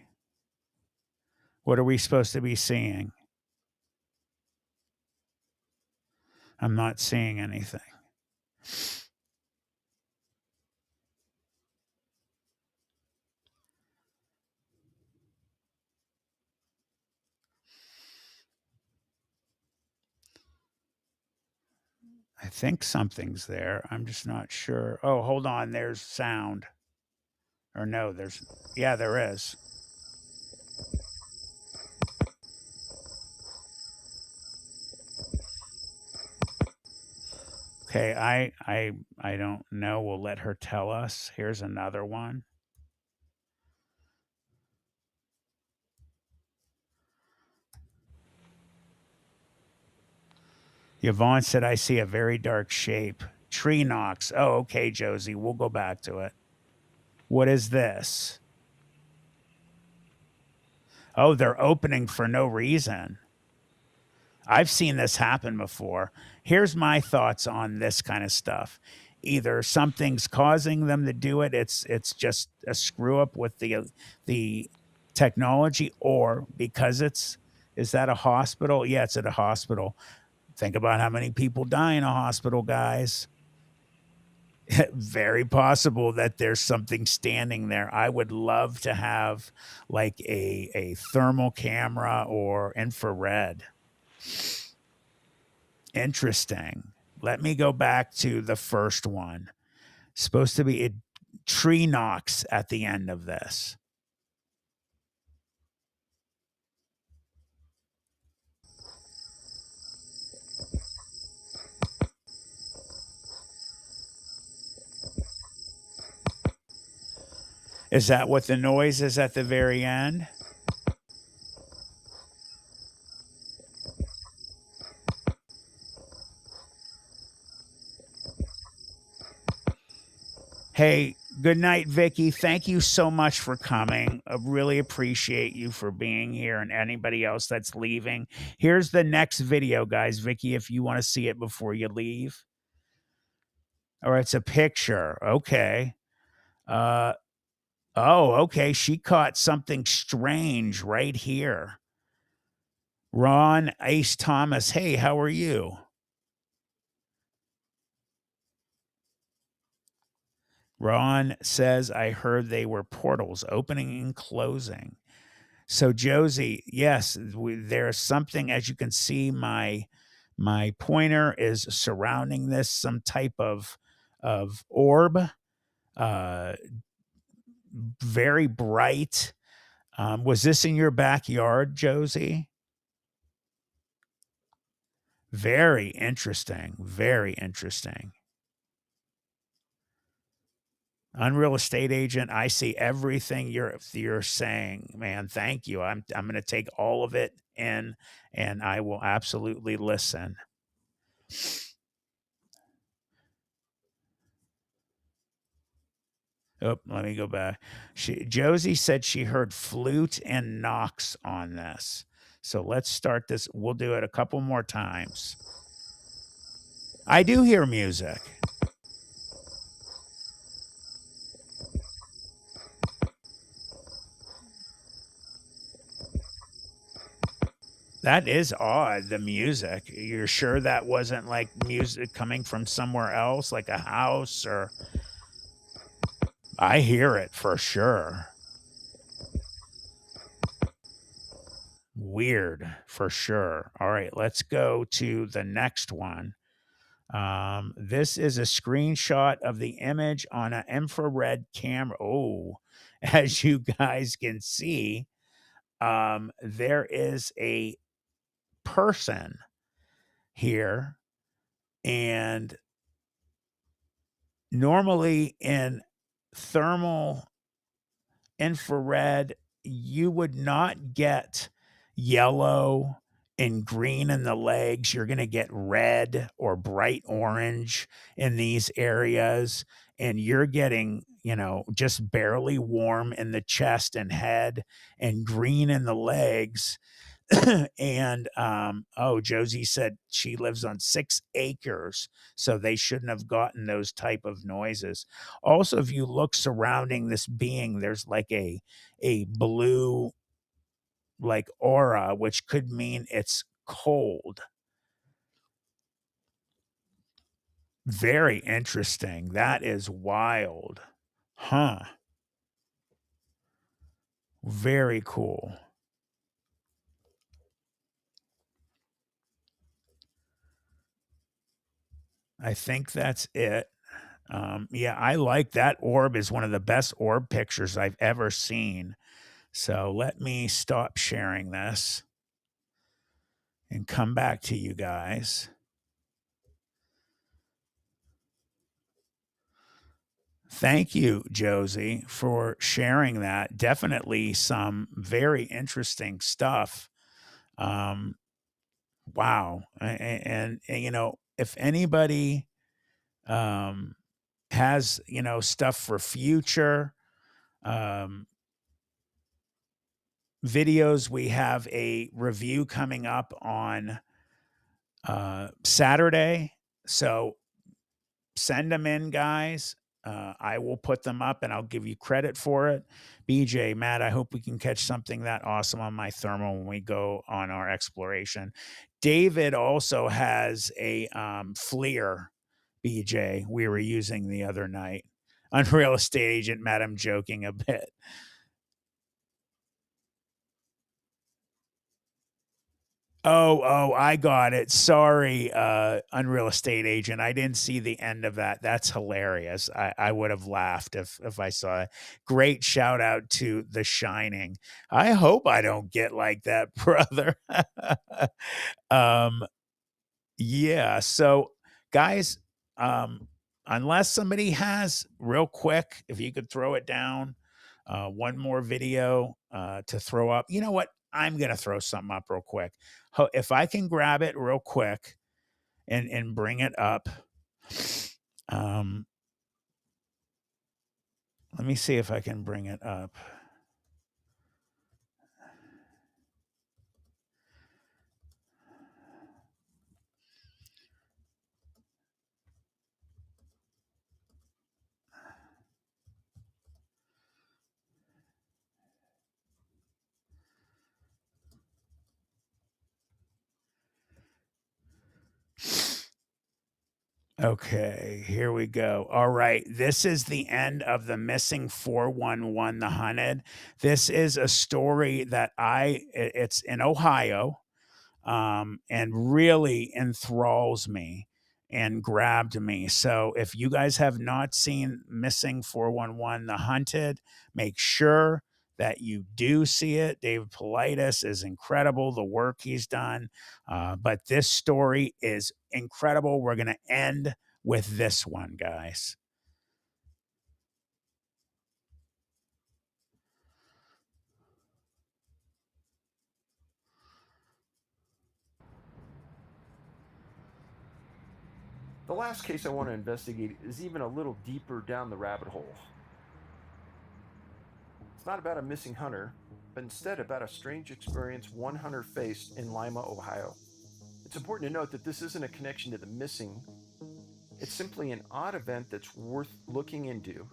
What are we supposed to be seeing? I'm not seeing anything. I think something's there. I'm just not sure. Oh, hold on. There's sound. Or no, yeah, there is. Okay, I don't know. We'll let her tell us. Here's another one. Yvonne said, I see a very dark shape. Tree knocks. Oh, okay, Josie. We'll go back to it. What is this? Oh, they're opening for no reason. I've seen this happen before. Here's my thoughts on this kind of stuff. Either something's causing them to do it, it's just a screw up with the technology, or because is that a hospital? Yeah, it's at a hospital. Think about how many people die in a hospital, guys. Very possible that there's something standing there. I would love to have like a thermal camera or infrared. Interesting. Let me go back to the first one. Supposed to be a tree knocks at the end of this. Is that what the noise is at the very end? Hey, good night, Vicky. Thank you so much for coming. I really appreciate you for being here, and anybody else that's leaving. Here's the next video, guys. Vicky, if you want to see it before you leave. Or it's a picture. Okay. Oh, okay. She caught something strange right here. Ron Ace Thomas. Hey, how are you? Ron says, I heard they were portals opening and closing. So Josie, yes, there's something, as you can see, my pointer is surrounding this, some type of orb, very bright. Was this in your backyard, Josie? Very interesting. Very interesting. Unreal estate agent, I see everything you're saying, man. Thank you. I'm going to take all of it in, and I will absolutely listen. Oh, let me go back. Josie said she heard flute and knocks on this. So let's start this. We'll do it a couple more times. I do hear music. That is odd, the music. You're sure that wasn't like music coming from somewhere else, like a house or... I hear it for sure. Weird for sure. All right, let's go to the next one. This is a screenshot of the image on an infrared camera. Oh, as you guys can see, there is a person here, and normally in thermal infrared, you would not get yellow and green in the legs. You're going to get red or bright orange in these areas. And you're getting, just barely warm in the chest and head and green in the legs. And Josie said she lives on 6 acres, so they shouldn't have gotten those type of noises. Also, if you look surrounding this being, there's like a blue like aura, which could mean it's cold. Very interesting. That is wild. Huh. Very cool. I think that's it. Yeah, I like that orb. Is one of the best orb pictures I've ever seen. So let me stop sharing this and come back to you guys. Thank you, Josie, for sharing that. Definitely some very interesting stuff. Wow. And if anybody has, stuff for future videos, we have a review coming up on Saturday. So send them in, guys. I will put them up and I'll give you credit for it. BJ, Matt, I hope we can catch something that awesome on my thermal when we go on our exploration. David also has a FLIR, BJ, we were using the other night. Unreal estate agent, Matt, I'm joking a bit. Oh, I got it. Sorry, Unreal estate agent. I didn't see the end of that. That's hilarious. I would have laughed if I saw it. Great shout out to The Shining. I hope I don't get like that, brother. Yeah. So, guys, unless somebody has real quick, if you could throw it down, one more video to throw up. You know what? I'm going to throw something up real quick. If I can grab it real quick and bring it up. Let me see if I can bring it up. Okay, here we go. All right, this is the end of the Missing 411, The Hunted. This is a story that it's in Ohio, and really enthralls me and grabbed me. So if you guys have not seen Missing 411, The Hunted, make sure that you do see it. David Paulides is incredible, the work he's done. But this story is incredible. We're going to end with this one, guys. The last case I want to investigate is even a little deeper down the rabbit hole. It's not about a missing hunter, but instead about a strange experience one hunter faced in Lima, Ohio. It's important to note that this isn't a connection to the missing. It's simply an odd event that's worth looking into,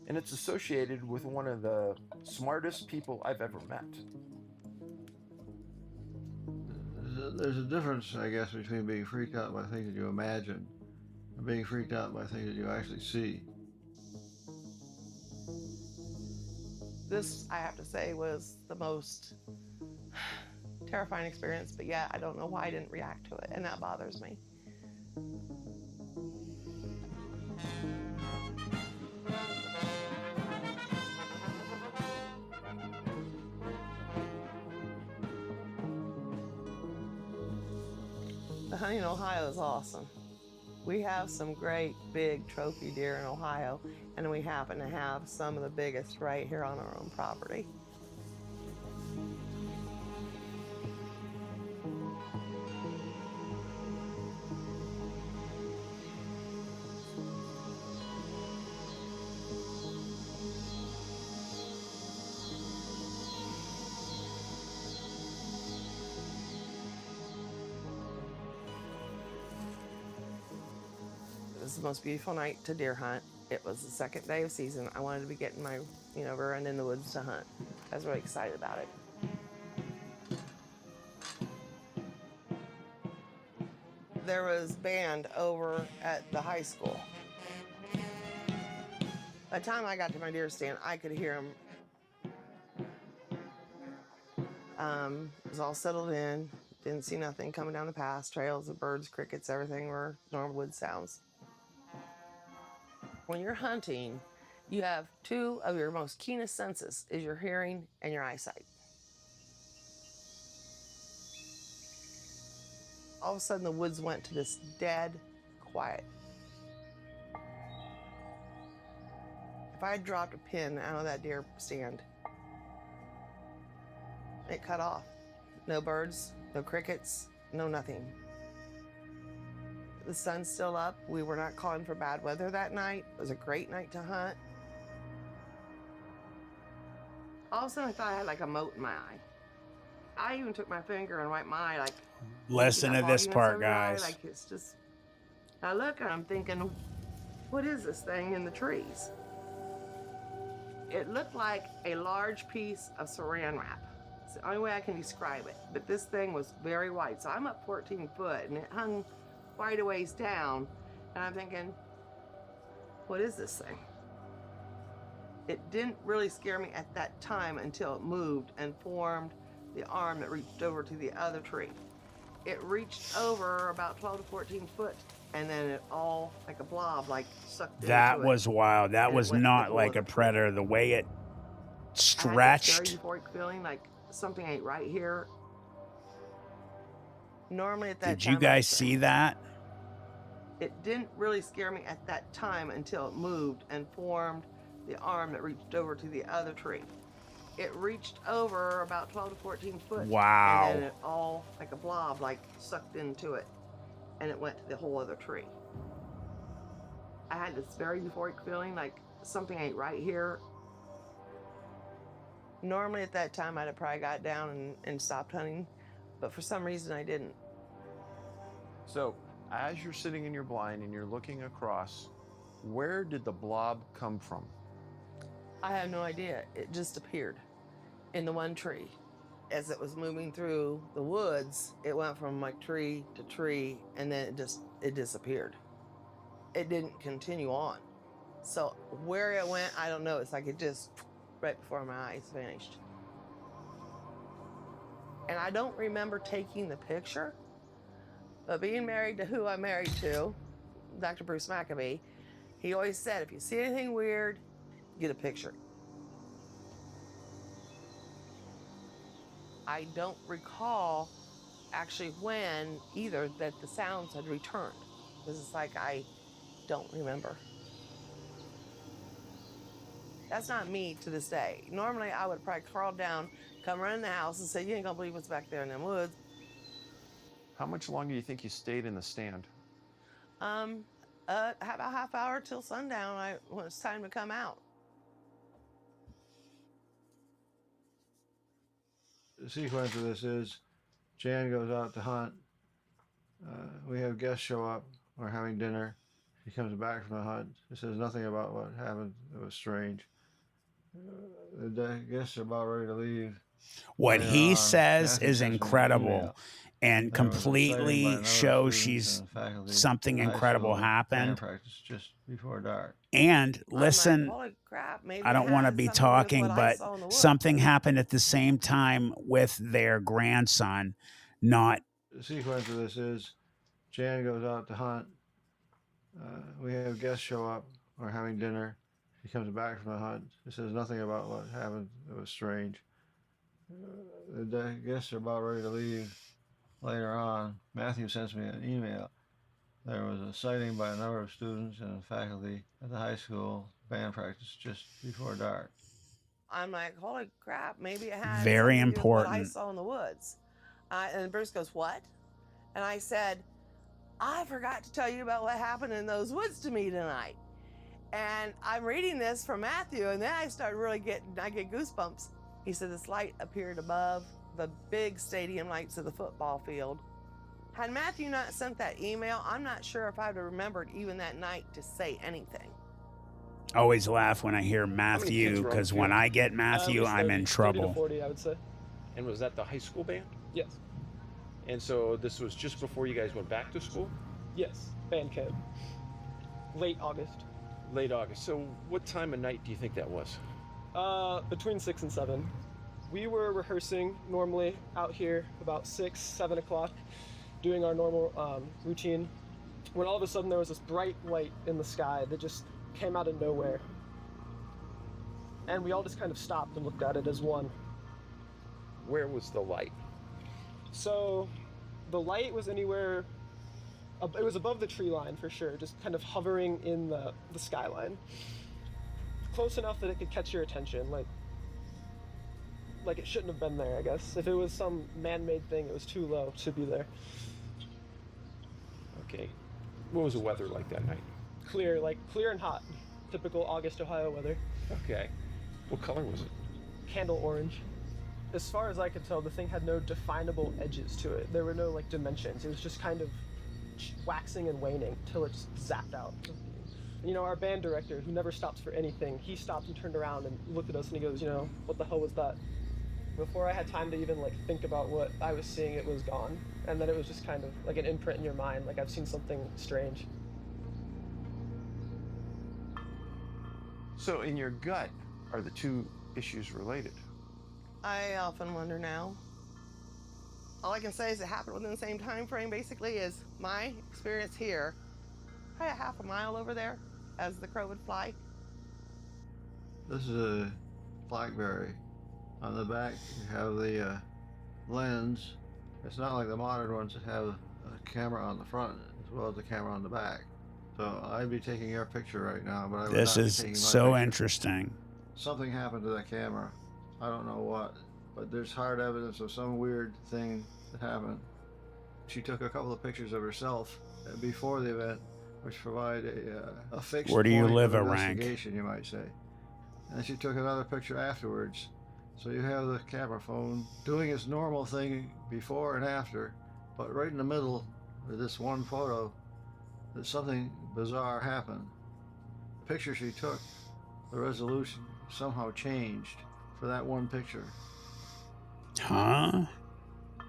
and it's associated with one of the smartest people I've ever met. There's a difference, I guess, between being freaked out by things that you imagine and being freaked out by things that you actually see. This, I have to say, was the most terrifying experience, but yeah, I don't know why I didn't react to it, and that bothers me. The hunting in Ohio is awesome. We have some great big trophy deer in Ohio, and we happen to have some of the biggest right here on our own property. It was the most beautiful night to deer hunt. It was the second day of season. I wanted to be getting my, run in the woods to hunt. I was really excited about it. There was band over at the high school. By the time I got to my deer stand, I could hear them. It was all settled in. Didn't see nothing coming down the path. Trails of birds, crickets, everything were normal wood sounds. When you're hunting, you have two of your most keenest senses, is your hearing and your eyesight. All of a sudden, the woods went to this dead quiet. If I had dropped a pin out of that deer stand, it cut off. No birds, no crickets, no nothing. The sun's still up. We were not calling for bad weather that night. It was a great night to hunt. All of a sudden, I thought I had like a mote in my eye. I even took my finger and wiped my eye, like. Listen to this part, guys. Like it's just. I look and I'm thinking, what is this thing in the trees? It looked like a large piece of saran wrap. It's the only way I can describe it. But this thing was very wide. So I'm up 14 foot and it hung quite a ways down, and I'm thinking, what is this thing? It didn't really scare me at that time until it moved and formed the arm that reached over to the other tree. It reached over about 12 to 14 foot, and then it all, like a blob, like sucked into it. That was wild. That was not like a predator. The way it stretched. I had this very euphoric feeling, like something ain't right here. Normally at that time. Did you guys see that? It didn't really scare me at that time until it moved and formed the arm that reached over to the other tree. It reached over about 12 to 14 foot. Wow. And then it all, like a blob, like sucked into it. And it went to the whole other tree. I had this very euphoric feeling, like something ain't right here. Normally at that time, I'd have probably got down and stopped hunting, but for some reason I didn't. So, as you're sitting in your blind and you're looking across, where did the blob come from? I have no idea. It just appeared in the one tree. As it was moving through the woods, it went from like tree to tree, and then it disappeared. It didn't continue on. So where it went, I don't know. It's like it just, right before my eyes, vanished. And I don't remember taking the picture, but being married to who I'm married to, Dr. Bruce McCabe, he always said, if you see anything weird, get a picture. I don't recall actually when either that the sounds had returned, because it's like I don't remember. That's not me to this day. Normally I would probably crawl down, come run in the house and say, you ain't gonna believe what's back there in them woods. How much longer do you think you stayed in the stand? About a half hour till sundown, when it's time to come out. The sequence of this is Jan goes out to hunt. We have guests show up. We're having dinner. He comes back from the hunt. He says nothing about what happened. It was strange. The guests are about ready to leave. What Later he on, says Matthew is sends me an incredible email. and There was a sighting by completely another shows student she's and faculty something at high incredible school band happened. practice just before dark. And listen, Holy crap, maybe I don't it want to had be something to do with talking, what I but saw in the woods. something happened at the same time with their grandson. Not The sequence of this is Jan goes out to hunt. We have guests show up. We're having dinner. He comes back from the hunt. He says nothing about what happened. It was strange. The guests are about ready to leave. Later on, Matthew sends me an email. There was a sighting by a number of students and faculty at the high school band practice just before dark. I'm like, holy crap, maybe it had very something to do with what I important. saw in the woods. And Bruce goes, what? And I said, I forgot to tell you about what happened in those woods to me tonight. And I'm reading this from Matthew, and then I get goosebumps. He said this light appeared above the big stadium lights of the football field. Had Matthew not sent that email, I'm not sure if I'd have remembered even that night to say anything. always laugh when I hear Matthew, because when I get Matthew, I'm in 30 to trouble. 40, I would say. And was that the high school band? Yes. And so this was just before you guys went back to school? Yes, band camp. Late August. Late August. So what time of night do you think that was? Between 6 and 7. We were rehearsing normally out here about 6, 7 o'clock, doing our normal routine, when all of a sudden there was this bright light in the sky that just came out of nowhere. And we all just kind of stopped and looked at it as one. Where was the light? So the light was anywhere, it was above the tree line for sure, just kind of hovering in the skyline. Close enough that it could catch your attention, like it shouldn't have been there, I guess. If it was some man-made thing, it was too low to be there. Okay. What was the weather like that night? Clear and hot. Typical August Ohio weather. Okay. What color was it? Candle orange. As far as I could tell, the thing had no definable edges to it. There were no like dimensions. It was just kind of waxing and waning till it just zapped out. You know, our band director, who never stops for anything, he stopped and turned around and looked at us and he goes, you know, what the hell was that? Before I had time to even like think about what I was seeing, it was gone. And then it was just kind of like an imprint in your mind, like I've seen something strange. So in your gut, are the two issues related? I often wonder now. All I can say is it happened within the same time frame, basically, as my experience here. Probably a half a mile over there, as the crow would fly. This is a BlackBerry. On the back, you have the lens. It's not like the modern ones that have a camera on the front as well as the camera on the back. So I'd be taking your picture right now, but I would This not be is taking my so picture. interesting. Something happened to that camera. I don't know what, but there's hard evidence of some weird thing that happened. She took a couple of pictures of herself before the event, which provide a fixed Where do you point live, of a rank? investigation, you might say. And she took another picture afterwards. So you have the camera phone doing its normal thing before and after, but right in the middle of this one photo, that something bizarre happened. The picture she took, the resolution somehow changed for that one picture. Huh?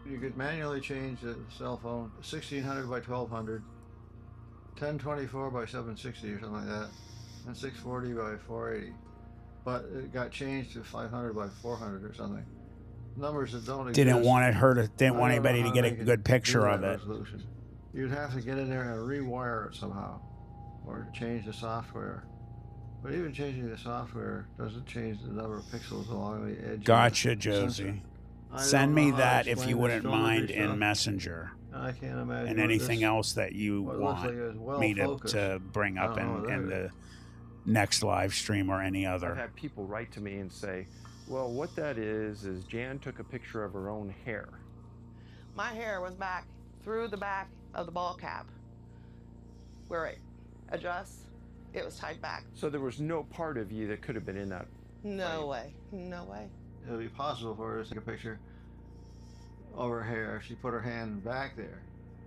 You could manually change the cell phone 1600 by 1200, 1024 by 760 or something like that, and 640 by 480. But it got changed to 500 by 400 or something. Numbers that don't exist. Didn't want I don't anybody know to how get a they could good picture do of that it. resolution. You'd have to get in there and rewire it somehow, or change the software. But even changing the software doesn't change the number of pixels along the edge. Gotcha, of the sensor. Josie. I Send don't me know how to that if explain you this wouldn't filmmaker mind stuff. in Messenger. I can't imagine. And what anything this- else that you what looks want like it is well me focused. to bring I up don't know in what that the next live stream or any I've other. had people write to me and say, well, what that is Jan took a picture of her own hair. My hair was back through the back of the ball cap. where it adjusts, it was tied back. So there was no part of you that could have been in that. No way. No way. It would be possible for her to take a picture of her hair if she put her hand back there.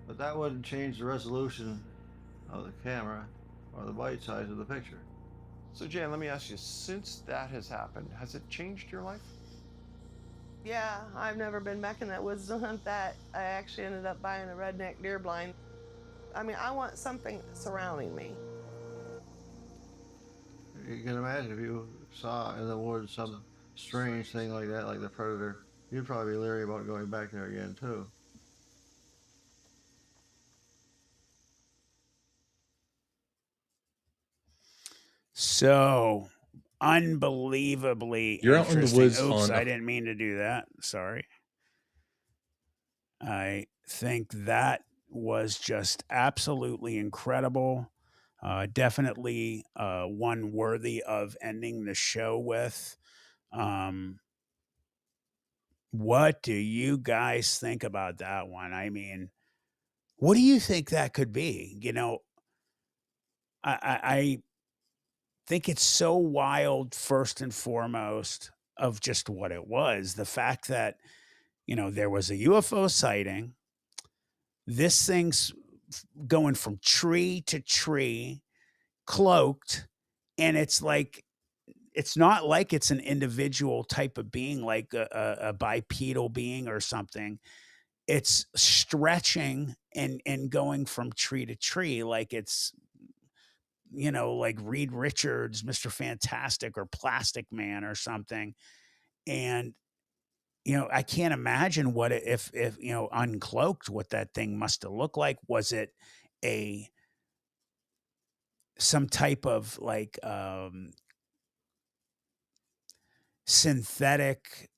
But that wouldn't change the resolution of the camera or the bite size of the picture. So Jan, let me ask you, since that has happened, has it changed your life? Yeah, I've never been back in that woods to hunt that. I actually ended up buying a redneck deer blind. I mean, I want something surrounding me. You can imagine if you saw in the woods some strange thing like that, like the predator, you'd probably be leery about going back there again too. So unbelievably You're out in the interesting. woods Oops, on I didn't mean to do that. Sorry. I think that was just absolutely incredible. Definitely one worthy of ending the show with. What do you guys think about that one? I mean, what do you think that could be? You know, I think it's so wild, first and foremost, of just what it was. The fact that, you know, there was a UFO sighting. This thing's going from tree to tree, cloaked, and it's like, it's not like it's an individual type of being, like a bipedal being or something. It's stretching and going from tree to tree like it's, you know, like Reed Richards, Mr. Fantastic, or Plastic Man or something. And, you know, I can't imagine what it, if, you know, uncloaked, what that thing must have looked like. Was it a, some type of like, synthetic,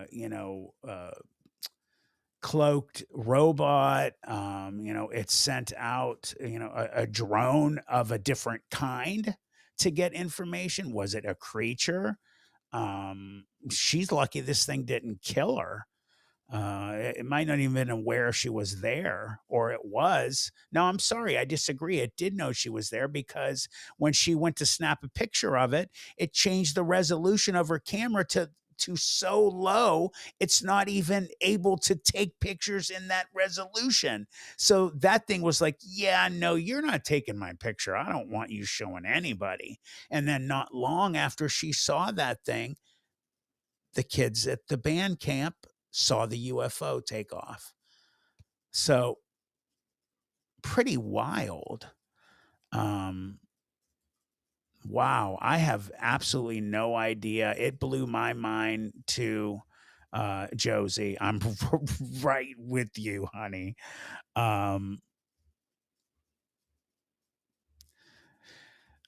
you know, cloaked robot? You know, it sent out, you know, a drone of a different kind to get information. Was it a creature? She's lucky this thing didn't kill her. It might not even been aware she was there, or it was. No, I'm sorry, I disagree. It did know she was there, because when she went to snap a picture of it, it changed the resolution of her camera to so low it's not even able to take pictures in that resolution. So that thing was like, yeah, no, you're not taking my picture. I don't want you showing anybody. And then not long after she saw that thing, the kids at the band camp saw the UFO take off. So pretty wild. Wow, I have absolutely no idea. It blew my mind too, Josie. I'm right with you, honey.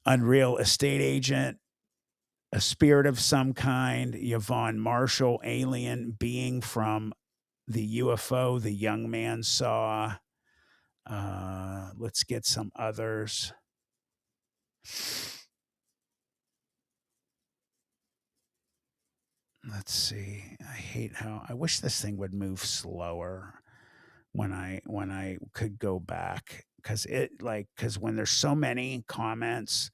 Unreal estate agent, a spirit of some kind, Yvonne Marshall, alien being from the UFO the young man saw. Let's get some others. Let's see. I hate how I wish this thing would move slower when I could go back, because it, like, because when there's so many comments.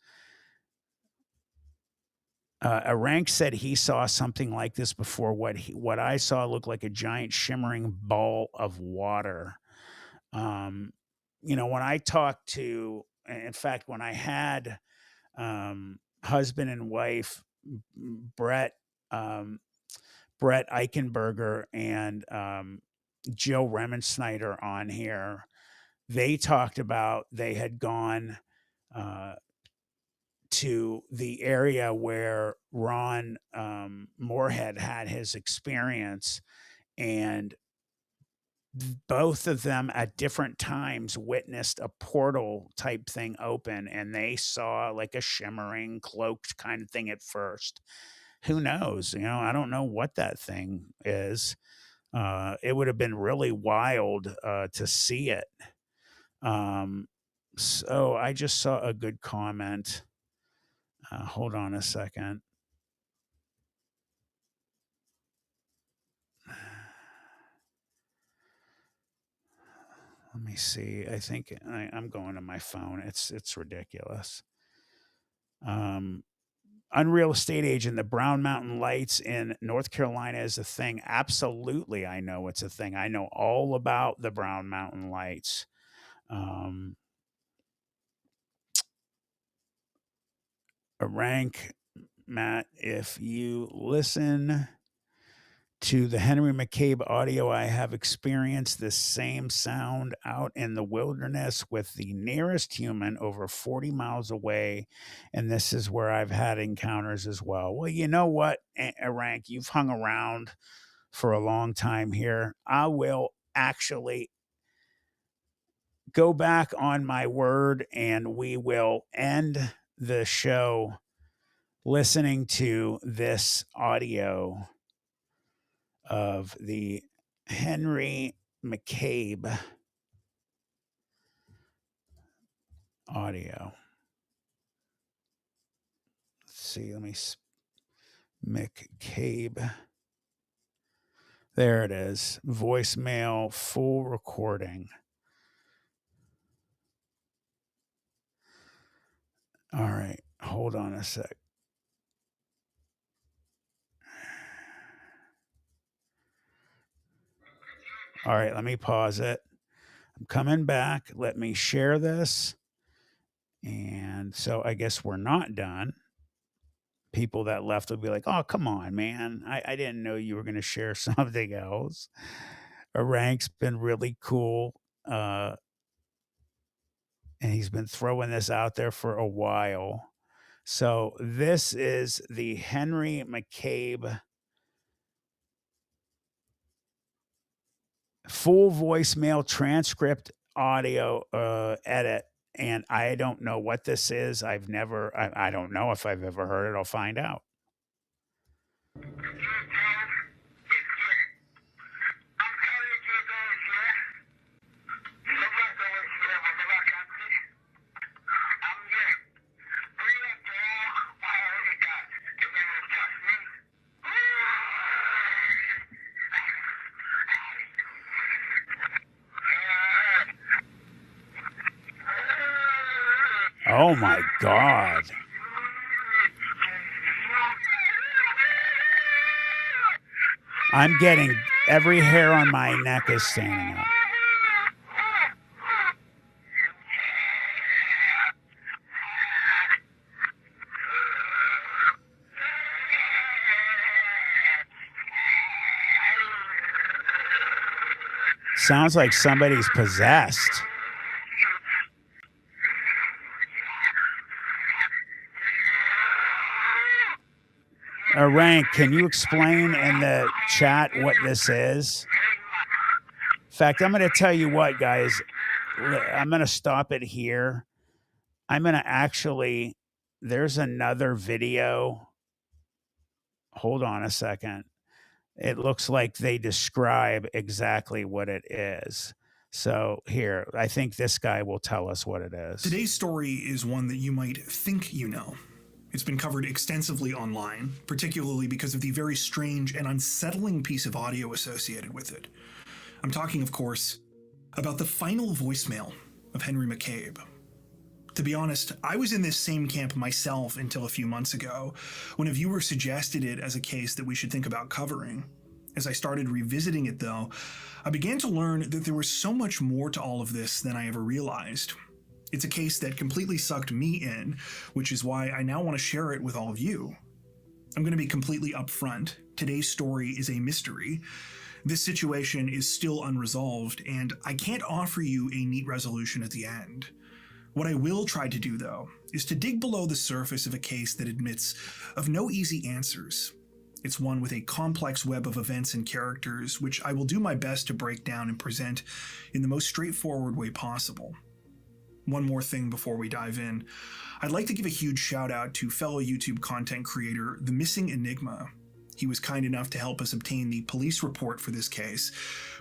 A rank said he saw something like this before. What I saw looked like a giant shimmering ball of water. You know, when I talked to, in fact, when I had husband and wife Brett Brett Eichenberger and Joe Remensnyder on here, they talked about they had gone to the area where Ron Moorhead had his experience, and both of them at different times witnessed a portal type thing open, and they saw like a shimmering cloaked kind of thing at first. Who knows? You know, I don't know what that thing is. It would have been really wild to see it. So I just saw a good comment. Hold on a second. Let me see. I think I'm going to my phone. It's ridiculous. Unreal estate agent. The Brown Mountain Lights in North Carolina is a thing. Absolutely, I know it's a thing. I know all about the Brown Mountain Lights. A rank, Matt, if you listen to the Henry McCabe audio, I have experienced this same sound out in the wilderness with the nearest human over 40 miles away. And this is where I've had encounters as well. Well, you know what, Rank, you've hung around for a long time here. I will actually go back on my word and we will end the show listening to this audio of the Henry McCabe audio. Let's see, McCabe. There it is. Voicemail, full recording. All right, hold on a sec. All right, let me pause it. I'm coming back. Let me share this. And so I guess we're not done. People that left will be like, oh, come on, man. I didn't know you were going to share something else. A Rank's been really cool. And he's been throwing this out there for a while. So this is the Henry McCabe full voicemail transcript audio edit. And I don't know what this is. I don't know if I've ever heard it. I'll find out. Oh my God. I'm getting every hair on my neck is standing up. Sounds like somebody's possessed. Rank, can you explain in the chat what this is? In fact, I'm going to tell you what, guys. I'm going to stop it here. I'm going to actually, there's another video. Hold on a second. It looks like they describe exactly what it is. So here, I think this guy will tell us what it is. Today's story is one that you might think you know. It's been covered extensively online, particularly because of the very strange and unsettling piece of audio associated with it. I'm talking, of course, about the final voicemail of Henry McCabe. To be honest, I was in this same camp myself until a few months ago, when a viewer suggested it as a case that we should think about covering. As I started revisiting it, though, I began to learn that there was so much more to all of this than I ever realized. It's a case that completely sucked me in, which is why I now want to share it with all of you. I'm going to be completely upfront. Today's story is a mystery. This situation is still unresolved, and I can't offer you a neat resolution at the end. What I will try to do, though, is to dig below the surface of a case that admits of no easy answers. It's one with a complex web of events and characters, which I will do my best to break down and present in the most straightforward way possible. One more thing before we dive in. I'd like to give a huge shout out to fellow YouTube content creator, The Missing Enigma. He was kind enough to help us obtain the police report for this case,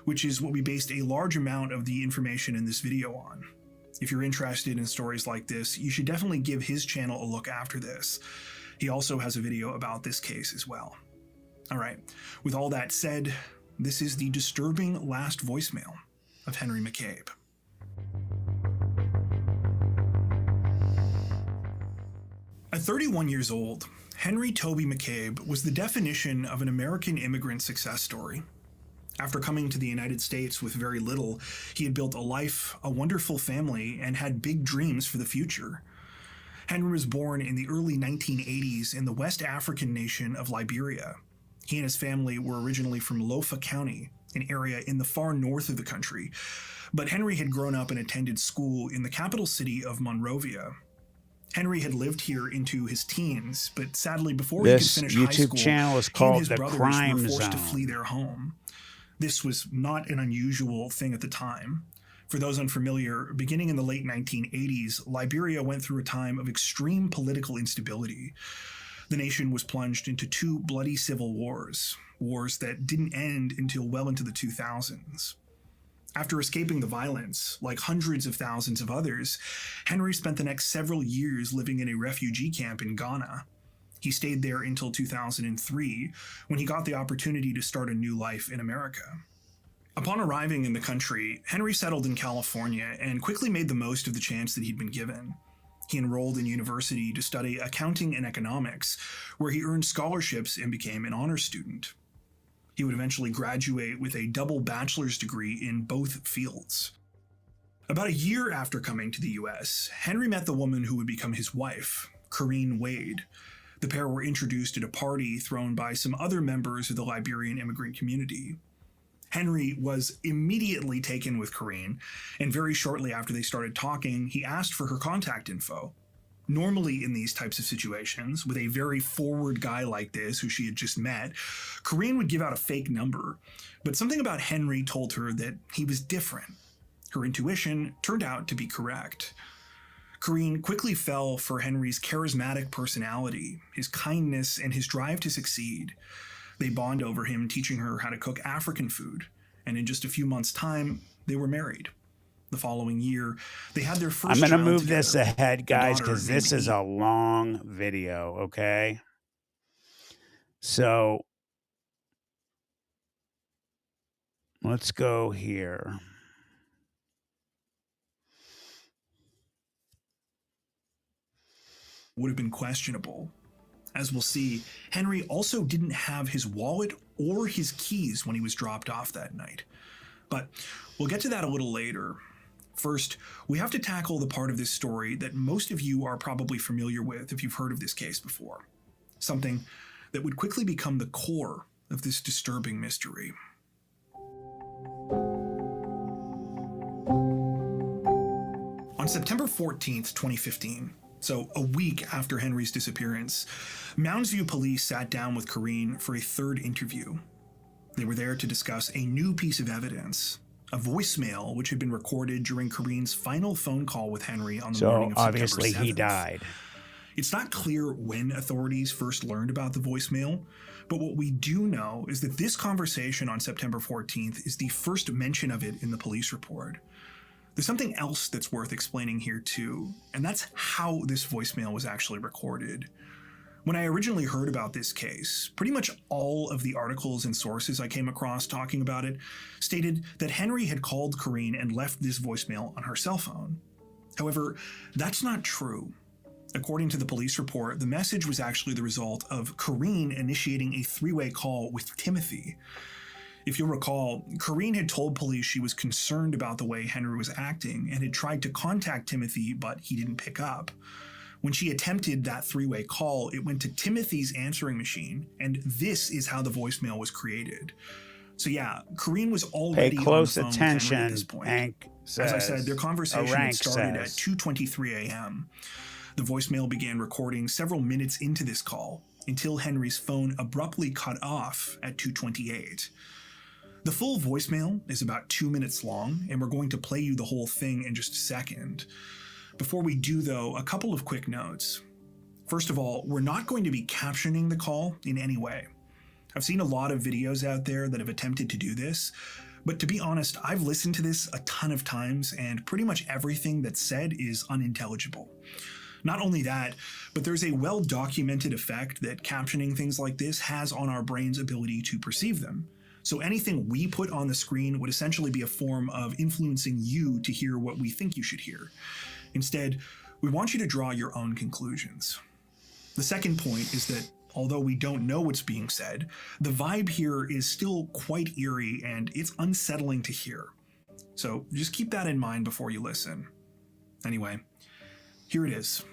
which is what we based a large amount of the information in this video on. If you're interested in stories like this, you should definitely give his channel a look after this. He also has a video about this case as well. Alright, with all that said, this is the disturbing last voicemail of Henry McCabe. At 31 years old, Henry Toby McCabe was the definition of an American immigrant success story. After coming to the United States with very little, he had built a life, a wonderful family, and had big dreams for the future. Henry was born in the early 1980s in the West African nation of Liberia. He and his family were originally from Lofa County, an area in the far north of the country, but Henry had grown up and attended school in the capital city of Monrovia. Henry had lived here into his teens, but sadly before This he could finish high YouTube school, channel is he and called his The brothers Crime were forced to Zone. flee their home. This was not an unusual thing at the time. For those unfamiliar, beginning in the late 1980s, Liberia went through a time of extreme political instability. The nation was plunged into 2 bloody civil wars that didn't end until well into the 2000s. After escaping the violence, like hundreds of thousands of others, Henry spent the next several years living in a refugee camp in Ghana. He stayed there until 2003, when he got the opportunity to start a new life in America. Upon arriving in the country, Henry settled in California and quickly made the most of the chance that he'd been given. He enrolled in university to study accounting and economics, where he earned scholarships and became an honors student. He would eventually graduate with a double bachelor's degree in both fields. About a year after coming to the US, Henry met the woman who would become his wife, Corrine Wade. The pair were introduced at a party thrown by some other members of the Liberian immigrant community. Henry was immediately taken with Corrine, and very shortly after they started talking, he asked for her contact info. Normally in these types of situations, with a very forward guy like this who she had just met, Corrine would give out a fake number, but something about Henry told her that he was different. Her intuition turned out to be correct. Corrine quickly fell for Henry's charismatic personality, his kindness, and his drive to succeed. They bond over him teaching her how to cook African food, and in just a few months' time, they were married. The following year, they had their first I'm going to child move this together, ahead, guys, daughter because this named is a long video, okay? So let's go here. would have been questionable. As we'll see, Henry also didn't have his wallet or his keys when he was dropped off that night. But we'll get to that a little later. First, we have to tackle the part of this story that most of you are probably familiar with if you've heard of this case before. Something that would quickly become the core of this disturbing mystery. On September 14th, 2015, so a week after Henry's disappearance, Mounds View police sat down with Corrine for a third interview. They were there to discuss a new piece of evidence, a voicemail which had been recorded during Corrine's final phone call with Henry on the morning of obviously September 7th. he died. It's not clear when authorities first learned about the voicemail, but what we do know is that this conversation on September 14th is the first mention of it in the police report. There's something else that's worth explaining here too, and that's how this voicemail was actually recorded. When I originally heard about this case, pretty much all of the articles and sources I came across talking about it stated that Henry had called Corrine and left this voicemail on her cell phone. However, that's not true. According to the police report, the message was actually the result of Corrine initiating a three-way call with Timothy. If you'll recall, Corrine had told police she was concerned about the way Henry was acting and had tried to contact Timothy, but he didn't pick up. When she attempted that three-way call, it went to Timothy's answering machine, and this is how the voicemail was created. So yeah, Corrine was already Pay close on the phone with Henry attention, at this point. Hank As I said, their conversation had Rank started at says. 2:23 a.m. The voicemail began recording several minutes into this call, until Henry's phone abruptly cut off at 2:28. The full voicemail is about 2 minutes long, and we're going to play you the whole thing in just a second. Before we do, though, a couple of quick notes. First of all, we're not going to be captioning the call in any way. I've seen a lot of videos out there that have attempted to do this, but to be honest, I've listened to this a ton of times, and pretty much everything that's said is unintelligible. Not only that, but there's a well-documented effect that captioning things like this has on our brain's ability to perceive them. So anything we put on the screen would essentially be a form of influencing you to hear what we think you should hear. Instead, we want you to draw your own conclusions. The second point is that although we don't know what's being said, the vibe here is still quite eerie and it's unsettling to hear. So just keep that in mind before you listen. Anyway, here it is.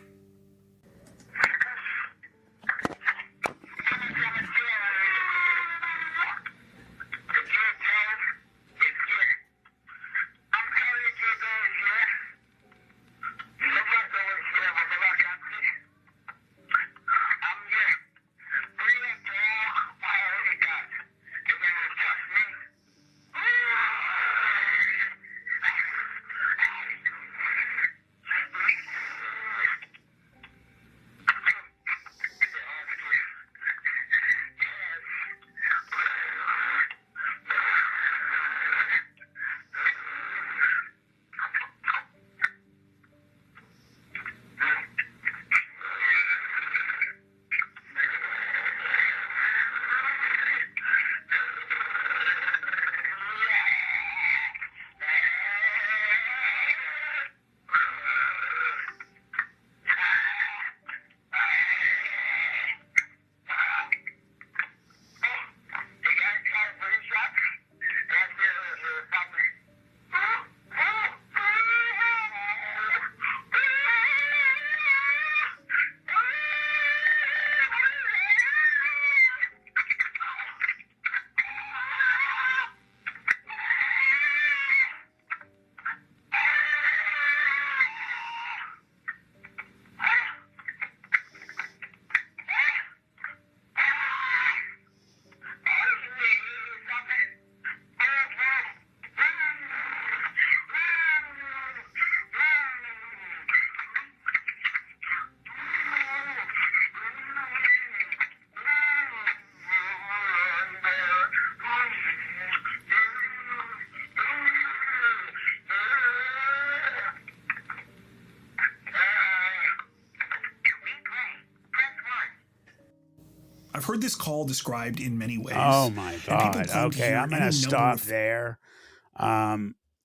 I've heard this call described in many ways. Oh my God. Okay, I'm going to stop there.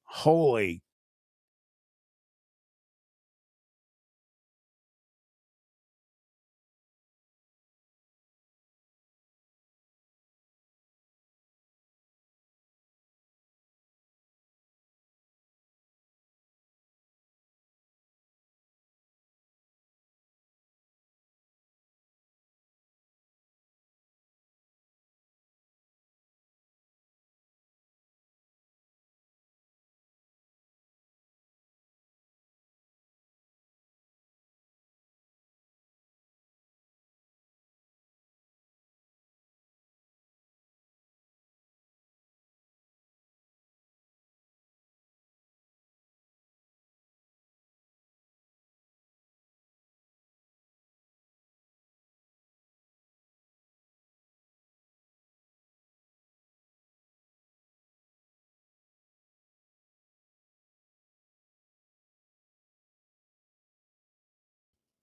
Holy.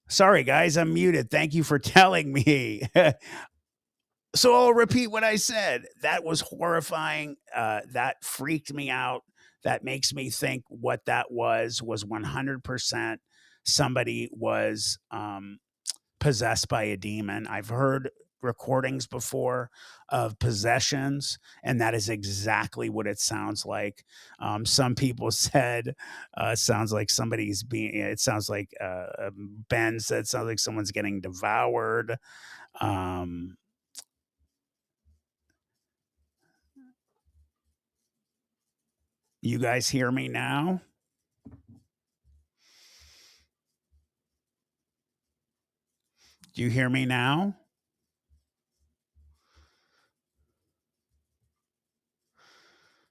Sorry, guys, I'm muted. Thank you for telling me. So I'll repeat what I said. That was horrifying. That freaked me out. That makes me think what that was 100% somebody was possessed by a demon. I've heard recordings before of possessions, and that is exactly what it sounds like. Some people said sounds like somebody's being. It sounds like Ben said sounds like someone's getting devoured. You guys hear me now? Do you hear me now?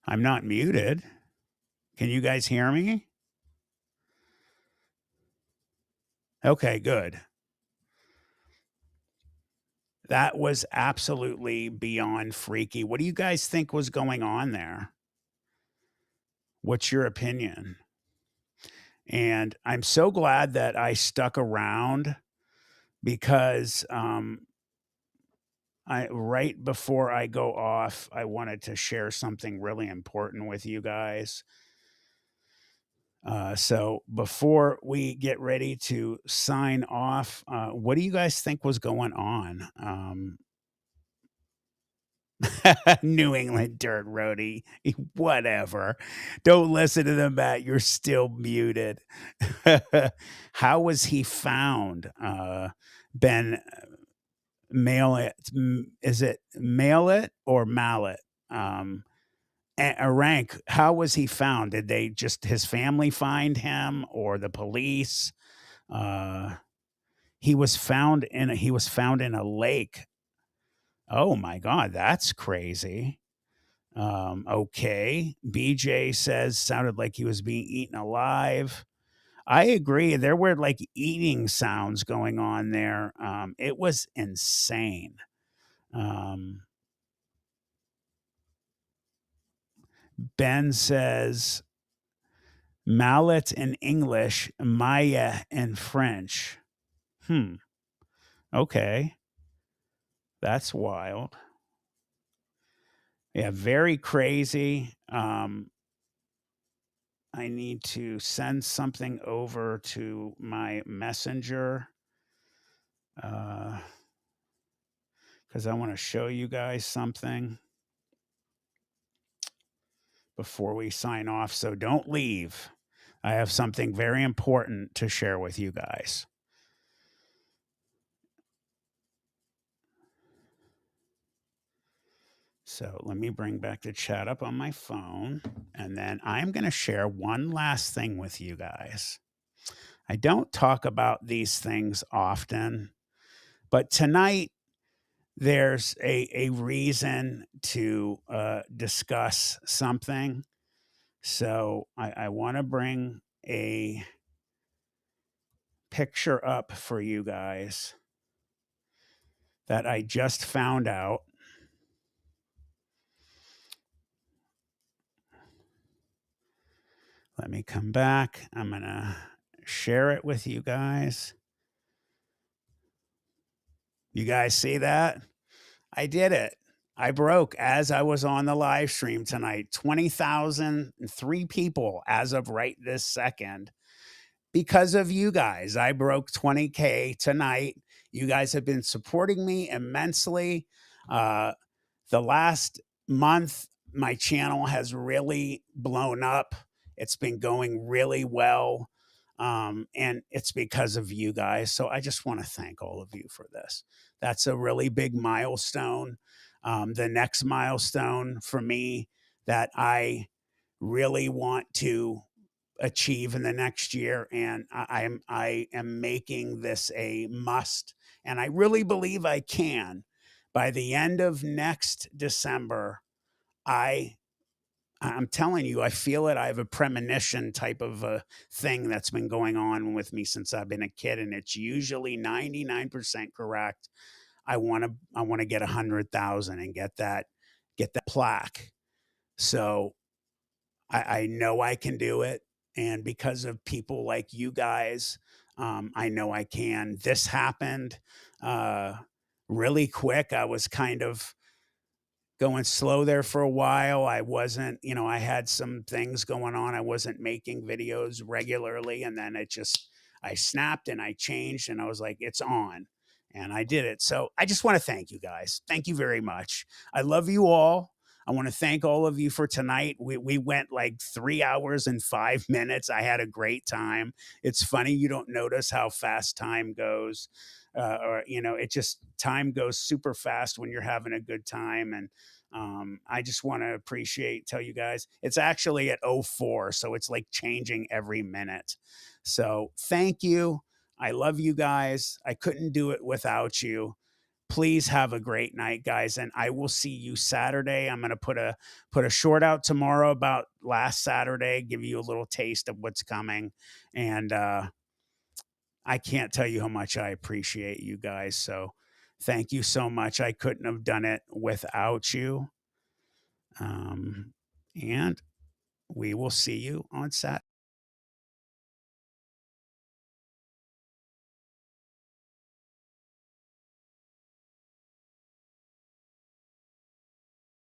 I'm not muted. Can you guys hear me? Okay, good. That was absolutely beyond freaky. What do you guys think was going on there? What's your opinion? And I'm so glad that I stuck around because right before I go off, I wanted to share something really important with you guys. So before we get ready to sign off, what do you guys think was going on? New England Dirt Roadie, whatever. Don't listen to them, Matt. You're still muted. How was he found? Ben, mail it. Is it mail it or mallet? A rank. How was he found? Did they just his family find him or the police? He was found in a lake. Oh my God, that's crazy. Okay. BJ says sounded like he was being eaten alive. I agree. There were like eating sounds going on there. It was insane. Ben says mallet in English, Maya in French. Okay. That's wild. Yeah, very crazy. I need to send something over to my messenger because I want to show you guys something before we sign off. So don't leave. I have something very important to share with you guys. So let me bring back the chat up on my phone, and then I'm going to share one last thing with you guys. I don't talk about these things often, but tonight there's a reason to discuss something. So I want to bring a picture up for you guys that I just found out. Let me come back. I'm going to share it with you guys. You guys see that? I did it. I broke as I was on the live stream tonight. 20,003 people as of right this second. Because of you guys, I broke 20K tonight. You guys have been supporting me immensely. The last month, my channel has really blown up. It's been going really well. And it's because of you guys. So I just want to thank all of you for this. That's a really big milestone. The next milestone for me that I really want to achieve in the next year, and I am making this a must, and I really believe I can. By the end of next December, I'm telling you, I feel it. I have a premonition type of a thing that's been going on with me since I've been a kid, and it's usually 99% correct. I want to get 100,000 and get that plaque. So I know I can do it. And because of people like you guys, I know I can. This happened really quick. I was kind of going slow there for a while. I wasn't, I had some things going on. I wasn't making videos regularly. And then I snapped and I changed and I was like, it's on. And I did it. So I just want to thank you guys. Thank you very much. I love you all. I want to thank all of you for tonight. We went like 3 hours and 5 minutes. I had a great time. It's funny. You don't notice how fast time goes. Time goes super fast when you're having a good time. And I just want to tell you guys, it's actually at 04. So it's like changing every minute. So thank you. I love you guys. I couldn't do it without you. Please have a great night, guys, and I will see you Saturday. I'm going to put a short out tomorrow about last Saturday, give you a little taste of what's coming. And I can't tell you how much I appreciate you guys. So thank you so much. I couldn't have done it without you. And we will see you on Saturday.